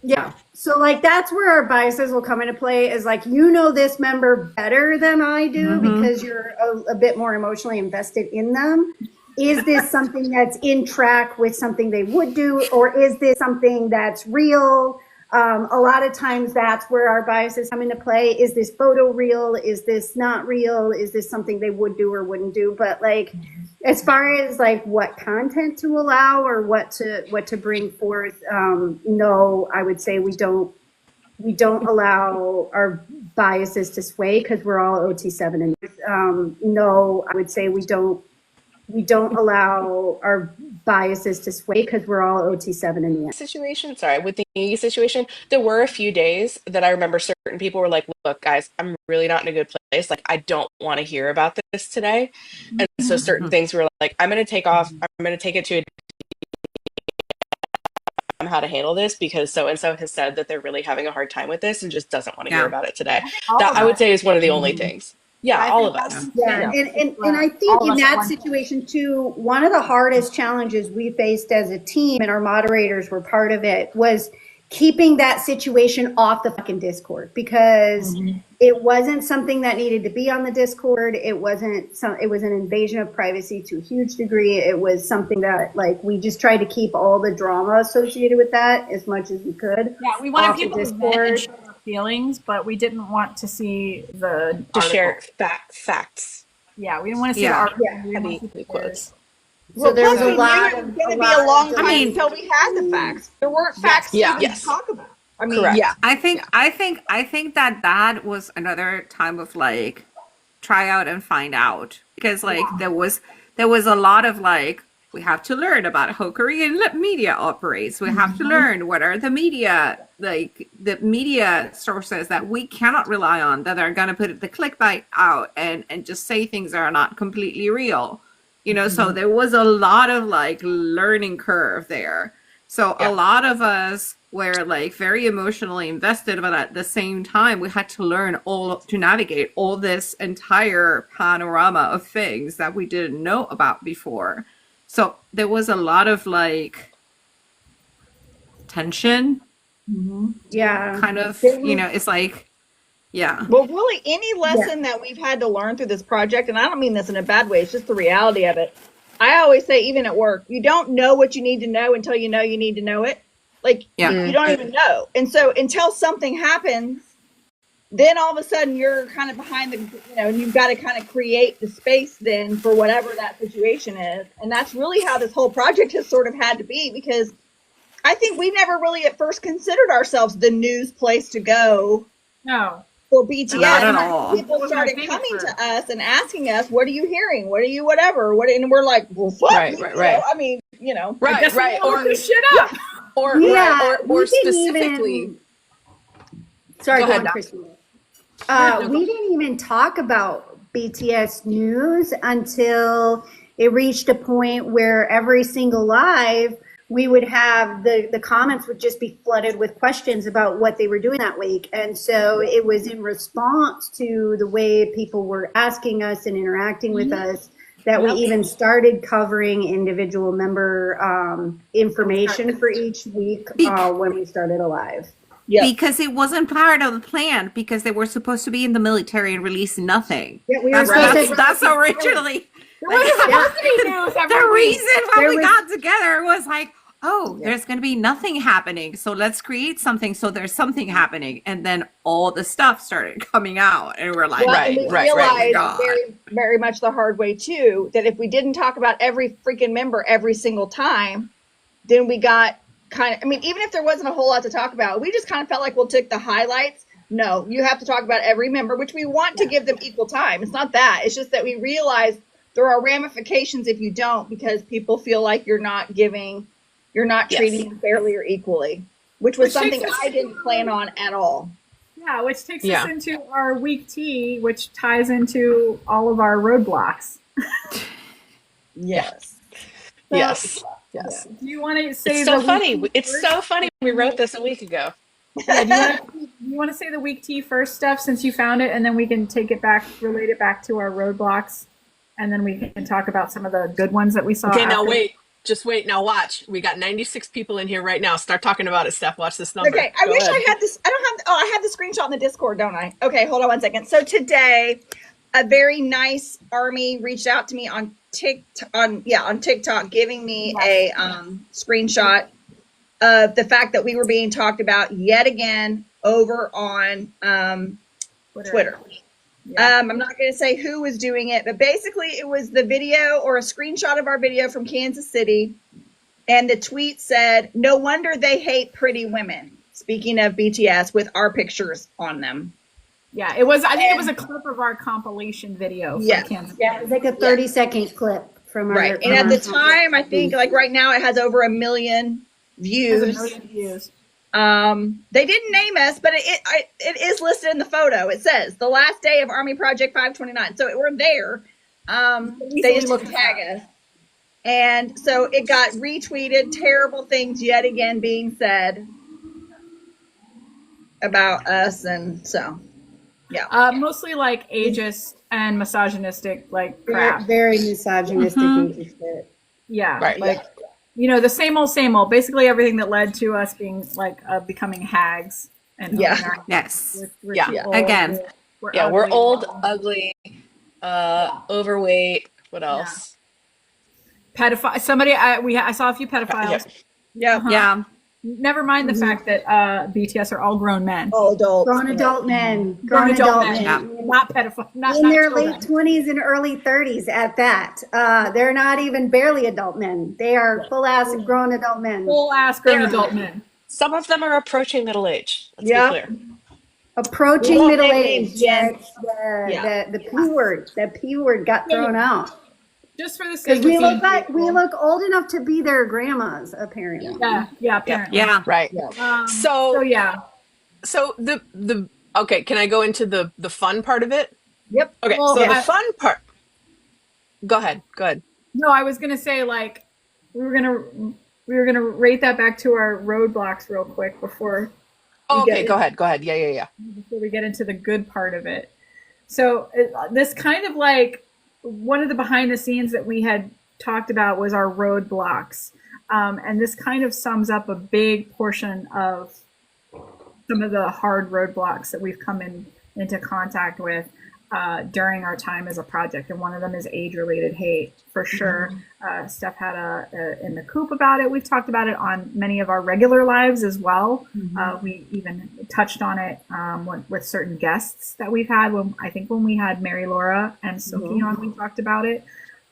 Speaker 2: Yeah. So like that's where our biases will come into play, is like, you know this member better than I do because you're a bit more emotionally invested in them. Is this something that's in track with something they would do, or is this something that's real? A lot of times that's where our biases come into play. Is this photo real? Is this not real? Is this something they would do or wouldn't do? But like, as far as like what content to allow or what to bring forth, no, I would say we don't allow our biases to sway because we're all OT7. And no, I would say we don't allow our biases to sway because we're all OT7 in the end.
Speaker 3: Situation, sorry, with the Yoongi situation, there were a few days that I remember certain people were like, look, guys, I'm really not in a good place. Like, I don't want to hear about this today. And so certain things were like, I'm going to take off. I'm going to take it to how to handle this because so-and-so has said that they're really having a hard time with this and just doesn't want to hear about it today. That I would say is one of the only things. Yeah, all of us.
Speaker 2: Yeah, and I think in that situation too, one of the hardest challenges we faced as a team, and our moderators were part of it, was keeping that situation off the fucking Discord, because it wasn't something that needed to be on the Discord. It was an invasion of privacy to a huge degree. It was something that like we just tried to keep all the drama associated with that as much as we could.
Speaker 6: Yeah, we wanted people to vent and share their feelings, but we didn't want to see the
Speaker 3: to share facts.
Speaker 6: Yeah, we didn't want to see the article.
Speaker 3: Heavy quotes.
Speaker 2: So there was a lot.
Speaker 4: It was going to be a long time until we had the facts. There weren't facts to talk about. I mean,
Speaker 3: correct.
Speaker 1: Yeah.
Speaker 5: I think that was another time of like try out and find out, because like there was a lot of like, we have to learn about how Korean media operates. We have to learn what are the media, like the media sources that we cannot rely on, that are going to put the clickbait out and just say things that are not completely real. You know, so there was a lot of like learning curve there. So a lot of us were like very emotionally invested, but at the same time, we had to learn to navigate all this entire panorama of things that we didn't know about before. So there was a lot of like tension.
Speaker 2: Yeah.
Speaker 5: Kind of, you know, it's like, yeah.
Speaker 4: Well, really, any lesson that we've had to learn through this project, and I don't mean this in a bad way, it's just the reality of it. I always say, even at work, you don't know what you need to know until you know you need to know it. Like, you don't even know. And so until something happens, then all of a sudden you're kind of behind the, you know, and you've got to kind of create the space then for whatever that situation is. And that's really how this whole project has sort of had to be, because I think we never really at first considered ourselves the news place to go.
Speaker 6: No.
Speaker 4: For BTS.
Speaker 5: Not at all.
Speaker 4: People started coming to us and asking us, what are you hearing? What are you, whatever? What, and we're like, well, fuck.
Speaker 1: Right.
Speaker 4: I mean, you know.
Speaker 1: Right.
Speaker 6: Or this shit up.
Speaker 1: Or specifically.
Speaker 2: Sorry,
Speaker 1: go ahead,
Speaker 2: Christina. We didn't even talk about BTS News until it reached a point where every single live, we would have the comments would just be flooded with questions about what they were doing that week. And so it was in response to the way people were asking us and interacting with us that we even started covering individual member information for each week when we started a live.
Speaker 5: Yep. Because it wasn't part of the plan, because they were supposed to be in the military and release nothing.
Speaker 2: Yeah, we were
Speaker 5: that's originally
Speaker 6: the
Speaker 5: reason why we got together was like, there's going to be nothing happening, so let's create something so there's something happening. And then all the stuff started coming out, and we're like,
Speaker 4: we realized very, very much the hard way too, that if we didn't talk about every freaking member every single time, then we got kind of, I mean, even if there wasn't a whole lot to talk about, we just kind of felt like we'll take the highlights. No, you have to talk about every member, which we want to give them equal time. It's not that. It's just that we realize there are ramifications if you don't, because people feel like you're not treating them fairly or equally, which was something I didn't plan on at all.
Speaker 6: Yeah, which takes us into our week T, which ties into all of our roadblocks.
Speaker 4: Yes.
Speaker 1: Yes.
Speaker 6: Do you want to say
Speaker 3: it's so funny? It's so funny. We wrote this a week ago.
Speaker 6: Yeah, do you want to say the week T first, Stef, since you found it, and then we can take it back, relate it back to our roadblocks, and then we can talk about some of the good ones that we saw.
Speaker 1: Okay, now wait. Just wait. Now watch. We got 96 people in here right now. Start talking about it, Steph. Watch this number.
Speaker 4: Okay, I wish I had this. I have the screenshot in the Discord, don't I? Okay, hold on one second. So today, a very nice army reached out to me on TikTok, giving me a screenshot of the fact that we were being talked about yet again over on Twitter. I'm not going to say who was doing it, but basically it was the video or a screenshot of our video from Kansas City. And the tweet said, "No wonder they hate pretty women." Speaking of BTS, with our pictures on them.
Speaker 6: Yeah, it was. I think it was a clip of our compilation video.
Speaker 2: It was like a 30-second clip from our.
Speaker 4: And at the time, I think like right now it has over 1 million views. They didn't name us, but it is listed in the photo. It says the last day of Army Project 529. So we're there. They just didn't tag us. And so it got retweeted, terrible things yet again being said about us. And so,
Speaker 6: mostly like ageist and misogynistic, like crap.
Speaker 2: Very misogynistic shit.
Speaker 6: Yeah. Right. You know, the same old, basically everything that led to us being like becoming hags. And
Speaker 5: again.
Speaker 3: We're old, ugly, overweight. What else?
Speaker 6: Pedophile. Somebody, I saw a few pedophiles. Never mind the fact that BTS are all grown men.
Speaker 4: All adults.
Speaker 2: Grown adult men.
Speaker 6: Not pedophile.
Speaker 2: In their late 20s and early 30s at that. They're not even barely adult men. They are full-ass grown adult men.
Speaker 6: Full-ass grown adult men.
Speaker 3: Some of them are approaching middle age. Let's be clear.
Speaker 2: Approaching
Speaker 4: won't
Speaker 2: middle
Speaker 4: name
Speaker 2: age.
Speaker 4: names, Jen.
Speaker 2: The P word. The P word got thrown out.
Speaker 6: Just for the sake
Speaker 2: Because
Speaker 6: of
Speaker 2: we look old enough to be their grandmas, apparently.
Speaker 6: yeah, apparently.
Speaker 5: Yeah.
Speaker 1: Right.
Speaker 6: So yeah.
Speaker 1: So the okay, can I go into the fun part of it?
Speaker 4: Yep.
Speaker 1: Okay,
Speaker 6: Well,
Speaker 1: so the fun part. Go ahead.
Speaker 6: No, I was gonna say like we were gonna rate that back to our roadblocks real quick before.
Speaker 1: Oh, okay, go ahead. Yeah.
Speaker 6: Before we get into the good part of it. So this kind of like one of the behind the scenes that we had talked about was our roadblocks. And this kind of sums up a big portion of some of the hard roadblocks that we've come into contact with during our time as a project. And one of them is age-related hate, for sure. Stef had in the coop about it. We've talked about it on many of our regular lives as well. We even touched on it with certain guests that we've had. I think when we had Mary Laura and Sophie on, we talked about it.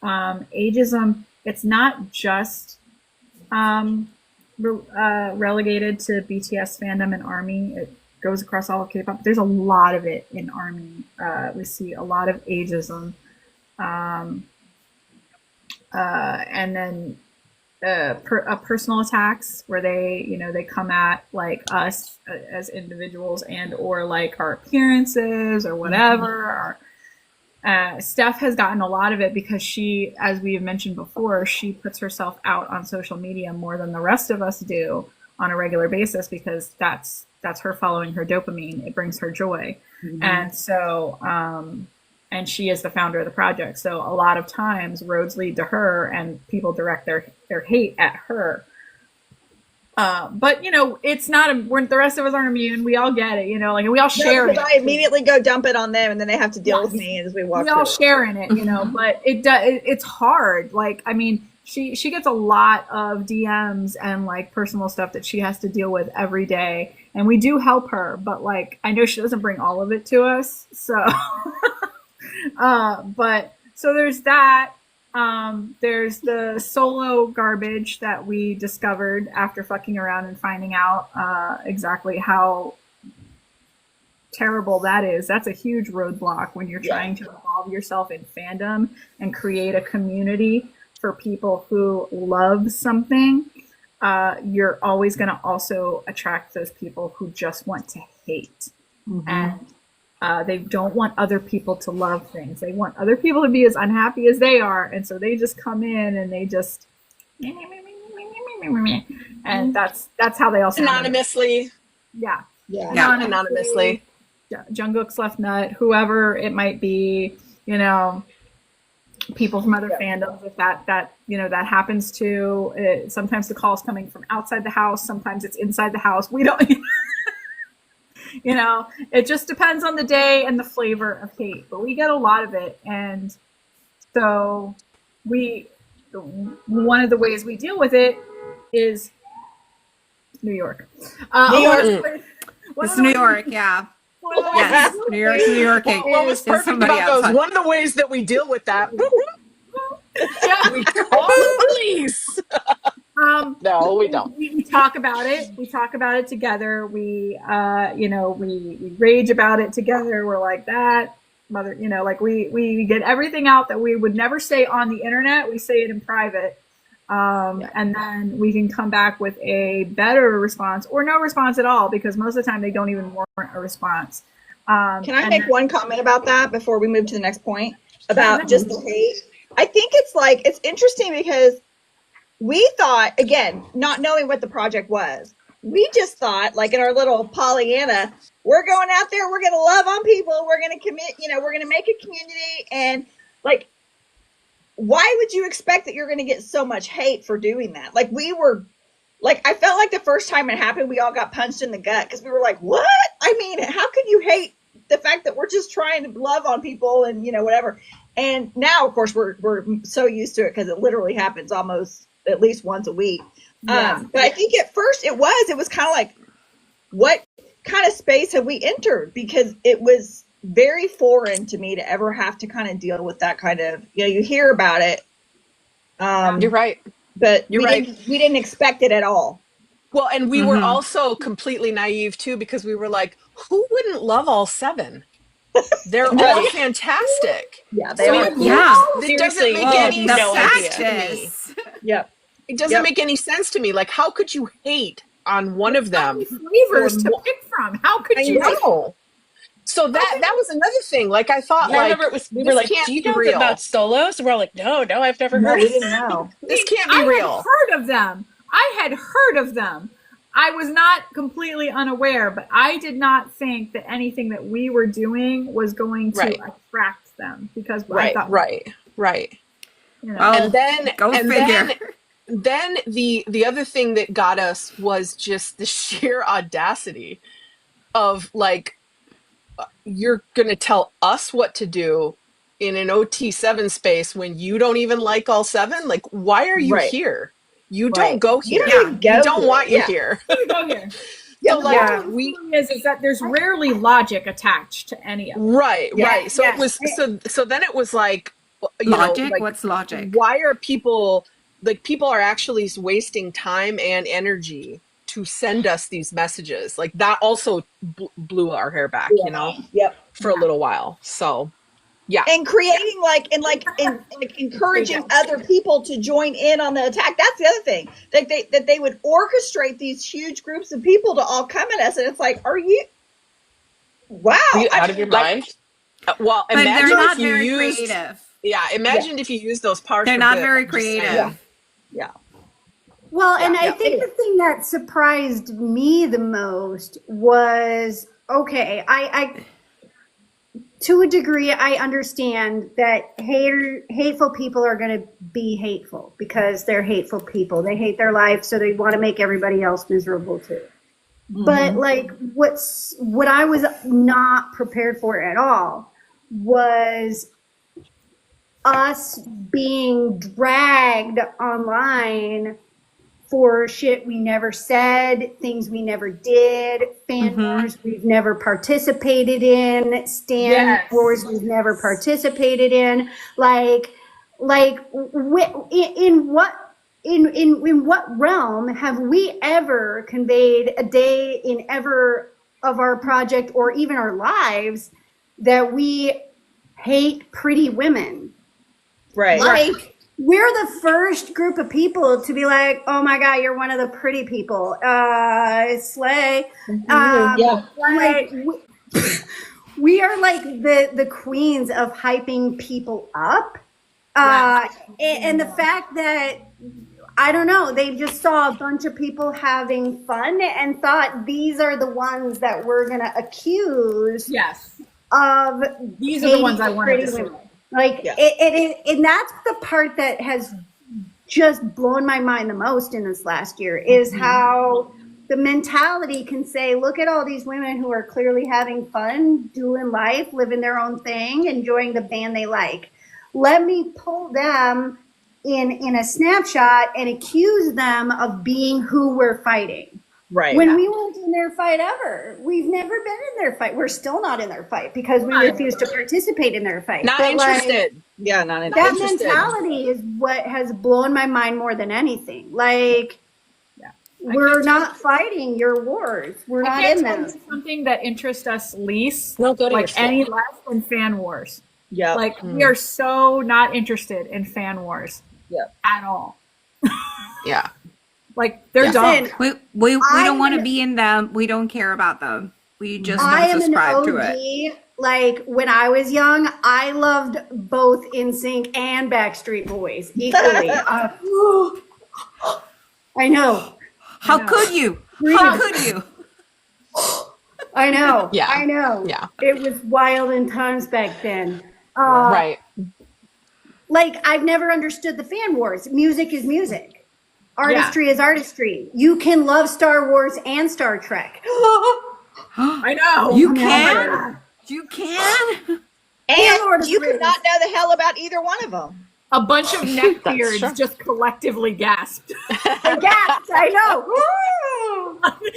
Speaker 6: Ageism, it's not just relegated to BTS fandom and ARMY. It goes across all of K-pop. There's a lot of it in ARMY. We see a lot of ageism. And then personal attacks where they come at like us as individuals and or like our appearances or whatever. Steph has gotten a lot of it because she, as we have mentioned before, she puts herself out on social media more than the rest of us do on a regular basis because that's her following her dopamine. It brings her joy. And so, and she is the founder of the project. So a lot of times roads lead to her and people direct their hate at her. But it's not, the rest of us aren't immune. We all get it, like, and we all share it.
Speaker 4: I immediately go dump it on them and then they have to deal with me as we walk
Speaker 6: through. We all share in it, but it's hard. Like, I mean, she gets a lot of DMs and like personal stuff that she has to deal with every day. And we do help her, but like, I know she doesn't bring all of it to us. So, but so there's that. There's the solo garbage that we discovered after fucking around and finding out exactly how terrible that is. That's a huge roadblock when you're trying to involve yourself in fandom and create a community for people who love something. You're always going to also attract those people who just want to hate. And they don't want other people to love things. They want other people to be as unhappy as they are. And so they just come in and they just, and that's how they also
Speaker 1: anonymously.
Speaker 6: Anonymously. Jungkook's left nut, whoever it might be, people from other fandoms, if that happens to. Sometimes the call's coming from outside the house. Sometimes it's inside the house. We don't, it just depends on the day and the flavor of hate, but we get a lot of it. And so one of the ways we deal with it is New York.
Speaker 5: It's New York, yeah. Yes, New Yorking.
Speaker 1: What was perfect about those? One of the ways that we deal with that, we call the police. No, we don't.
Speaker 6: We talk about it. We talk about it together. We, we rage about it together. We're like that, mother. Like we get everything out that we would never say on the internet. We say it in private. And then we can come back with a better response or no response at all, because most of the time they don't even warrant a response.
Speaker 4: Can I make one comment about that before we move to the next point about just the hate? I think it's interesting because we thought, again, not knowing what the project was, we just thought, like in our little Pollyanna, we're going out there, we're going to love on people, we're going to commit, we're going to make a community. And like, why would you expect that you're going to get so much hate for doing that? Like I felt like the first time it happened, we all got punched in the gut because we were like, what? I mean, how could you hate the fact that we're just trying to love on people and, whatever. And now, of course, we're so used to it because it literally happens almost at least once a week. But I think at first it was kind of like, what kind of space have we entered? Because it was very foreign to me to ever have to kind of deal with that kind of, you hear about it.
Speaker 1: You're right.
Speaker 4: But we didn't expect it at all.
Speaker 1: Well, and we were also completely naive too, because we were like, who wouldn't love all seven? They're all fantastic.
Speaker 4: Yeah, they
Speaker 1: So
Speaker 4: are.
Speaker 1: it doesn't
Speaker 3: Seriously,
Speaker 1: make
Speaker 3: we
Speaker 1: any
Speaker 3: had no
Speaker 1: sense
Speaker 3: idea.
Speaker 1: to me.
Speaker 4: Yep.
Speaker 1: It doesn't make any sense to me. Like, how could you hate on one of them?
Speaker 6: Flavors to pick from. How could
Speaker 1: I
Speaker 6: you?
Speaker 1: know. So that was another thing. Like, I thought,
Speaker 3: I remember we were like, do you know about Soloists? And we're all like, no, I've never heard.
Speaker 4: We didn't know.
Speaker 1: This can't be real.
Speaker 6: I had heard of them. I was not completely unaware, but I did not think that anything that we were doing was going to attract them because I thought,
Speaker 1: right.
Speaker 6: You know,
Speaker 5: Oh,
Speaker 1: And then
Speaker 5: go figure.
Speaker 1: then the other thing that got us was just the sheer audacity of, like, you're gonna tell us what to do in an OT7 space when you don't even like all seven. Like, why are you here? You don't go here.
Speaker 4: You
Speaker 1: don't want you here.
Speaker 6: go here.
Speaker 1: So, like,
Speaker 6: is that there's rarely logic attached to any of it.
Speaker 1: Right. So it was so then it was like, you
Speaker 5: Logic?
Speaker 1: know, like,
Speaker 5: What's logic?
Speaker 1: why are people are actually wasting time and energy to send us these messages? Like, that also blew our hair back, you know, for a little while. So, yeah.
Speaker 4: And creating encouraging other people to join in on the attack. That's the other thing. That they would orchestrate these huge groups of people to all come at us, and it's like, are you? Wow,
Speaker 3: Are you out of your mind?
Speaker 1: Well,
Speaker 5: But
Speaker 1: imagine
Speaker 5: they're not
Speaker 1: if you
Speaker 5: very
Speaker 1: used,
Speaker 5: creative.
Speaker 1: imagine if you use those parts.
Speaker 5: They're not very creative.
Speaker 4: Yeah.
Speaker 2: Well, and I think the thing that surprised me the most was, okay, I to a degree, I understand that hateful people are going to be hateful because they're hateful people. They hate their life, so they want to make everybody else miserable too. Mm-hmm. But, like, what I was not prepared for at all was us being dragged online for shit we never said, things we never did, fan wars we've never participated in, wars we've never participated in. In what realm have we ever conveyed a day in ever of our project or even our lives that we hate pretty women?
Speaker 4: Right.
Speaker 2: Like, we're the first group of people to be like, oh my God, you're one of the pretty people. Slay. Like, we are like the queens of hyping people up. And the fact that, I don't know, they just saw a bunch of people having fun and thought these are the ones that we're going to accuse of
Speaker 6: these are the ones I wanted to see.
Speaker 2: Like, and that's the part that has just blown my mind the most in this last year is how the mentality can say, look at all these women who are clearly having fun, doing life, living their own thing, enjoying the band they like. Let me pull them in a snapshot and accuse them of being who we're fighting.
Speaker 4: Right.
Speaker 2: When we weren't in their fight ever. We've never been in their fight. We're still not in their fight because we refuse to participate in their fight.
Speaker 1: Not interested.
Speaker 4: Like, not
Speaker 2: that
Speaker 4: interested.
Speaker 2: mentality is what has blown my mind more than anything. Like, we're not fighting your wars. We're not in them.
Speaker 6: Something that interests us least,
Speaker 3: No, go to
Speaker 6: like
Speaker 3: your
Speaker 6: any less than fan wars.
Speaker 4: Yeah.
Speaker 6: Like, we are so not interested in fan wars. At all.
Speaker 1: Yeah.
Speaker 6: Like, they're dumb.
Speaker 5: We don't want to be in them. We don't care about them. We just don't subscribe to it.
Speaker 2: Like, when I was young, I loved both NSYNC and Backstreet Boys equally. I know.
Speaker 5: How could you? How could you?
Speaker 2: I know.
Speaker 1: Yeah.
Speaker 2: I know.
Speaker 1: Yeah.
Speaker 2: It was wild in times back then.
Speaker 1: Right.
Speaker 2: Like, I've never understood the fan wars. Music is music. Artistry is artistry. You can love Star Wars and Star Trek.
Speaker 6: I know.
Speaker 5: You can? You can?
Speaker 4: And you could not know the hell about either one of them.
Speaker 6: A bunch of neckbeards just collectively gasped.
Speaker 2: Gasped, I know.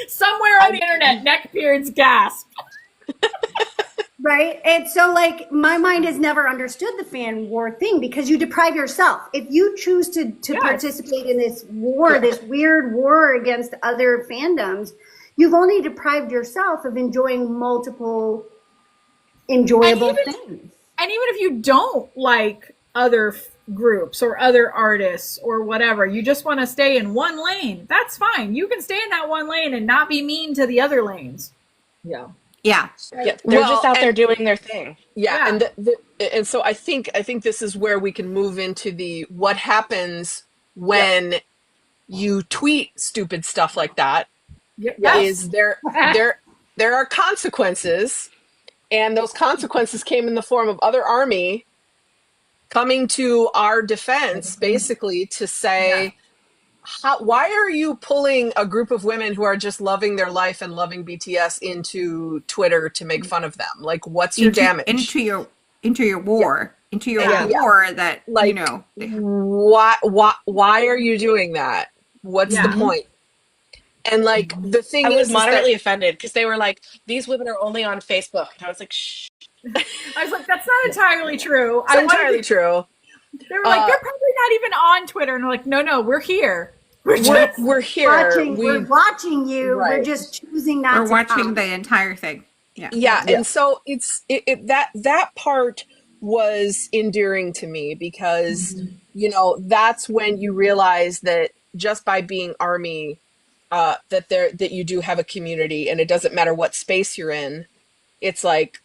Speaker 6: Somewhere on the internet, neckbeards gasped.
Speaker 2: Right? And so, like, my mind has never understood the fan war thing because you deprive yourself. If you choose to participate in this war, this weird war against other fandoms, you've only deprived yourself of enjoying multiple enjoyable things.
Speaker 6: And even if you don't like other groups or other artists or whatever, you just want to stay in one lane, that's fine. You can stay in that one lane and not be mean to the other lanes.
Speaker 4: Yeah.
Speaker 3: Yeah. They're just out there doing their thing.
Speaker 1: Yeah. And so I think this is where we can move into the what happens when you tweet stupid stuff like that. Is there are consequences, and those consequences came in the form of other army coming to our defense, basically to say, why are you pulling a group of women who are just loving their life and loving BTS into Twitter to make fun of them? Like, what's your damage?
Speaker 5: Into your war. Into your war that,
Speaker 1: like,
Speaker 5: you know.
Speaker 1: Why are you doing that? What's the point? And like, the thing
Speaker 3: I was
Speaker 1: is
Speaker 3: moderately offended because they were like, these women are only on Facebook. And I was like, shh.
Speaker 6: I was like, that's not entirely true.
Speaker 1: It's entirely true.
Speaker 6: They were like, they're probably not even on Twitter. And we're like, no, we're here.
Speaker 1: We're here.
Speaker 2: We're watching you.
Speaker 1: Right.
Speaker 2: We're just choosing not to.
Speaker 5: We're watching the entire thing.
Speaker 1: Yeah. And so that part was endearing to me because, you know, that's when you realize that just by being army, that you do have a community, and it doesn't matter what space you're in. It's like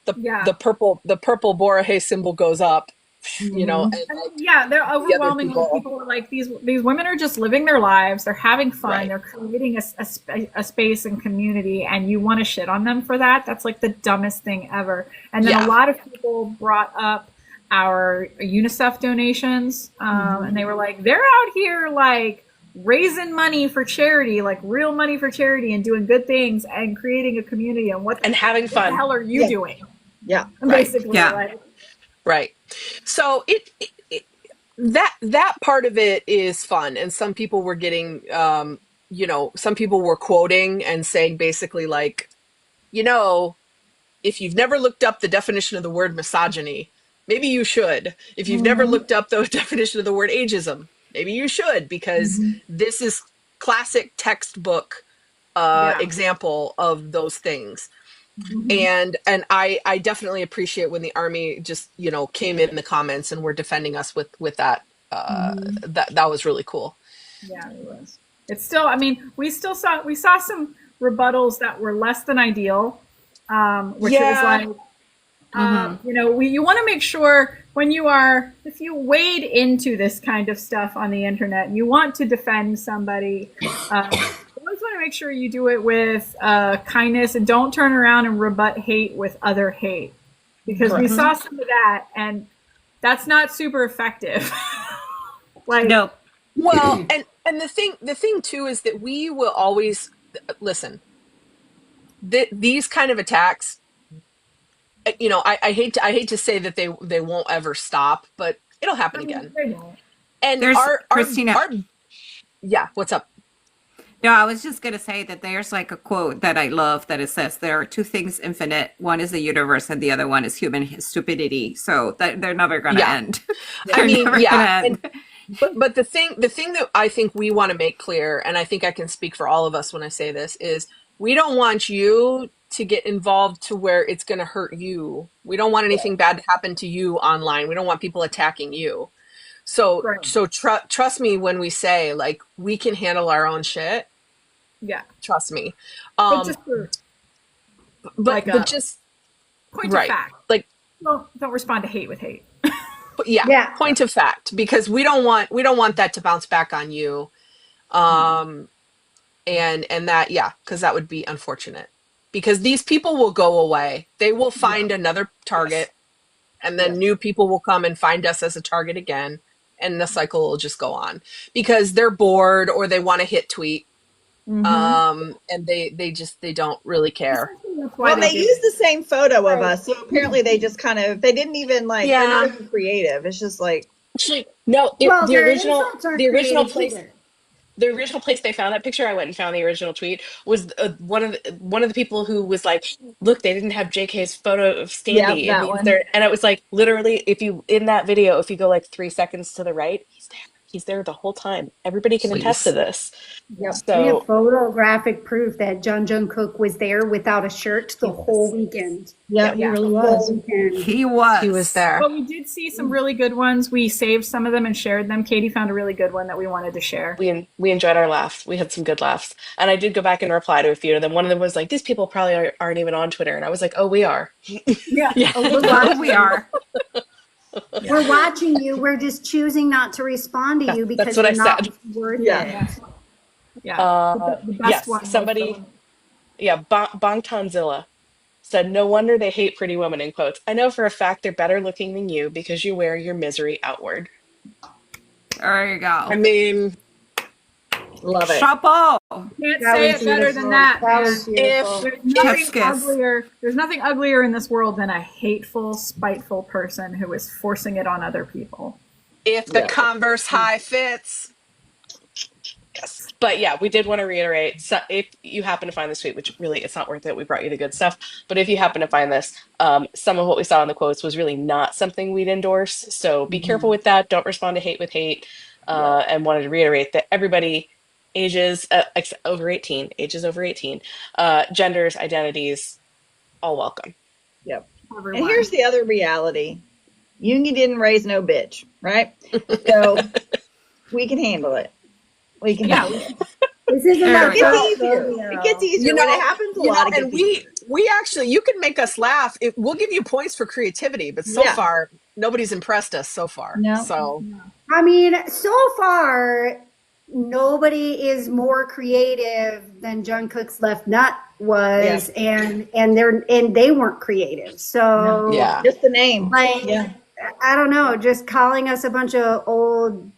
Speaker 1: the purple Borahé symbol goes up, you know. And
Speaker 6: they're overwhelming. People are like, these women are just living their lives. They're having fun. Right. They're creating a space and community, and you want to shit on them for that? That's like the dumbest thing ever. And then a lot of people brought up our UNICEF donations, and they were like, they're out here like raising money for charity, like real money for charity, and doing good things and creating a community. And
Speaker 3: having fun.
Speaker 6: What the hell are you doing?
Speaker 4: Yeah,
Speaker 6: basically. Like,
Speaker 1: right. So that part of it is fun, and some people were getting, you know, some people were quoting and saying basically like, you know, if you've never looked up the definition of the word misogyny, maybe you should. If you've never looked up the definition of the word ageism, maybe you should, because this is classic textbook example of those things. And I definitely appreciate when the army just, you know, came in the comments and were defending us with that. That was really cool.
Speaker 6: Yeah, it was. It's still, I mean, we saw some rebuttals that were less than ideal, which is like, you know, you want to make sure if you wade into this kind of stuff on the internet and you want to defend somebody, you always want to make sure you do it with kindness, and don't turn around and rebut hate with other hate, because we saw some of that, and that's not super effective. Like,
Speaker 5: no.
Speaker 1: Well, and the thing too is that we will always listen. These kind of attacks, you know, I hate to say that they won't ever stop, but it'll happen again. And
Speaker 5: there's
Speaker 1: Christina. Yeah, what's up?
Speaker 5: No, I was just gonna say that there's like a quote that I love that it says there are two things infinite. One is the universe, and the other one is human stupidity. So they're never gonna end.
Speaker 1: I mean, but the thing that I think we want to make clear, and I think I can speak for all of us when I say this, is we don't want you to get involved to where it's going to hurt you. We don't want anything bad to happen to you online. We don't want people attacking you. So trust me when we say, like, we can handle our own shit.
Speaker 6: Yeah.
Speaker 1: Trust me.
Speaker 6: But just
Speaker 1: just
Speaker 6: point of fact.
Speaker 1: Like,
Speaker 6: don't respond to hate with hate.
Speaker 1: Point of fact, because we don't want that to bounce back on you. And that, because that would be unfortunate, because these people will go away. They will find another target, and then new people will come and find us as a target again. And the cycle will just go on because they're bored or they want to hit tweet. And they don't really care.
Speaker 4: Well, they use the same photo of us, so apparently they just they didn't even like, they're not even creative. It's just like,
Speaker 3: actually, no, the original place they found that picture, I went and found the original tweet, was one of the people who was like, look, they didn't have JK's photo of Standy.
Speaker 4: Yeah, that one.
Speaker 3: And it was like, literally, in that video, if you go like 3 seconds to the right, he's there. He's there the whole time. Everybody can attest to
Speaker 1: Please.
Speaker 3: this.
Speaker 4: Yep.
Speaker 2: We have
Speaker 3: So
Speaker 2: photographic proof that Jungkook was there without a shirt the whole weekend.
Speaker 4: Yeah, he really was.
Speaker 5: He was.
Speaker 1: He was there.
Speaker 6: But we did see some really good ones. We saved some of them and shared them. Katie found a really good one that we wanted to share.
Speaker 3: we enjoyed our laughs. We had some good laughs. And I did go back and reply to a few of them. One of them was like, these people probably aren't even on Twitter. And I was like, oh, we are.
Speaker 6: Yeah.
Speaker 5: We are.
Speaker 2: We're watching you. We're just choosing not to respond to you because
Speaker 3: That's what
Speaker 2: you're
Speaker 3: I
Speaker 2: not
Speaker 3: said.
Speaker 2: worth
Speaker 4: Yeah.
Speaker 2: it.
Speaker 6: Yeah. The best
Speaker 3: Yes,
Speaker 6: one was
Speaker 3: somebody,
Speaker 6: the-
Speaker 3: yeah, Bangtanzilla said, no wonder they hate pretty women, in quotes. I know for a fact they're better looking than you because you wear your misery outward.
Speaker 5: There you go.
Speaker 1: I mean,
Speaker 4: Love it.
Speaker 5: Chapeau.
Speaker 6: Can't
Speaker 2: That
Speaker 6: say
Speaker 2: was
Speaker 6: it better
Speaker 2: beautiful.
Speaker 6: than that.
Speaker 2: That
Speaker 6: man.
Speaker 2: was beautiful.
Speaker 6: There's nothing
Speaker 5: Chef's kiss.
Speaker 6: uglier. There's nothing uglier in this world than a hateful, spiteful person who is forcing it on other people.
Speaker 1: if the
Speaker 4: Yeah.
Speaker 1: Converse high fits.
Speaker 3: Yes. But yeah, we did want to reiterate, so if you happen to find this tweet, which really it's not worth it, we brought you the good stuff. But if you happen to find this, some of what we saw in the quotes was really not something we'd endorse. So be careful with that. Don't respond to hate with hate. And wanted to reiterate that everybody ages over 18, genders, identities, all welcome.
Speaker 4: Yep.
Speaker 6: Everyone.
Speaker 4: And here's the other reality. Yoongi didn't raise no bitch, right? So we can handle it. We can handle it.
Speaker 2: This isn't
Speaker 5: There
Speaker 2: like
Speaker 5: we go.
Speaker 4: It gets easier. It gets easier. When it happens a lot, it
Speaker 1: and
Speaker 4: gets easier.
Speaker 1: we actually, you can make us laugh. We'll give you points for creativity, but so
Speaker 4: Yeah.
Speaker 1: far, nobody's impressed us so far.
Speaker 4: No.
Speaker 1: So
Speaker 2: I mean, so far, nobody is more creative than Jungkook's left nut was, and they weren't creative. So
Speaker 1: yeah.
Speaker 4: Just the name.
Speaker 2: like
Speaker 4: Yeah.
Speaker 2: I don't know, just calling us a bunch of old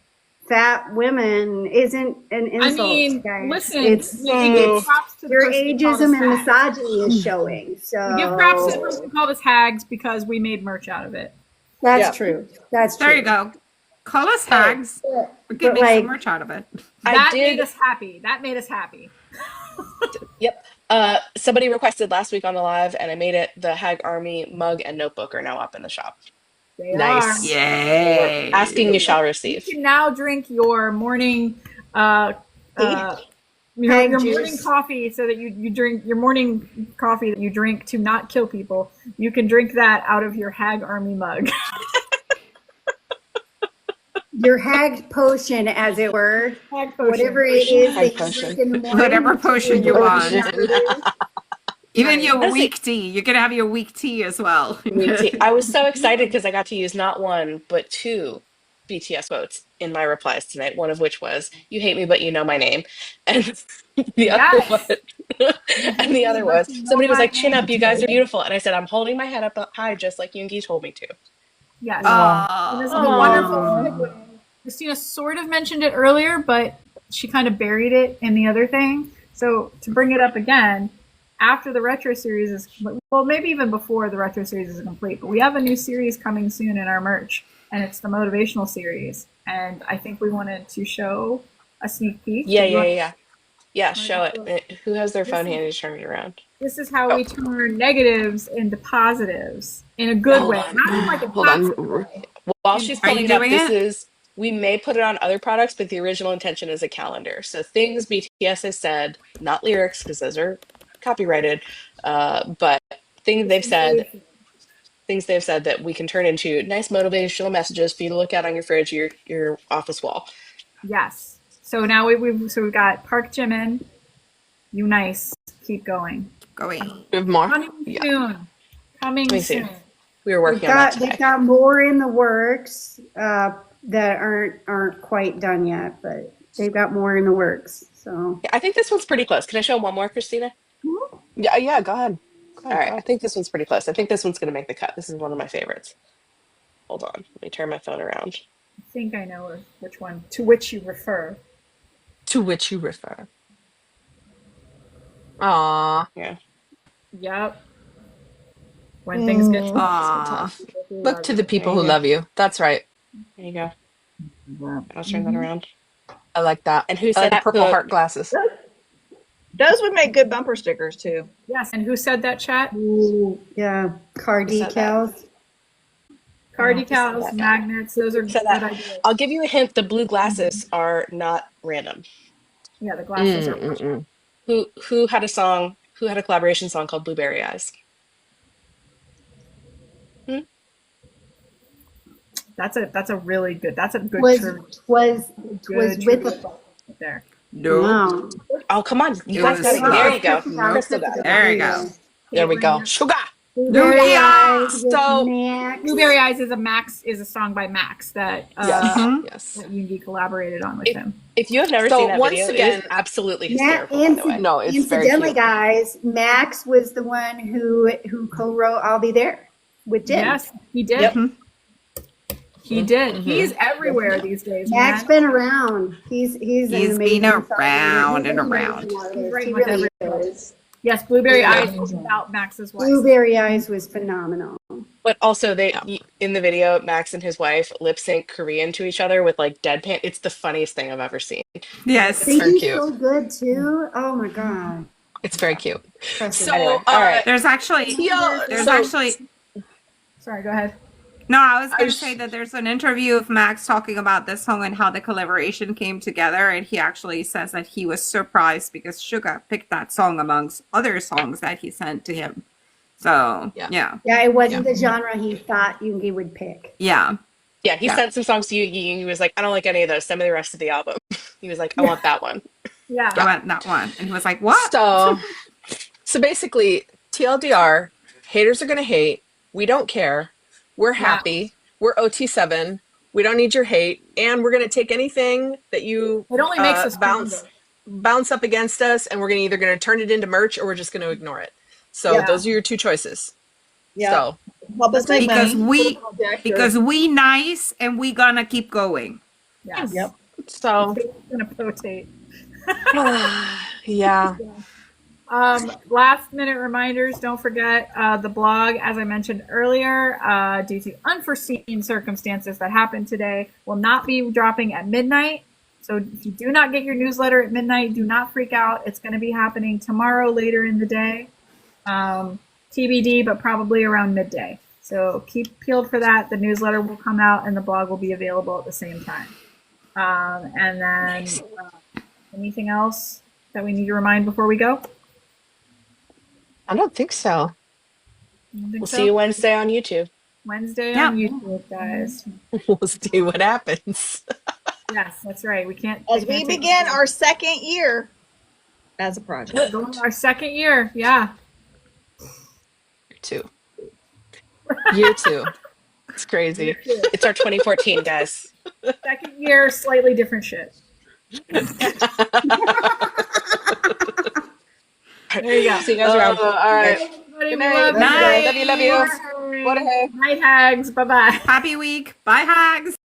Speaker 2: fat women isn't an insult.
Speaker 6: I mean,
Speaker 2: guys.
Speaker 6: listen,
Speaker 2: it's
Speaker 6: we give props to the
Speaker 2: your
Speaker 6: person who called
Speaker 2: ageism
Speaker 6: us
Speaker 2: and
Speaker 6: hags.
Speaker 2: misogyny is showing. So
Speaker 6: We give props to the person who called us hags because we made merch out of it.
Speaker 2: that's
Speaker 4: Yeah.
Speaker 2: true. That's true.
Speaker 5: There you go. Call us hags. We can
Speaker 2: But,
Speaker 5: make
Speaker 2: like,
Speaker 5: some merch out of it.
Speaker 6: That
Speaker 3: did-
Speaker 6: made us happy. That made us happy.
Speaker 3: Yep. Somebody requested last week on the live, and I made it. The Hag Army mug and notebook are now up in the shop.
Speaker 6: They
Speaker 1: Nice.
Speaker 6: are.
Speaker 5: Yay.
Speaker 3: Asking you shall
Speaker 6: You
Speaker 3: receive.
Speaker 6: can now drink your morning
Speaker 2: Hag
Speaker 6: your
Speaker 2: juice.
Speaker 6: morning coffee so that you drink your morning coffee that you drink to not kill people. You can drink that out of your Hag Army mug.
Speaker 2: Your hag potion, as it were.
Speaker 6: Hag potion.
Speaker 2: Whatever it is
Speaker 3: Hag
Speaker 2: that you
Speaker 3: potion.
Speaker 2: drink in the morning.
Speaker 5: Whatever potion you want.
Speaker 2: want.
Speaker 5: Even your
Speaker 3: Honestly-
Speaker 5: weak tea. You can have your weak tea as well.
Speaker 3: Me too. I was so excited because I got to use not one, but two BTS quotes in my replies tonight, one of which was, you hate me, but you know my name. And the other
Speaker 6: Yes.
Speaker 3: one, and the other was,
Speaker 6: You know
Speaker 3: somebody was
Speaker 6: my
Speaker 3: like, chin
Speaker 6: name.
Speaker 3: up, you guys are beautiful. And I said, I'm holding my head up high just like Yoongi told me to.
Speaker 6: Yes.
Speaker 5: Aw.
Speaker 6: And this is a wonderful segue. Christina sort of mentioned it earlier, but she kind of buried it in the other thing. So to bring it up again, after the retro series is, well, maybe even before the retro series is complete, but we have a new series coming soon in our merch, and it's the motivational series. And I think we wanted to show a sneak peek.
Speaker 3: Yeah, show it. Who has their phone handy to turn it around?
Speaker 6: This is how we turn negatives into positives in a good way. Not in like a
Speaker 1: Hold on.
Speaker 6: toxic way.
Speaker 3: While she's
Speaker 5: Are you
Speaker 3: pulling it up,
Speaker 5: doing
Speaker 3: this
Speaker 5: it?
Speaker 3: is, we may put it on other products, but the original intention is a calendar. So things BTS has said, not lyrics, because those are copyrighted, but things they've said that we can turn into nice motivational messages for you to look at on your fridge, your office wall.
Speaker 6: Yes. So now we've got Park Jimin, you nice, keep going.
Speaker 5: Going.
Speaker 1: We have more.
Speaker 6: Coming
Speaker 1: Yeah.
Speaker 6: soon. Coming
Speaker 3: me see.
Speaker 6: soon.
Speaker 3: We were working on that today.
Speaker 2: They've got more in the works that aren't quite done yet, but they've got more in the works. So
Speaker 3: I think this one's pretty close. Can I show one more, Christina?
Speaker 1: Yeah, go ahead.
Speaker 3: All right, I think this one's pretty close. I think this one's going to make the cut. This is one of my favorites. Hold on. Let me turn my phone around.
Speaker 6: I think I know which one, to which you refer.
Speaker 1: To which you refer. Aw.
Speaker 3: Yeah.
Speaker 6: Yep. When things get
Speaker 5: Aw.
Speaker 1: Look to the people who love you. That's right.
Speaker 3: There you go. I'll turn that around.
Speaker 1: I like that.
Speaker 3: And who
Speaker 1: I
Speaker 3: said
Speaker 1: like
Speaker 3: that?
Speaker 1: purple heart glasses.
Speaker 4: Those would make good bumper stickers too.
Speaker 6: Yes, and who said that, chat?
Speaker 2: ooh, yeah, car
Speaker 3: Who said that?
Speaker 2: decals.
Speaker 6: Car
Speaker 3: Yeah.
Speaker 6: decals, magnets, those are
Speaker 3: So
Speaker 6: good
Speaker 3: that
Speaker 6: ideas.
Speaker 3: I'll give you a hint. The blue glasses are not random.
Speaker 6: Yeah, the glasses are.
Speaker 3: Who had a song? Who had a collaboration song called Blueberry Eyes? Hmm?
Speaker 6: That's a really good. That's a good
Speaker 2: Was
Speaker 6: trivia.
Speaker 2: was
Speaker 6: Good
Speaker 2: with
Speaker 6: trivia question right there.
Speaker 5: Nope.
Speaker 2: no.
Speaker 3: Oh, come on. You
Speaker 5: It
Speaker 3: guys got
Speaker 5: was
Speaker 3: it. There
Speaker 5: not.
Speaker 3: you go.
Speaker 5: Nope.
Speaker 3: Crystal got it.
Speaker 5: There you go.
Speaker 3: There we go.
Speaker 6: Caitlin,
Speaker 3: Sugar.
Speaker 2: Blueberry
Speaker 5: Lugia!
Speaker 2: Eyes with
Speaker 1: So-
Speaker 2: Max.
Speaker 6: Blueberry Eyes is a song by Max that
Speaker 1: Yes.
Speaker 5: Mhm.
Speaker 1: Yes.
Speaker 6: that Yoongi collaborated on with him.
Speaker 3: If you have never
Speaker 1: So
Speaker 3: seen that
Speaker 1: once
Speaker 3: video, it
Speaker 1: again-
Speaker 3: is absolutely
Speaker 2: Matt,
Speaker 3: hysterical, by the way.
Speaker 1: No, it's very
Speaker 2: incidentally,
Speaker 1: cute.
Speaker 2: guys, Max was the one who co-wrote "I'll Be There" with Jim.
Speaker 6: Yes, he did.
Speaker 3: Yep.
Speaker 6: He did.
Speaker 1: Mhm.
Speaker 6: He's everywhere these days,
Speaker 2: Max
Speaker 6: man.
Speaker 2: been around. He's an
Speaker 5: He's
Speaker 2: amazing
Speaker 5: been around
Speaker 2: songwriter.
Speaker 5: and
Speaker 2: He's an
Speaker 5: around.
Speaker 2: amazing artist.
Speaker 6: He's right
Speaker 2: He
Speaker 6: with
Speaker 2: really
Speaker 6: everybody.
Speaker 2: is.
Speaker 6: Yes, Blueberry
Speaker 1: Yeah.
Speaker 6: Eyes was about Max's wife.
Speaker 2: Blueberry Eyes was phenomenal.
Speaker 3: But also, in the video, Max and his wife lip sync Korean to each other with like deadpan. It's the funniest thing I've ever seen.
Speaker 5: Yes.
Speaker 2: They
Speaker 1: very
Speaker 2: do
Speaker 1: cute.
Speaker 2: so good too. Oh my god.
Speaker 1: It's very cute.
Speaker 2: Trust me.
Speaker 1: So,
Speaker 3: Anyway, all right.
Speaker 5: There's actually
Speaker 6: Sorry, go ahead.
Speaker 5: no, I was
Speaker 1: I
Speaker 5: going to
Speaker 1: was-
Speaker 5: say that there's an interview of Max talking about this song and how the collaboration came together, and he actually says that he was surprised because Suga picked that song amongst other songs that he sent to him. So
Speaker 1: Yeah.
Speaker 5: yeah.
Speaker 2: Yeah, it wasn't the genre he thought Yoongi would pick.
Speaker 3: Yeah, he
Speaker 5: Yeah.
Speaker 3: sent some songs to Yoongi, and he was like, "I don't like any of those. Send me the rest of the album." He was like, "I want that one."
Speaker 6: Yeah.
Speaker 5: I went that one, and he was like, "What?"
Speaker 1: So basically, TLDR, haters are gonna hate. We don't care. We're happy. We're OT7. We don't need your hate, and we're gonna take anything that you
Speaker 6: It only makes us
Speaker 1: bounce up against us, and we're either gonna turn it into merch or we're just gonna ignore it. So
Speaker 6: Yeah.
Speaker 1: those are your two choices.
Speaker 4: Yeah.
Speaker 1: So
Speaker 4: Help us make
Speaker 5: because
Speaker 4: money.
Speaker 5: we nice and we gonna keep going.
Speaker 6: Yes.
Speaker 4: Yep.
Speaker 1: so
Speaker 6: It's gonna rotate.
Speaker 1: yeah.
Speaker 6: Last minute reminders. Don't forget the blog, as I mentioned earlier, due to unforeseen circumstances that happened today, will not be dropping at midnight. So if you do not get your newsletter at midnight, do not freak out. It's going to be happening tomorrow later in the day. TBD, but probably around midday. So keep peeled for that. The newsletter will come out and the blog will be available at the same time. And then anything else that we need to remind before we go?
Speaker 1: I don't think so.
Speaker 6: You don't think
Speaker 3: We'll
Speaker 6: so?
Speaker 3: see you Wednesday on YouTube.
Speaker 6: Wednesday
Speaker 5: Yeah.
Speaker 6: on YouTube, guys.
Speaker 1: We'll see what happens.
Speaker 6: Yes, that's right. We can't.
Speaker 4: As we begin our second year as a project.
Speaker 6: our second year, yeah.
Speaker 1: Year two. It's crazy.
Speaker 3: It's our 2014, guys.
Speaker 6: Second year, slightly different shit. There you go.
Speaker 3: See you guys around.
Speaker 1: All right.
Speaker 6: Everybody,
Speaker 1: Good
Speaker 6: we
Speaker 1: night.
Speaker 6: love you.
Speaker 5: Night.
Speaker 1: Love you. Love you. What a heck.
Speaker 6: Night hags. Bye bye.
Speaker 5: Happy week. Bye, hags.